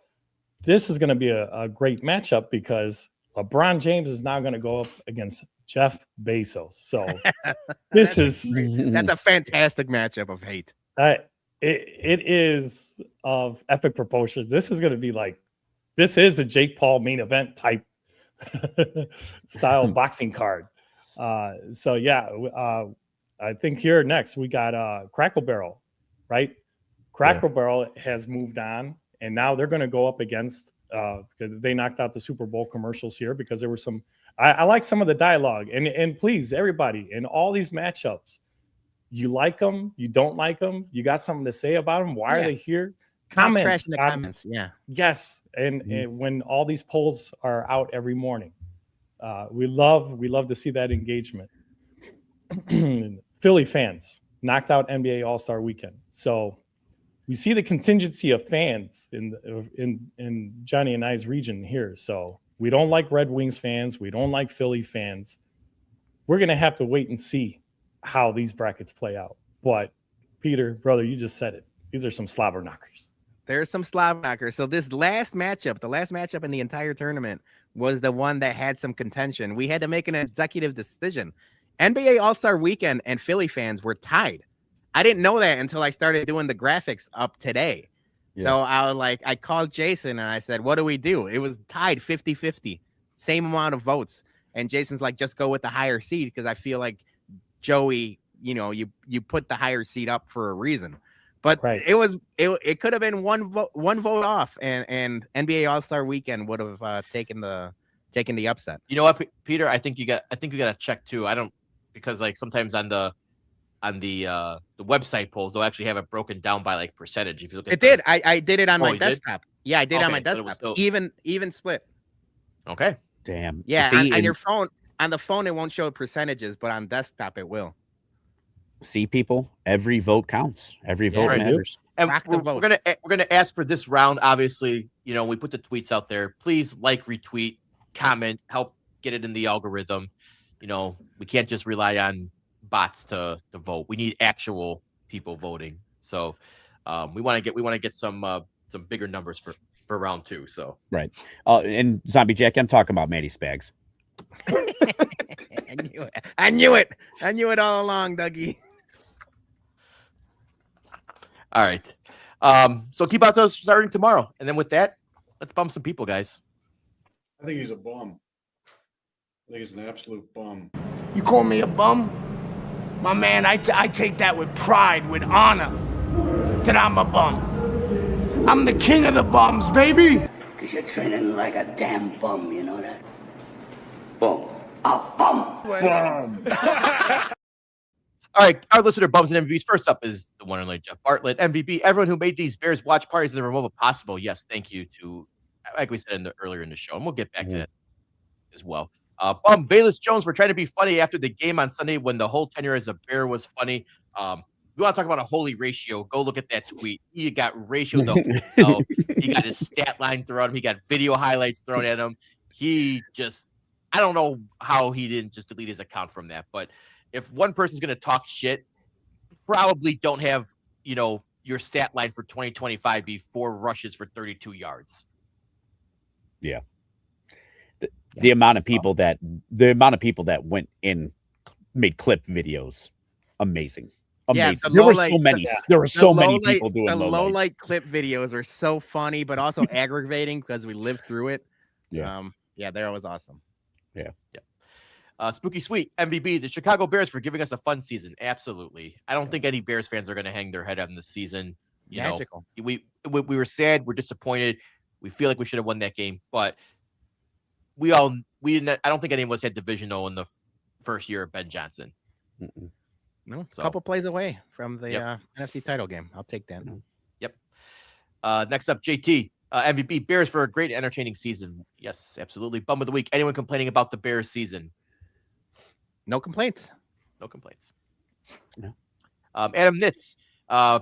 Speaker 4: this is going to be a great matchup because LeBron James is now going to go up against Jeff Bezos. So that's
Speaker 2: a fantastic matchup of hate.
Speaker 4: It is of epic proportions. This is going to be this is a Jake Paul main event type style boxing card. I think here next we got Crackle Barrel, right? Crackle Barrel has moved on, and now they're going to go up against. They knocked out the Super Bowl commercials here because there were some. I like some of the dialogue, and please, everybody, in all these matchups, you like them, you don't like them, you got something to say about them. Why are they here? Comments
Speaker 2: in the comments,
Speaker 4: yes, and when all these polls are out every morning, we love to see that engagement. Philly fans knocked out NBA All-Star Weekend, so we see the contingency of fans in Johnny and I's region here. So we don't like Red Wings fans, we don't like Philly fans. We're gonna have to wait and see how these brackets play out. But Peter, brother, you just said it. These are some slobber knockers.
Speaker 2: There's some slobber knockers. So this last matchup, the last matchup in the entire tournament, was the one that had some contention. We had to make an executive decision. NBA All-Star Weekend and Philly fans were tied. I didn't know that until I started doing the graphics up today. Yeah. So I was like, I called Jason and I said, what do we do? It was tied 50-50, same amount of votes. And Jason's like, just go with the higher seed, because I feel like Joey, you put the higher seed up for a reason. But it could have been one vote off, and NBA All-Star Weekend would have taken the upset.
Speaker 1: You know what, Peter? I think you got to check too. Because like sometimes on the website polls, they'll actually have it broken down by like percentage. If you look at
Speaker 2: I did it on my desktop. Yeah, I did on my desktop.
Speaker 1: So
Speaker 2: even split.
Speaker 1: Okay.
Speaker 3: Damn.
Speaker 2: Yeah, on your phone. On the phone, it won't show percentages, but on desktop, it will.
Speaker 3: See, people, every vote counts. Every vote matters.
Speaker 1: And we're gonna ask for this round. Obviously, we put the tweets out there. Please like, retweet, comment, help get it in the algorithm. We can't just rely on bots to vote. We need actual people voting. So we want to get some bigger numbers for round 2. So
Speaker 3: right. And Zombie Jack, I'm talking about Matty Spags.
Speaker 2: I knew it all along, Dougie.
Speaker 1: All right. So keep out those starting tomorrow. And then with that, let's bum some people, guys.
Speaker 5: I think he's a bum. I think he's an absolute bum.
Speaker 6: You call me a bum? My man, I take that with pride, with honor, that I'm a bum. I'm the king of the bums, baby.
Speaker 7: Because you're training like a damn bum, you know that? Bum. A bum.
Speaker 6: Bum.
Speaker 1: All right, our listener bums and MVPs. First up is the one and only Jeff Bartlett. MVP, everyone who made these Bears watch parties in the remote possible. Yes, thank you to, like we said earlier in the show, and we'll get back to that as well. Bum, Valus Jones for trying to be funny after the game on Sunday when the whole tenure as a Bear was funny. We want to talk about a holy ratio. Go look at that tweet. He got ratio the whole He got his stat line thrown at him. He got video highlights thrown at him. He just, I don't know how he didn't just delete his account from that, but if one person's going to talk shit, probably don't have, your stat line for 2025 be 4 rushes for 32 yards.
Speaker 3: Yeah. The amount of people that went in, made clip videos. Amazing.
Speaker 2: Yeah,
Speaker 3: there were so many. There were so many people doing
Speaker 2: the low light clip videos are so funny, but also aggravating because we lived through it.
Speaker 3: Yeah.
Speaker 2: That was awesome.
Speaker 3: Yeah.
Speaker 1: Spooky Sweet, MVP, the Chicago Bears for giving us a fun season. Absolutely. I don't think any Bears fans are going to hang their head on this season.
Speaker 2: Magical.
Speaker 1: We were sad. We're disappointed. We feel like we should have won that game, but we didn't. I don't think any of us had divisional in the first year of Ben Johnson.
Speaker 2: No, a couple plays away from the NFC title game. I'll take that.
Speaker 1: Yep. Next up, JT. MVP, Bears for a great entertaining season. Yes, absolutely. Bum of the week. Anyone complaining about the Bears season?
Speaker 2: No complaints.
Speaker 1: No complaints.
Speaker 3: No.
Speaker 1: Adam Nitz.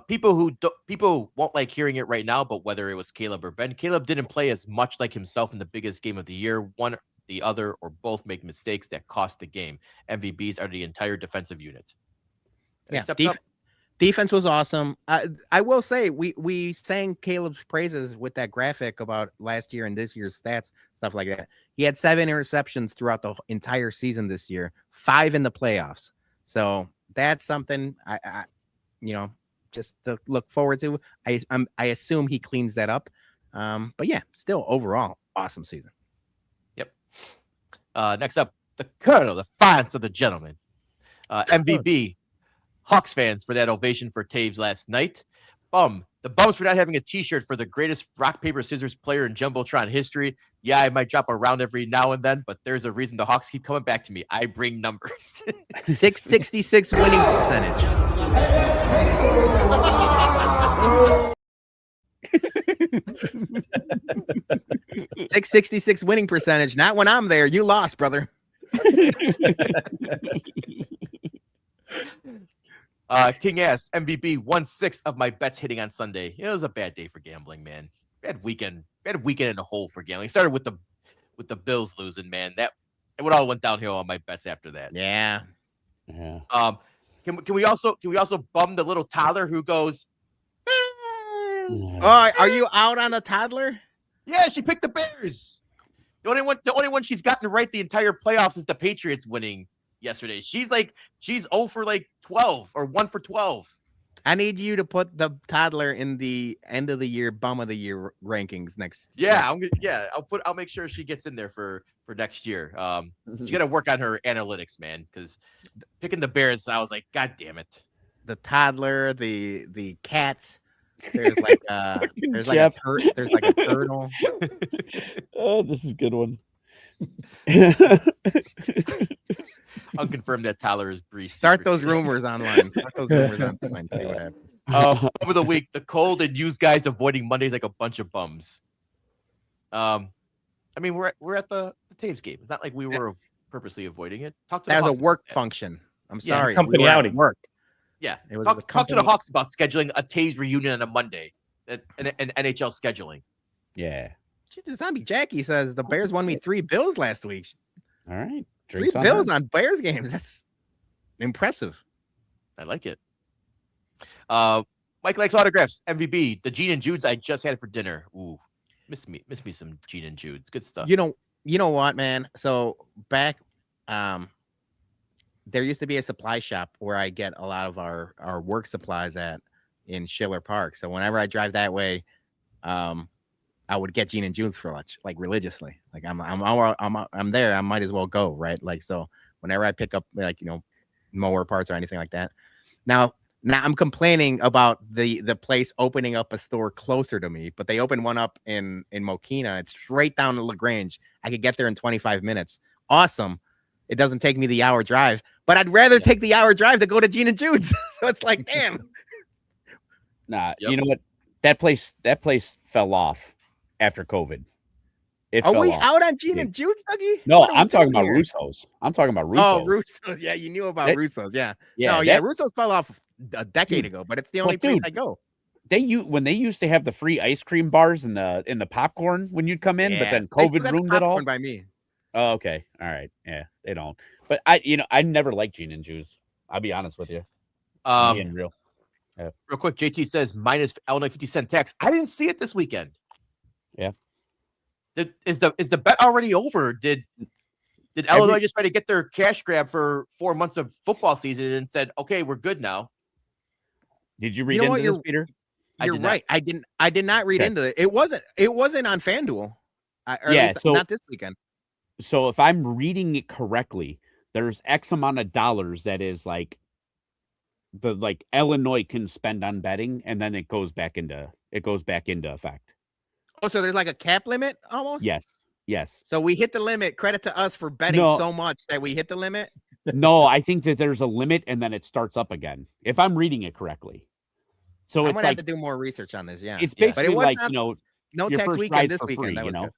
Speaker 1: People won't like hearing it right now, but whether it was Caleb or Ben, Caleb didn't play as much like himself in the biggest game of the year. One, the other, or both make mistakes that cost the game. MVPs are the entire defensive unit.
Speaker 2: Defense was awesome. I will say we sang Caleb's praises with that graphic about last year and this year's stats, stuff like that. He had 7 interceptions throughout the entire season this year, 5 in the playoffs. So that's something I just to look forward to. I assume he cleans that up. But yeah, still overall awesome season.
Speaker 1: Yep. Next up, the Colonel, the finest of the gentlemen. MVP. Hawks fans for that ovation for Taves last night. The Bums for not having a t-shirt for the greatest rock, paper, scissors player in Jumbotron history. Yeah, I might drop a round every now and then, but there's a reason the Hawks keep coming back to me. I bring numbers.
Speaker 2: 666 winning percentage. 666 winning percentage. Not when I'm there. You lost, brother.
Speaker 1: King Ass MVP 1/6 of my bets hitting on Sunday. It was a bad day for gambling, man. Bad weekend in a hole for gambling. Started with the Bills losing, man. It all went downhill on my bets after that.
Speaker 2: Yeah.
Speaker 1: Can we also bum the little toddler who goes?
Speaker 2: Oh, are you out on the toddler?
Speaker 1: Yeah, she picked the Bears. The only one she's gotten right the entire playoffs is the Patriots winning yesterday. She's 0 for 12 or 1 for 12.
Speaker 2: I need you to put the toddler in the end of the year bum of the year rankings next.
Speaker 1: Yeah, I'll make sure she gets in there for next year. She got to work on her analytics, man, because picking the Bears, I was like, God damn it.
Speaker 2: The toddler, the cat. There's like a turtle.
Speaker 3: Oh, this is a good one.
Speaker 1: Unconfirmed that Tyler is Brees.
Speaker 2: Start those rumors online. See what happens.
Speaker 1: Over the week, the cold and used guys avoiding Mondays like a bunch of bums. I mean, we're at the Taves game. It's not like we were purposely avoiding it. Talk to
Speaker 2: that was
Speaker 1: Hawks
Speaker 2: a work
Speaker 1: about
Speaker 2: function. I'm
Speaker 1: Yeah,
Speaker 2: sorry.
Speaker 4: company
Speaker 2: were at
Speaker 4: outing.
Speaker 2: Work.
Speaker 1: Yeah,
Speaker 2: It was
Speaker 1: talk to the Hawks about scheduling a Taves reunion on a Monday and NHL scheduling.
Speaker 3: Yeah.
Speaker 2: Zombie Jackie says the Bears won me 3 bills last week.
Speaker 3: All right.
Speaker 2: 3
Speaker 3: Drinks on
Speaker 2: bills
Speaker 3: her.
Speaker 2: on Bears games. That's impressive.
Speaker 1: I like it. Mike likes autographs. MVB. The Gene and Jude's I just had for dinner. Ooh, miss me some Gene and Jude's. Good stuff.
Speaker 2: You know what, man? So back, there used to be a supply shop where I get a lot of our work supplies at in Schiller Park. So whenever I drive that way, I would get Gene and Jude's for lunch, like religiously. Like I'm there. I might as well go, right? Like, so whenever I pick up mower parts or anything like that. Now I'm complaining about the place opening up a store closer to me, but they opened one up in Mokina. It's straight down to LaGrange. I could get there in 25 minutes. Awesome. It doesn't take me the hour drive, but I'd rather take the hour drive to go to Gene and Jude's. So it's like, damn.
Speaker 3: Nah,
Speaker 1: Yep.
Speaker 3: you know what? That place fell off after COVID. It
Speaker 2: Are
Speaker 3: fell
Speaker 2: we
Speaker 3: off.
Speaker 2: out on Gene
Speaker 3: Yeah.
Speaker 2: and Jude's, Dougie?
Speaker 3: No,
Speaker 2: What are we
Speaker 3: I'm talking
Speaker 2: doing
Speaker 3: about
Speaker 2: here?
Speaker 3: Russo's. I'm talking about Russo's.
Speaker 2: Oh, Russo's. Yeah, you knew about
Speaker 3: That-
Speaker 2: Russo's. Yeah.
Speaker 3: Yeah,
Speaker 2: No, yeah,
Speaker 3: that-
Speaker 2: Russo's fell off a decade ago, but it's the only place
Speaker 3: dude,
Speaker 2: I go.
Speaker 3: when they used to have the free ice cream bars and the popcorn when you'd come in, but
Speaker 2: Yeah.
Speaker 3: then
Speaker 2: They still
Speaker 3: COVID
Speaker 2: got the
Speaker 3: ruined it all.
Speaker 2: popcorn by me.
Speaker 3: Oh, okay. All right. Yeah, they don't. But I never liked Gene and Juice. I'll be honest with you. Being real.
Speaker 1: Real quick, JT says minus Illinois 50-cent tax. I didn't see it this weekend.
Speaker 3: Yeah.
Speaker 1: Is the bet already over? Did Illinois just try to get their cash grab for 4 months of football season and said, okay, we're good now?
Speaker 3: Did you read
Speaker 2: You know
Speaker 3: into
Speaker 2: what?
Speaker 3: this, Peter?
Speaker 2: You're
Speaker 1: did not.
Speaker 2: right. I did not read
Speaker 3: Okay.
Speaker 2: into it. It wasn't on FanDuel. Or at
Speaker 3: Yeah,
Speaker 2: least
Speaker 3: so-
Speaker 2: not this weekend.
Speaker 3: So if I'm reading it correctly, there's X amount of dollars that is like Illinois can spend on betting, and then it goes back into effect.
Speaker 2: Oh, so there's like a cap limit almost?
Speaker 3: Yes.
Speaker 2: So we hit the limit. Credit to us for betting
Speaker 3: No.
Speaker 2: so much that we hit the limit.
Speaker 3: No, I think that there's a limit, and then it starts up again. If I'm reading it correctly. So
Speaker 2: I'm
Speaker 3: it's
Speaker 2: gonna have
Speaker 3: like
Speaker 2: to do more research on this. Yeah.
Speaker 3: it's
Speaker 2: Yeah.
Speaker 3: basically
Speaker 2: was
Speaker 3: like
Speaker 2: not,
Speaker 3: no
Speaker 2: no
Speaker 3: your
Speaker 2: tax
Speaker 3: first
Speaker 2: weekend
Speaker 3: ride's
Speaker 2: this
Speaker 3: for
Speaker 2: weekend.
Speaker 3: free,
Speaker 2: That was good.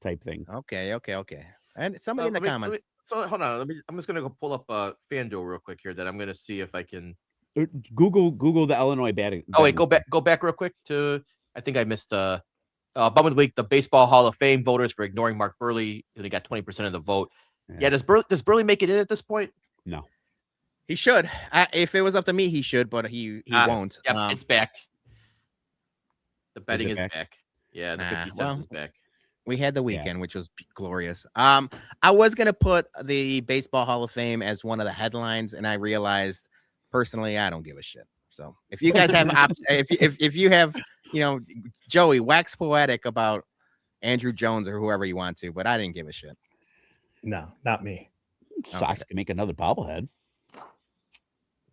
Speaker 3: type thing.
Speaker 2: Okay. And somebody in the comments.
Speaker 1: So hold on. I'm just gonna go pull up FanDuel real quick here. Then I'm gonna see if I can.
Speaker 3: Google the Illinois betting.
Speaker 1: Oh wait, go back real quick to. I think I missed Bum of the Week, the Baseball Hall of Fame voters for ignoring Mark Burley. He got 20% of the vote. Yeah, does Burley make it in at this point?
Speaker 3: No.
Speaker 2: He should. If it was up to me, he should, but he won't.
Speaker 1: Yep, it's back. The betting
Speaker 3: it
Speaker 1: is
Speaker 3: back?
Speaker 1: back. Yeah, the 50 cents
Speaker 2: well,
Speaker 1: is back.
Speaker 2: We had the weekend, which was glorious. I was gonna put the Baseball Hall of Fame as one of the headlines, and I realized personally I don't give a shit. So if you guys have if you have, Joey, wax poetic about Andrew Jones or whoever you want to, but I didn't give a shit.
Speaker 4: No, not me.
Speaker 3: Sox can make another bobblehead.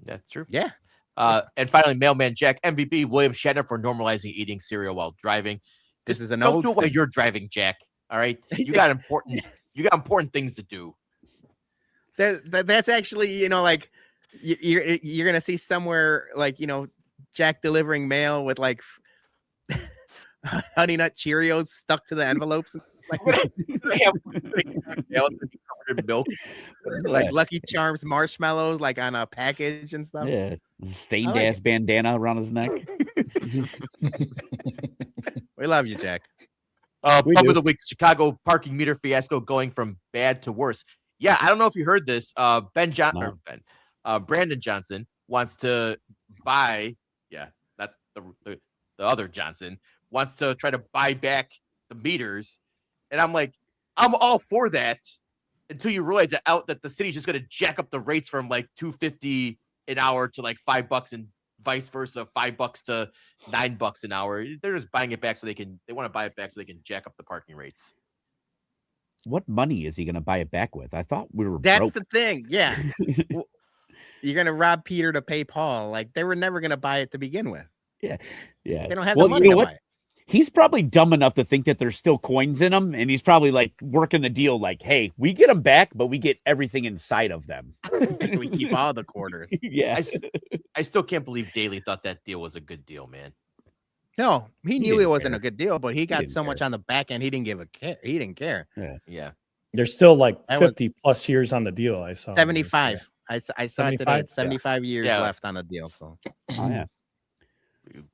Speaker 1: That's true.
Speaker 2: Yeah.
Speaker 1: And finally, Mailman Jack, MVP, William Shatner for normalizing eating cereal while driving.
Speaker 2: This is an
Speaker 1: Don't
Speaker 2: old
Speaker 1: do it while
Speaker 2: thing.
Speaker 1: you're driving, Jack. All right, you got important things to do.
Speaker 2: That's actually, like you're gonna see somewhere like Jack delivering mail with like Honey Nut Cheerios stuck to the envelopes,
Speaker 1: Milk.
Speaker 2: like Lucky Charms marshmallows, like on a package and stuff.
Speaker 3: Yeah, stained
Speaker 2: I like
Speaker 3: ass bandana around his neck.
Speaker 2: We love you, Jack.
Speaker 3: We
Speaker 1: Bum
Speaker 3: do.
Speaker 1: of the Week, Chicago parking meter fiasco going from bad to worse. Yeah, I don't know if you heard this. Ben
Speaker 3: No.
Speaker 1: Brandon Johnson wants to buy, not the other Johnson, wants to try to buy back the meters. And I'm like, I'm all for that until you realize that the city's just going to jack up the rates from like $2.50 an hour to like $5 and vice versa, $5 to $9 an hour. They're just buying it back they want to buy it back so they can jack up the parking rates.
Speaker 3: What money is he going to buy it back with? I thought we were
Speaker 2: That's
Speaker 3: broke.
Speaker 2: the thing. Yeah. Well, you're going to rob Peter to pay Paul. Like, they were never going to buy it to begin with.
Speaker 3: Yeah.
Speaker 2: They don't have the money to buy it.
Speaker 3: He's probably dumb enough to think that there's still coins in them, and he's probably like working the deal like, hey, we get them back, but we get everything inside of them.
Speaker 2: We keep all the quarters.
Speaker 3: Yeah.
Speaker 1: I still can't believe Daly thought that deal was a good deal, man.
Speaker 2: No, he knew it
Speaker 3: didn't
Speaker 2: wasn't
Speaker 3: care.
Speaker 2: a good deal, but he got
Speaker 3: didn't
Speaker 2: so much
Speaker 3: care.
Speaker 2: on the back end, he didn't give a care. He didn't care.
Speaker 1: Yeah.
Speaker 4: There's still like
Speaker 2: That was-
Speaker 4: 50 plus years on the deal. I saw
Speaker 2: 75. I saw it today.
Speaker 4: 75?
Speaker 2: It's 75 years
Speaker 1: Yeah.
Speaker 2: left on the deal. So
Speaker 3: Oh, yeah.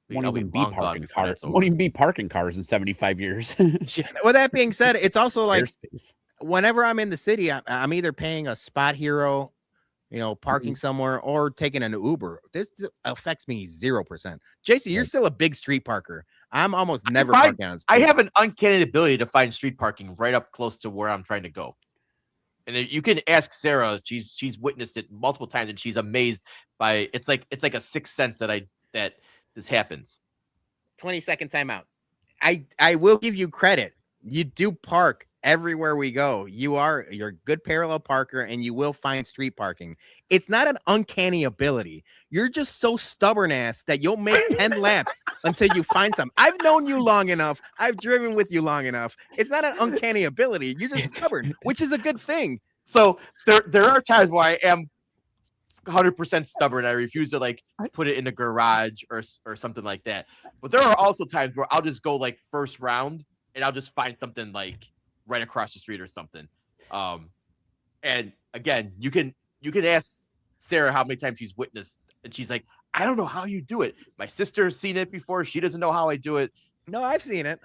Speaker 3: Won't
Speaker 1: I'll
Speaker 3: even be
Speaker 1: long gone
Speaker 3: parking
Speaker 1: before
Speaker 3: cars.
Speaker 1: that's over.
Speaker 3: Won't even be parking cars in 75 years.
Speaker 2: with that being said, it's also like
Speaker 3: Airspace.
Speaker 2: whenever I'm in the city, I'm either paying a spot hero, parking
Speaker 3: Mm-hmm.
Speaker 2: somewhere, or taking an Uber. This affects me 0%. Jason, you're still a big street parker. I'm almost never parking on the street.
Speaker 1: I have an uncanny ability to find street parking right up close to where I'm trying to go. And you can ask Sarah, she's witnessed it multiple times, and she's amazed by it's like a sixth sense that this happens.
Speaker 2: 20-second timeout. I will give you credit. You do park everywhere we go. You're a good parallel parker, and you will find street parking. It's not an uncanny ability. You're just so stubborn ass that you'll make 10 laps until you find some. I've known you long enough. I've driven with you long enough. It's not an uncanny ability. You're just stubborn, which is a good thing.
Speaker 1: So there are times where I am 100% stubborn. I refuse to like put it in the garage or something like that. But there are also times where I'll just go like first round and I'll just find something like right across the street or something. And again, you can ask Sarah how many times she's witnessed, and she's like, I don't know how you do it. My sister's seen it before. She doesn't know how I do it.
Speaker 2: No, I've seen it.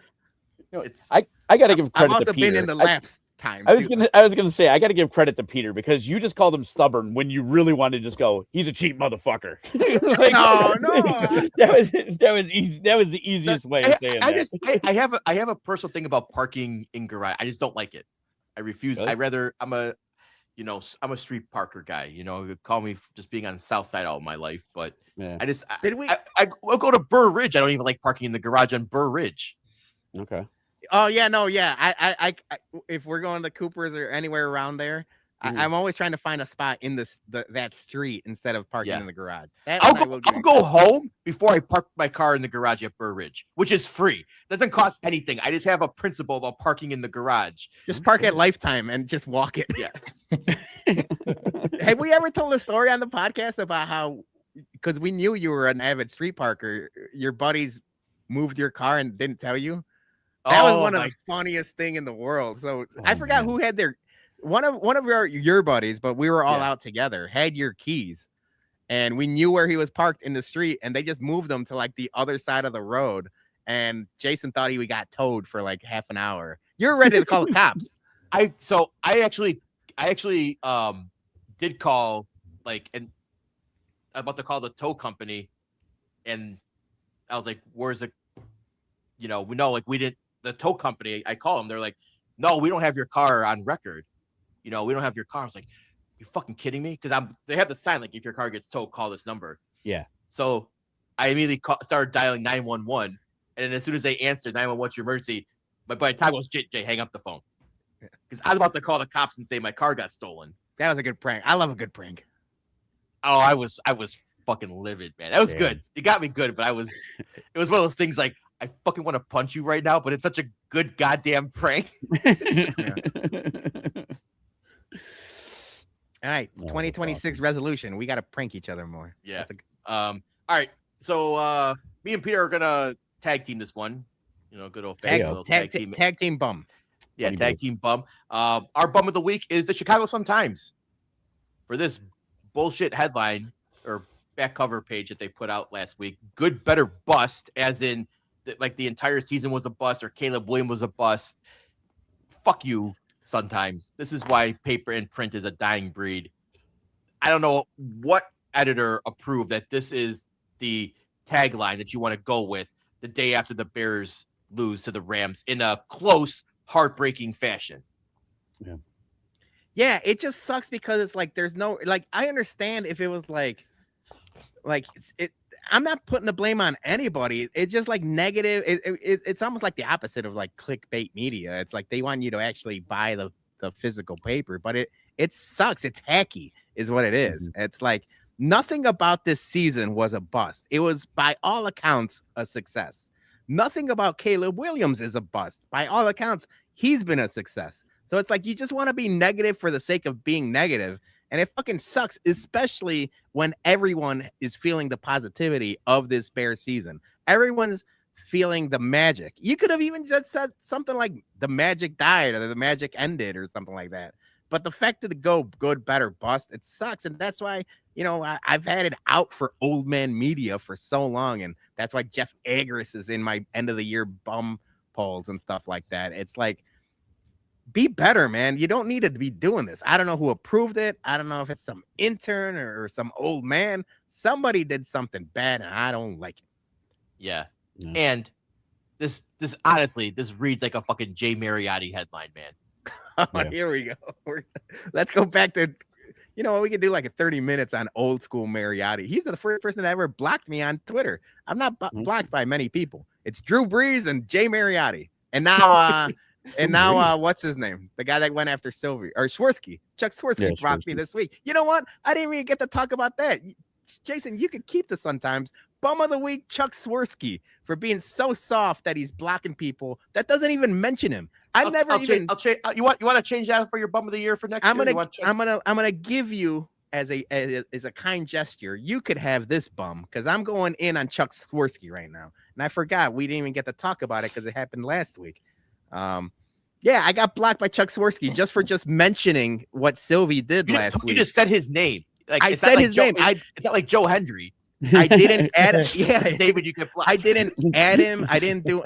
Speaker 1: It's
Speaker 3: I got to give
Speaker 2: I've
Speaker 3: credit
Speaker 2: also
Speaker 3: to Peter.
Speaker 2: been in the laps time.
Speaker 3: I was
Speaker 2: too.
Speaker 3: gonna say I got to give credit to Peter because you just called him stubborn when you really wanted to just go. He's a cheap motherfucker. Like,
Speaker 2: No.
Speaker 3: that was easy. That was the easiest way of saying that.
Speaker 1: I have a personal thing about parking in garage. I just don't like it. I refuse.
Speaker 3: Really?
Speaker 1: I'm a street parker guy. You call me just being on the south side all my life, but
Speaker 3: Yeah.
Speaker 1: I'll go to Burr Ridge. I don't even like parking in the garage on Burr Ridge.
Speaker 3: Okay.
Speaker 2: Oh yeah, no, yeah. I if we're going to Cooper's or anywhere around there, I'm always trying to find a spot in that street instead of parking in the garage.
Speaker 1: I'll go home before I park my car in the garage at Burr Ridge, which is free. Doesn't cost anything. I just have a principle about parking in the garage.
Speaker 2: Just park at Lifetime and just walk it.
Speaker 1: Yeah.
Speaker 2: Have we ever told a story on the podcast about how, because we knew you were an avid street parker, your buddies moved your car and didn't tell you? That was one of the funniest thing in the world. So I forgot who had one of your buddies, but we were all out together, had your keys, and we knew where he was parked in the street, and they just moved them to like the other side of the road. And Jason thought he got towed for like half an hour. You're ready to call the cops.
Speaker 1: I actually did call and about to call the tow company, and I was like, where's it? We know we didn't. The tow company, I call them. They're like, no, we don't have your car on record. We don't have your car. I was like, you fucking kidding me? Because they have the sign like, if your car gets towed, call this number.
Speaker 3: Yeah.
Speaker 1: So I immediately started dialing 911, and then as soon as they answered 911, what's your emergency? But by the time it was Jay, hang up the phone, because I was about to call the cops and say my car got stolen.
Speaker 2: That was a good prank. I love a good prank.
Speaker 1: Oh, I was fucking livid, man. That was good. You got me good, but it was one of those things like, I fucking want to punch you right now, but it's such a good goddamn prank.
Speaker 2: All right, 2026 resolution. We got to prank each other more.
Speaker 1: Yeah. All right. So me and Peter are gonna tag team this one. Good old tag team.
Speaker 2: Tag team bum.
Speaker 1: Yeah, tag team bum. Our bum of the week is the Chicago Sun-Times for this bullshit headline or back cover page that they put out last week. Good, better, bust, as in the entire season was a bust or Caleb Williams was a bust. Fuck you, Sun-Times. This is why paper and print is a dying breed. I don't know what editor approved that this is the tagline that you want to go with the day after the Bears lose to the Rams in a close, heartbreaking fashion.
Speaker 2: Yeah, it just sucks because it's like there's no like I understand if it was like it. I'm not putting the blame on anybody. It's just like negative. It's almost like the opposite of like clickbait media. It's like they want you to actually buy the physical paper, but it sucks. It's hacky, is what it is. It's like nothing about this season was a bust. It was by all accounts a success. Nothing about Caleb Williams is a bust. By all accounts, he's been a success. So it's like you just want to be negative for the sake of being negative. And it fucking sucks, especially when everyone is feeling the positivity of this Bear season. Everyone's feeling the magic. You could have even just said something like the magic died or the magic ended or something like that. But the fact that it go good, better, bust, it sucks. And that's why, I've had it out for old man media for so long. And that's why Jeff Agris is in my end of the year bum polls and stuff like that. It's like, be better, man. You don't need to be doing this. I don't know who approved it. I don't know if it's some intern or some old man. Somebody did something bad and I don't like it.
Speaker 1: Yeah. And this honestly, this reads like a fucking Jay Mariotti headline, man.
Speaker 2: Here we go. Let's go back to, we could do like a 30 minutes on old school Mariotti. He's the first person that ever blocked me on Twitter. I'm not blocked by many people. It's Drew Brees and Jay Mariotti. And now, what's his name? The guy that went after Sylvie or Swirsky. Chuck Swirsky blocked me this week. You know what? I didn't even get to talk about that. Jason, you could keep this sometimes. Bum of the week, Chuck Swirsky, for being so soft that he's blocking people that doesn't even mention him. You want
Speaker 1: to change that for your bum of the year for next year?
Speaker 2: I'm gonna give you as a kind gesture. You could have this bum because I'm going in on Chuck Swirsky right now, and I forgot we didn't even get to talk about it because it happened last week. I got blocked by Chuck Swirsky just for mentioning what Sylvie did last week.
Speaker 1: You just said his name. Like,
Speaker 2: I said his name.
Speaker 1: It's not like Joe Hendry.
Speaker 2: I didn't add him. Yeah,
Speaker 1: David, you get blocked.
Speaker 2: I didn't add him. I didn't do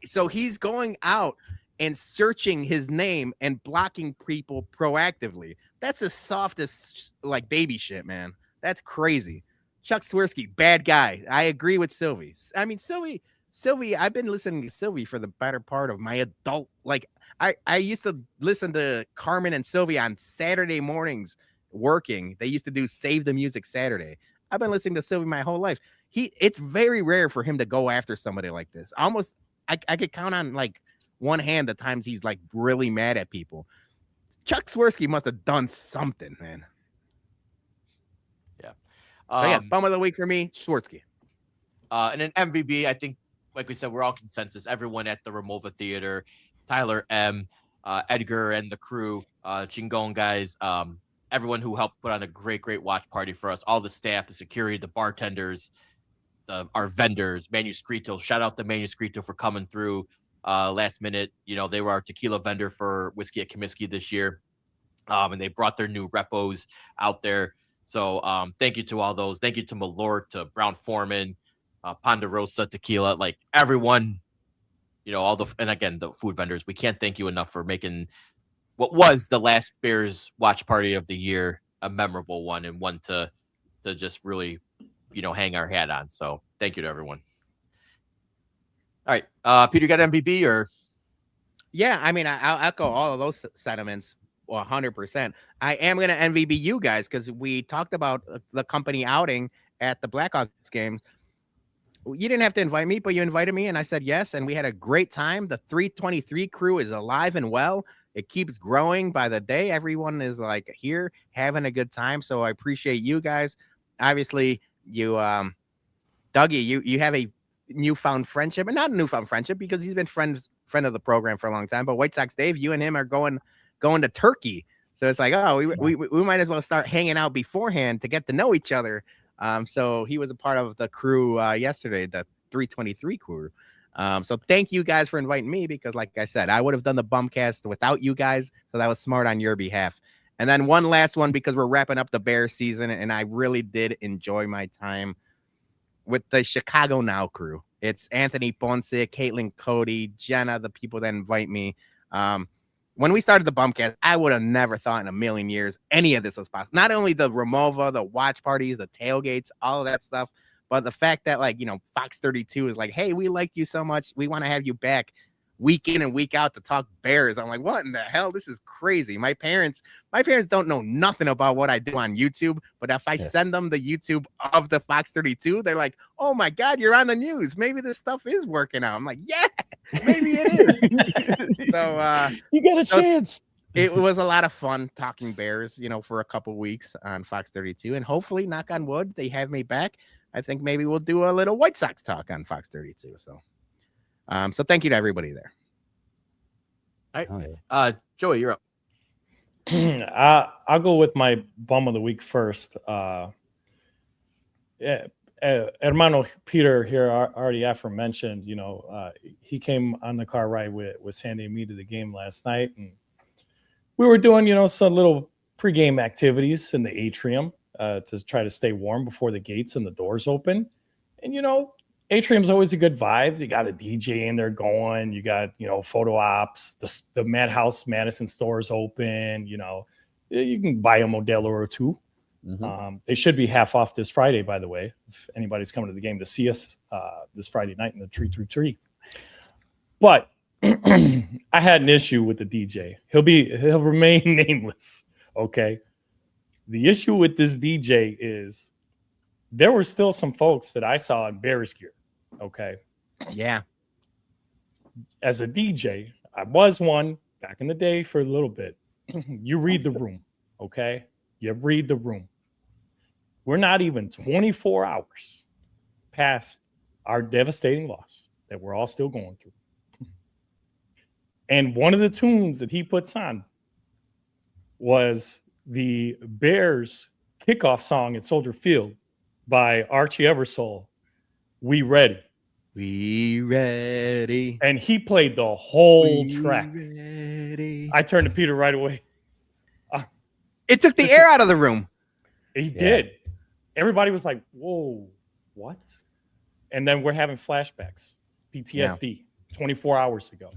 Speaker 2: so he's going out and searching his name and blocking people proactively. That's the softest like baby shit, man. That's crazy. Chuck Swirsky, bad guy. I agree with Sylvie. I mean, Sylvie, I've been listening to Sylvie for the better part of my adult. Like I used to listen to Carmen and Sylvie on Saturday mornings working. They used to do Save the Music Saturday. I've been listening to Sylvie my whole life. It's very rare for him to go after somebody like this. Almost, I could count on like one hand the times he's like really mad at people. Chuck Swirsky must have done something, man.
Speaker 1: Yeah.
Speaker 2: Bum of the week for me, Swirsky.
Speaker 1: And an MVP, I think, like we said, we're all consensus. Everyone at the Ramova Theater, Tyler M, Edgar and the crew, Chingon guys, everyone who helped put on a great watch party for us, all the staff, the security, the bartenders, our vendors, Manuscrito. Shout out to Manuscrito for coming through last minute. They were our tequila vendor for Whiskey at Comiskey this year. And they brought their new repos out there. So thank you to all those. Thank you to Malort, to Brown Foreman, Ponderosa Tequila, like everyone, and again, the food vendors. We can't thank you enough for making what was the last Bears watch party of the year a memorable one and one to just really, hang our hat on. So thank you to everyone. All right. Peter, you got MVP or?
Speaker 2: Yeah, I mean, I'll echo all of those sentiments 100%. I am going to MVP you guys because we talked about the company outing at the Blackhawks game. You didn't have to invite me, but you invited me, and I said yes, and we had a great time. The 323 crew is alive and well. It keeps growing by the day. Everyone is like here having a good time, so I appreciate you guys. Obviously, you, Dougie, you have a newfound friendship, and not a newfound friendship because he's been friend of the program for a long time. But White Sox Dave, you and him are going to Turkey, so it's like, we might as well start hanging out beforehand to get to know each other. So he was a part of the crew yesterday, the 323 crew. So thank you guys for inviting me because, like I said, I would have done the BumCast without you guys. So that was smart on your behalf. And then one last one because we're wrapping up the Bears season, and I really did enjoy my time with the Chicago Now crew. It's Anthony Ponce, Caitlin Cody, Jenna, the people that invite me. when we started the BumCast, I would have never thought in a million years any of this was possible. Not only the Remova, the watch parties, the tailgates, all of that stuff, but the fact that, like, you know, Fox 32 is like, hey, we like you so much, we want to have you back week in and week out to talk Bears. I'm like, what in the hell? This is crazy. My parents don't know nothing about what I do on YouTube, but if I send them the YouTube of the Fox 32, they're like, oh my God, you're on the news. Maybe this stuff is working out. I'm like, yeah, maybe it is. So
Speaker 3: you got a chance.
Speaker 2: It was a lot of fun talking Bears, you know, for a couple weeks on Fox 32, and hopefully, knock on wood, they have me back. I think maybe we'll do a little White Sox talk on Fox 32. So thank you to everybody there.
Speaker 1: All right. Joey, you're up.
Speaker 4: I'll go with my bum of the week first. Hermano Peter here already aforementioned, you know, he came on the car ride with Sandy and me to the game last night, and we were doing, you know, some little pregame activities in the atrium to try to stay warm before the gates and the doors open. And, you know, atrium's always a good vibe. You got a DJ in there going. You got, you know, photo ops. The Madhouse Madison store is open. You know, you can buy a Modelo or two. Mm-hmm. They should be half off this Friday, by the way, if anybody's coming to the game to see us this Friday night in the tree. But I had an issue with the DJ. He'll remain nameless. Okay. The issue with this DJ is there were still some folks that I saw in Bears gear. Okay.
Speaker 2: Yeah.
Speaker 4: As a DJ, I was one back in the day for a little bit. You read the room. Okay. You read the room. We're not even 24 hours past our devastating loss that we're all still going through. And one of the tunes that he puts on was the Bears kickoff song at Soldier Field by Archie Eversole, We Ready.
Speaker 2: We ready.
Speaker 4: And he played the whole track.
Speaker 2: Ready.
Speaker 4: I turned to Peter right away.
Speaker 2: It took the air out of the room.
Speaker 4: He did. Everybody was like, whoa, what? And then we're having flashbacks, PTSD, 24 hours ago.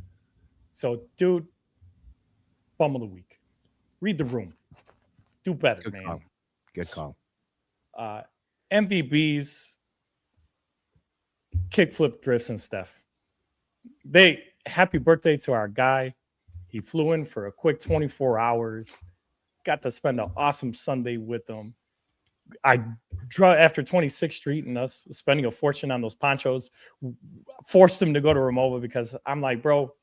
Speaker 4: So, dude, bum of the week. Read the room. Do better,
Speaker 2: Good
Speaker 4: man.
Speaker 2: Call. Good call.
Speaker 4: MVBs, kickflip drifts and stuff. Happy birthday to our guy. He flew in for a quick 24 hours. Got to spend an awesome Sunday with him. I drove after 26th Street and us spending a fortune on those ponchos, forced him to go to Remova because I'm like, bro,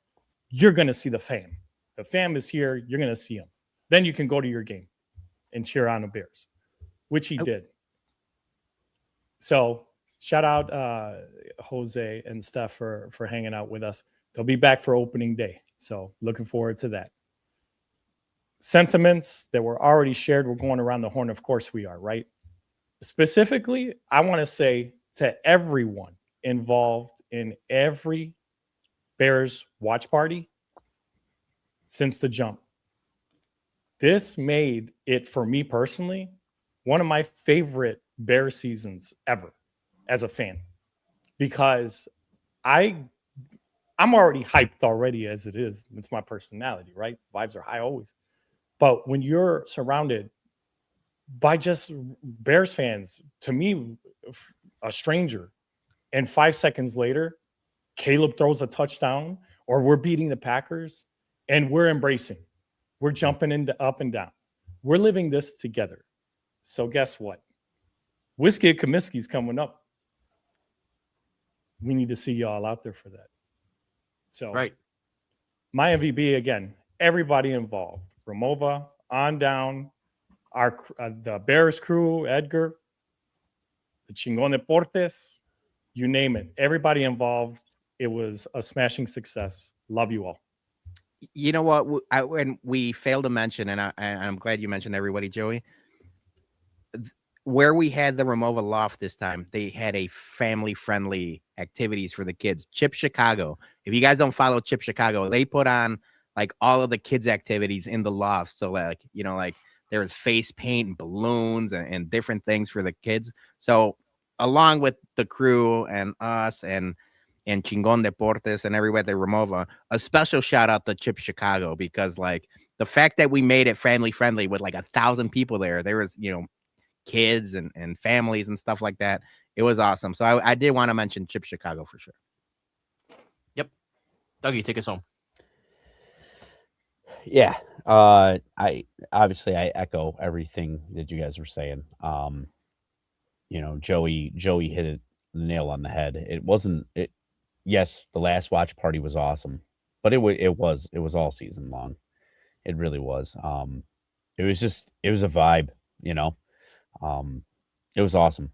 Speaker 4: you're going to see the fam. The fam is here. You're going to see him. Then you can go to your game and cheer on the Bears, which he did. So shout out Jose and Steph for hanging out with us. They'll be back for opening day. So looking forward to that. Sentiments that were already shared, we're going around the horn. Of course we are, right? Specifically, I want to say to everyone involved in every Bears watch party since the jump. This made it, for me personally, one of my favorite Bears seasons ever as a fan, because I'm already hyped already as it is. It's my personality, right? Vibes are high always. But when you're surrounded by just Bears fans, to me, a stranger, and 5 seconds later, Caleb throws a touchdown, or we're beating the Packers, and we're embracing. We're jumping into up and down. We're living this together. So guess what? Whiskey Comiskey's coming up. We need to see y'all out there for that. So
Speaker 1: Right.
Speaker 4: My MVP again, everybody involved. Remova, on down, the Bears crew, Edgar, the Chingon Deportes, you name it. Everybody involved. It was a smashing success. Love you all.
Speaker 2: You know what? When we failed to mention, and I'm glad you mentioned everybody, Joey, where we had the Remova Loft this time, they had a family-friendly activities for the kids. Chip Chicago. If you guys don't follow Chip Chicago, they put on like all of the kids' activities in the loft. So like, you know, like there was face paint and balloons and different things for the kids. So along with the crew and us and and Chingon Deportes and everywhere they Remova. A special shout out to Chip Chicago, because like the fact that we made it family friendly with like 1,000 people there was, kids and families and stuff like that. It was awesome. So I did want to mention Chip Chicago for sure.
Speaker 1: Yep. Dougie, take us home.
Speaker 3: Yeah. I echo everything that you guys were saying. Joey hit it the nail on the head. It wasn't it. Yes, the last watch party was awesome, but it was all season long. It really was. It was a vibe, it was awesome.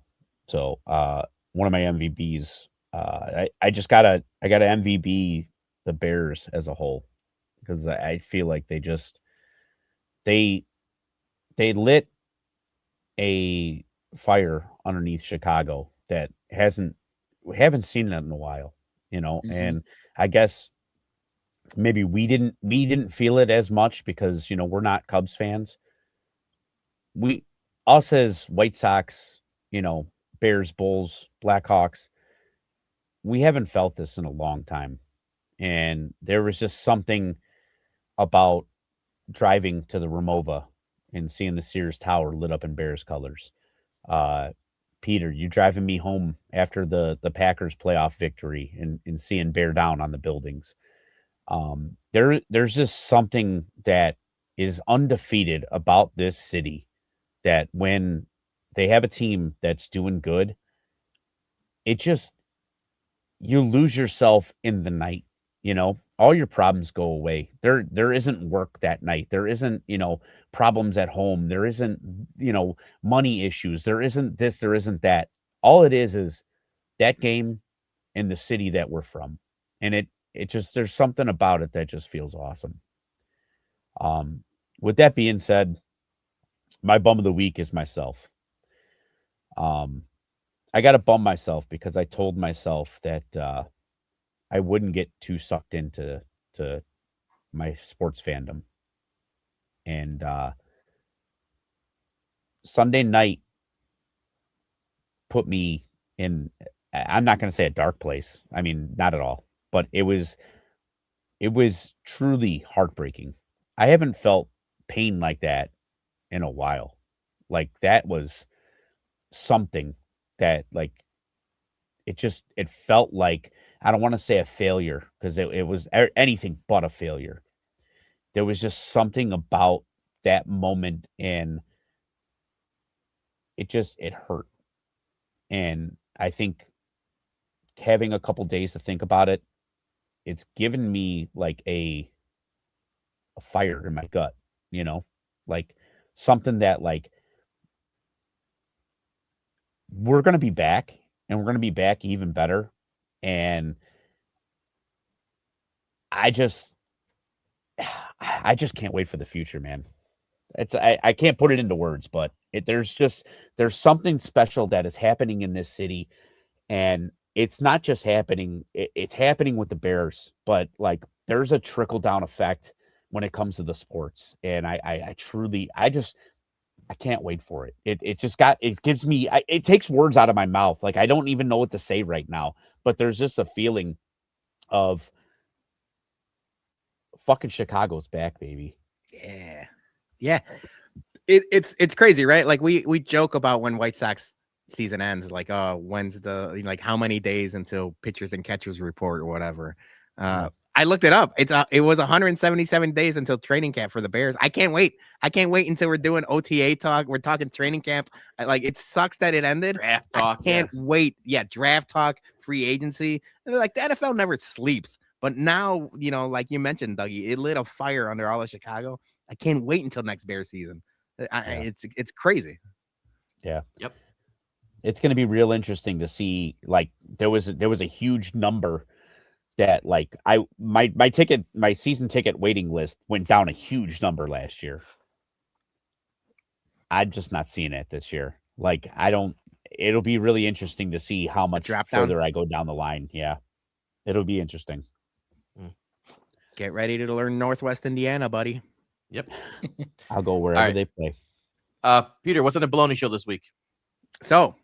Speaker 3: So, one of my MVBs, I got to MVP the Bears as a whole, because I feel like they lit a fire underneath Chicago that we haven't seen it in a while, and I guess maybe we didn't feel it as much because, we're not Cubs fans. Us as White Sox, Bears, Bulls, Blackhawks, we haven't felt this in a long time. And there was just something about driving to the Remova and seeing the Sears Tower lit up in Bears colors. Peter, you driving me home after the Packers playoff victory and seeing Bear Down on the buildings. There's just something that is undefeated about this city, that when they have a team that's doing good, you lose yourself in the night, all your problems go away. There isn't work that night. There isn't, problems at home. There isn't, money issues. There isn't this, there isn't that. All it is that game in the city that we're from. And it just, there's something about it that just feels awesome. With that being said, my bum of the week is myself. I got to bum myself because I told myself that I wouldn't get too sucked into my sports fandom. And Sunday night put me in, I'm not going to say a dark place. I mean, not at all. But it was truly heartbreaking. I haven't felt pain like that in a while. Like, that was something that, like, it felt like, I don't want to say a failure, because it was anything but a failure. There was just something about that moment, and it hurt. And I think having a couple days to think about it, it's given me like a fire in my gut, like something that, like, we're going to be back, and we're going to be back even better. And I just can't wait for the future, man. I can't put it into words, but there's something special that is happening in this city, and it's not just happening. It's happening with the Bears, but like, there's a trickle down effect when it comes to the sports. And I can't wait for it. It gives me, it takes words out of my mouth. Like, I don't even know what to say right now, but there's just a feeling of fucking Chicago's back, baby.
Speaker 2: Yeah. It's crazy, right? Like, we joke about when White Sox season ends, like, when's like, how many days until pitchers and catchers report or whatever. I looked it up. It was 177 days until training camp for the Bears. I can't wait until we're doing OTA talk. We're talking training camp. Like, it sucks that it ended.
Speaker 1: Draft talk.
Speaker 2: I can't wait. Yeah, draft talk, free agency. And like, the NFL never sleeps. But now, like you mentioned, Dougie, it lit a fire under all of Chicago. I can't wait until next Bears season. It's crazy.
Speaker 3: Yeah.
Speaker 1: Yep.
Speaker 3: It's going to be real interesting to see. Like, there was a huge number that, like, my season ticket waiting list went down a huge number last year. I'm just not seeing it this year. Like, it'll be really interesting to see how much further I go down the line. Yeah. It'll be interesting.
Speaker 2: Get ready to learn Northwest Indiana, buddy.
Speaker 1: Yep.
Speaker 3: I'll go wherever they play.
Speaker 1: Peter, what's on the Baloney Show this week?
Speaker 2: So,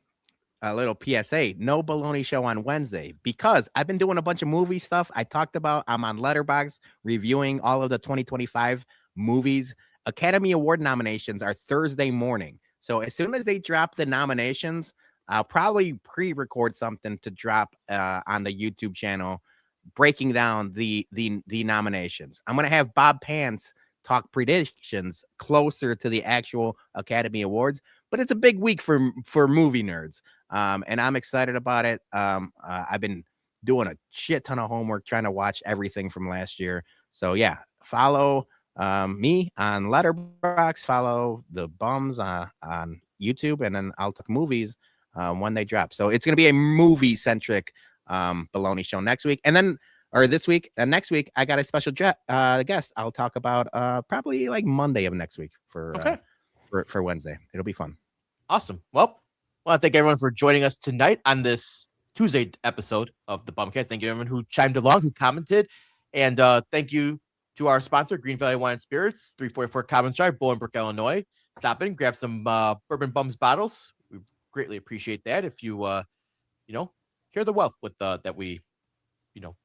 Speaker 2: a little PSA, no baloney show on Wednesday because I've been doing a bunch of movie stuff. I talked about I'm on Letterboxd reviewing all of the 2025 movies. Academy Award nominations are Thursday morning. So as soon as they drop the nominations, I'll probably pre-record something to drop on the YouTube channel breaking down the nominations. I'm going to have Bob Pants talk predictions closer to the actual Academy Awards, but it's a big week for movie nerds. And I'm excited about it. I've been doing a shit ton of homework trying to watch everything from last year. So yeah, follow me on Letterboxd, follow the Bums on YouTube, and then I'll talk movies when they drop. So it's going to be a movie centric baloney show next week, and then this week and next week I got a special guest I'll talk about probably like Monday of next week for Wednesday. It'll be fun.
Speaker 1: Awesome. Well, I want to thank everyone for joining us tonight on this Tuesday episode of the BumCast. Thank you everyone who chimed along, who commented, and thank you to our sponsor, Green Valley Wine and Spirits, 344 Commons Drive, Bolingbrook, Illinois. Stop in, grab some Bourbon Bums bottles. We greatly appreciate that. If you share the wealth with that we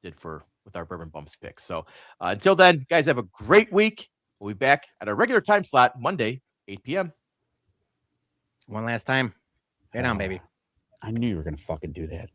Speaker 1: did with our Bourbon Bumps picks. So until then, guys, have a great week. We'll be back at our regular time slot Monday, 8 p.m.
Speaker 2: One last time. Bear down, baby.
Speaker 3: I knew you were gonna fucking do that.